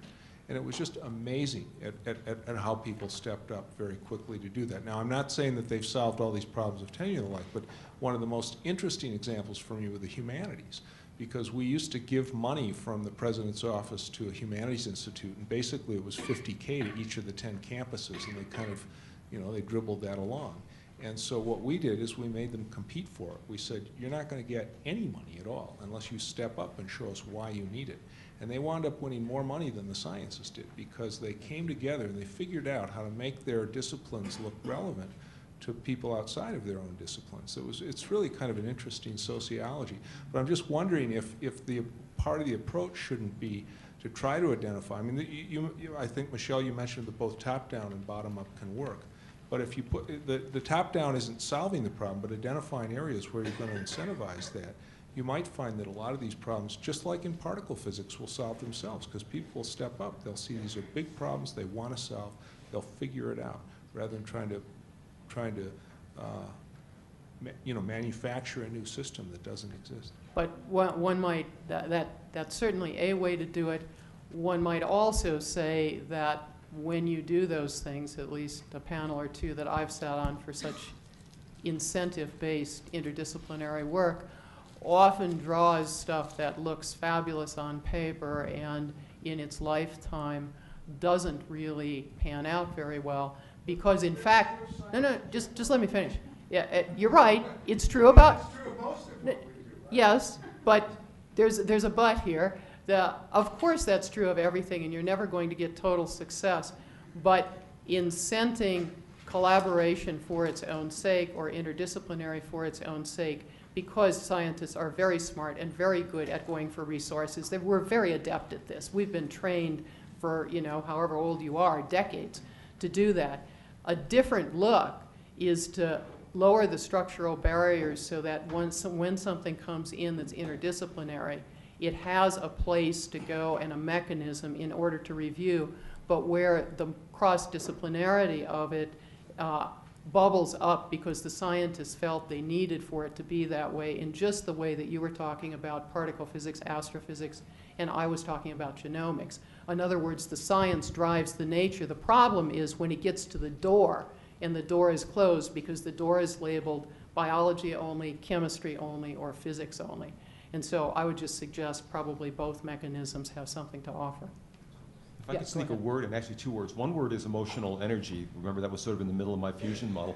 And it was just amazing at how people stepped up very quickly to do that. Now, I'm not saying that they've solved all these problems of tenure and the like, but one of the most interesting examples for me were the humanities, because we used to give money from the president's office to a humanities institute, and basically it was $50K to each of the 10 campuses, and they kind of, you know, they dribbled that along. And so what we did is we made them compete for it. We said, you're not going to get any money at all unless you step up and show us why you need it. And they wound up winning more money than the sciences did, because they came together and they figured out how to make their disciplines look relevant to people outside of their own disciplines. So it's really kind of an interesting sociology. But I'm just wondering if the part of the approach shouldn't be to try to identify. I mean, I think, Michelle, you mentioned that both top-down and bottom-up can work. But if you put, the top-down isn't solving the problem, but identifying areas where you're going to incentivize that, you might find that a lot of these problems, just like in particle physics, will solve themselves, because people will step up. They'll see these are big problems they want to solve. They'll figure it out, rather than trying to manufacture a new system that doesn't exist. But one might, that's certainly a way to do it. One might also say that when you do those things, at least a panel or two that I've sat on for such incentive-based interdisciplinary work, often draws stuff that looks fabulous on paper and in its lifetime doesn't really pan out very well, because in fact, just let me finish. Yeah, you're right, it's true about, yes, but there's a but here. Of course that's true of everything, and you're never going to get total success, but incenting collaboration for its own sake or interdisciplinary for its own sake, because scientists are very smart and very good at going for resources. We're very adept at this. We've been trained for, however old you are, decades to do that. A different look is to lower the structural barriers so that when something comes in that's interdisciplinary, it has a place to go and a mechanism in order to review, but where the cross-disciplinarity of it bubbles up because the scientists felt they needed for it to be that way, in just the way that you were talking about particle physics, astrophysics, and I was talking about genomics. In other words, the science drives the nature. The problem is when it gets to the door, and the door is closed because the door is labeled biology only, chemistry only, or physics only. And so I would just suggest probably both mechanisms have something to offer. If I could sneak a word, and actually two words. One word is emotional energy. Remember, that was sort of in the middle of my fusion model.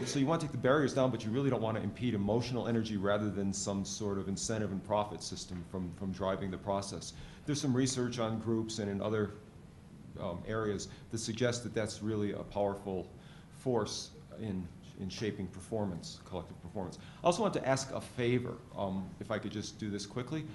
So you want to take the barriers down, but you really don't want to impede emotional energy rather than some sort of incentive and profit system from driving the process. There's some research on groups and in other areas that suggest that that's really a powerful force in shaping performance, collective performance. I also want to ask a favor, if I could just do this quickly.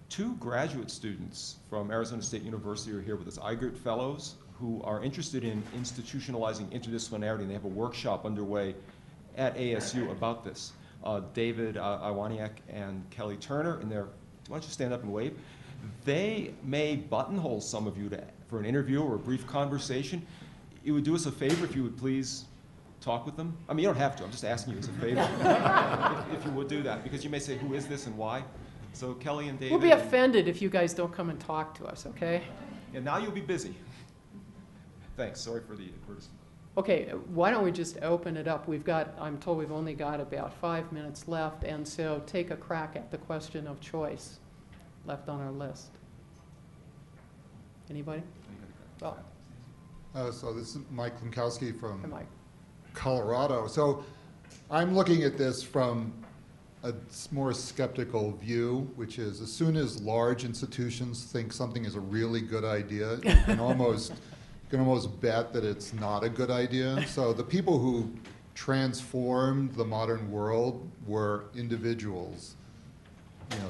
Two graduate students from Arizona State University are here with us, Eigert Fellows, who are interested in institutionalizing interdisciplinarity, and they have a workshop underway at ASU about this. David Iwaniak and Kelly Turner, and why don't you stand up and wave? They may buttonhole some of you for an interview or a brief conversation. It would do us a favor if you would please talk with them. I mean, you don't have to. I'm just asking you as a favor if you would do that, because you may say, who is this and why? So Kelly and David. We'll be offended if you guys don't come and talk to us, okay? And now you'll be busy. Thanks. Sorry for the advertisement. Okay, why don't we just open it up? I'm told we've only got about 5 minutes left, and so take a crack at the question of choice left on our list. Anybody? Oh. So this is Mike Klimkowski from Hi, Mike. Colorado. So I'm looking at this from a more skeptical view, which is as soon as large institutions think something is a really good idea, you can almost bet that it's not a good idea. So the people who transformed the modern world were individuals.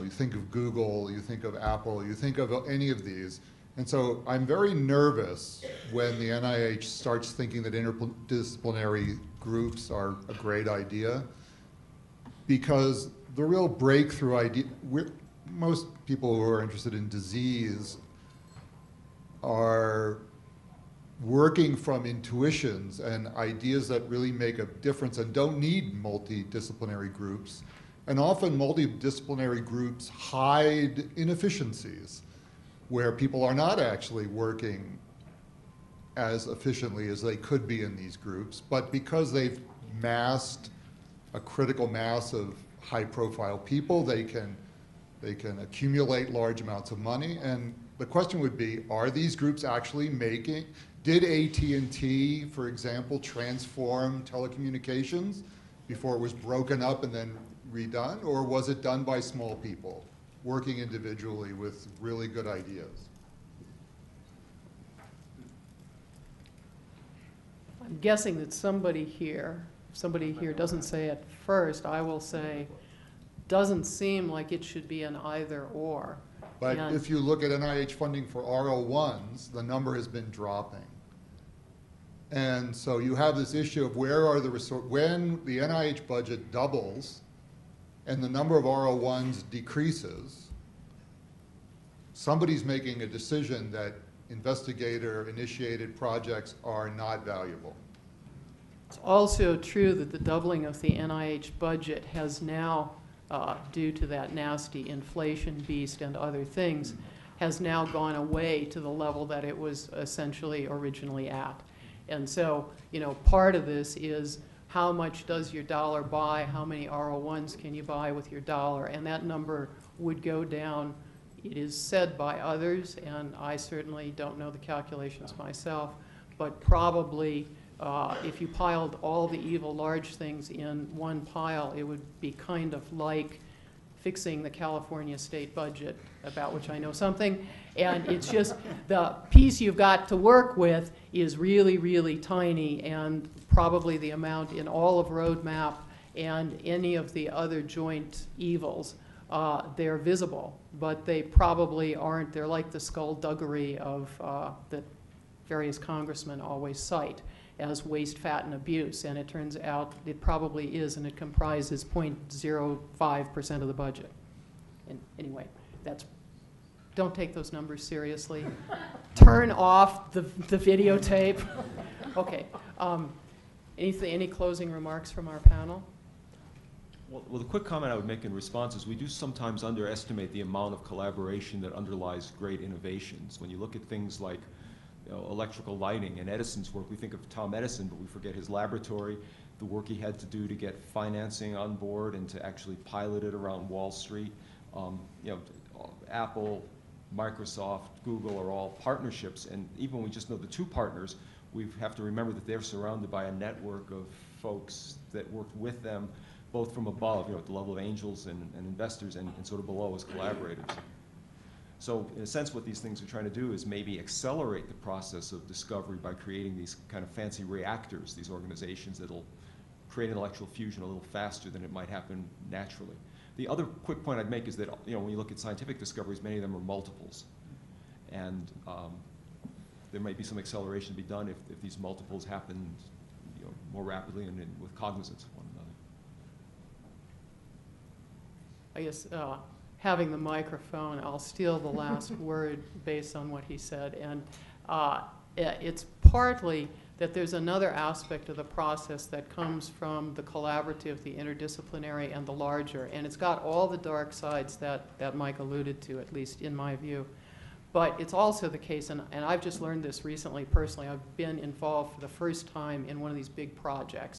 You think of Google, you think of Apple, you think of any of these. And so I'm very nervous when the NIH starts thinking that interdisciplinary groups are a great idea, because the real breakthrough idea, most people who are interested in disease are working from intuitions and ideas that really make a difference and don't need multidisciplinary groups. And often multidisciplinary groups hide inefficiencies where people are not actually working as efficiently as they could be in these groups, but because they've massed a critical mass of high-profile people, they can accumulate large amounts of money. And the question would be, are these groups actually did AT&T, for example, transform telecommunications before it was broken up and then redone, or was it done by small people working individually with really good ideas? I'm guessing that somebody here doesn't say it first, I will say, doesn't seem like it should be an either or. But And if you look at NIH funding for R01s, the number has been dropping. And so you have this issue of where are the resources, when the NIH budget doubles and the number of R01s decreases, somebody's making a decision that investigator-initiated projects are not valuable. It's also true that the doubling of the NIH budget has now, due to that nasty inflation beast and other things, has now gone away to the level that it was essentially originally at. And so, you know, part of this is how much does your dollar buy, how many R01s can you buy with your dollar, and that number would go down. It is said by others, and I certainly don't know the calculations myself, but probably if you piled all the evil large things in one pile, it would be kind of like fixing the California state budget, about which I know something. And it's just the piece you've got to work with is really, really tiny, and probably the amount in all of roadmap and any of the other joint evils, they're visible, but they probably aren't. They're like the skullduggery of that various congressmen always cite as waste, fat, and abuse, and it turns out it probably is, and it comprises 0.05% of the budget. And anyway, don't take those numbers seriously. Turn off the videotape. Okay. Any closing remarks from our panel? Well, the quick comment I would make in response is we do sometimes underestimate the amount of collaboration that underlies great innovations. When you look at things like electrical lighting and Edison's work, we think of Tom Edison, but we forget his laboratory, the work he had to do to get financing on board and to actually pilot it around Wall Street. Apple, Microsoft, Google are all partnerships, and even when we just know the two partners, we have to remember that they're surrounded by a network of folks that worked with them, both from above, at the level of angels and investors, and sort of below as collaborators. So in a sense, what these things are trying to do is maybe accelerate the process of discovery by creating these kind of fancy reactors, these organizations that'll create intellectual fusion a little faster than it might happen naturally. The other quick point I'd make is that when you look at scientific discoveries, many of them are multiples. And there might be some acceleration to be done if these multiples happen more rapidly and with cognizance of one another. I guess having the microphone, I'll steal the last word based on what he said. And it's partly that there's another aspect of the process that comes from the collaborative, the interdisciplinary, and the larger. And it's got all the dark sides that Mike alluded to, at least in my view. But it's also the case, and I've just learned this recently personally, I've been involved for the first time in one of these big projects.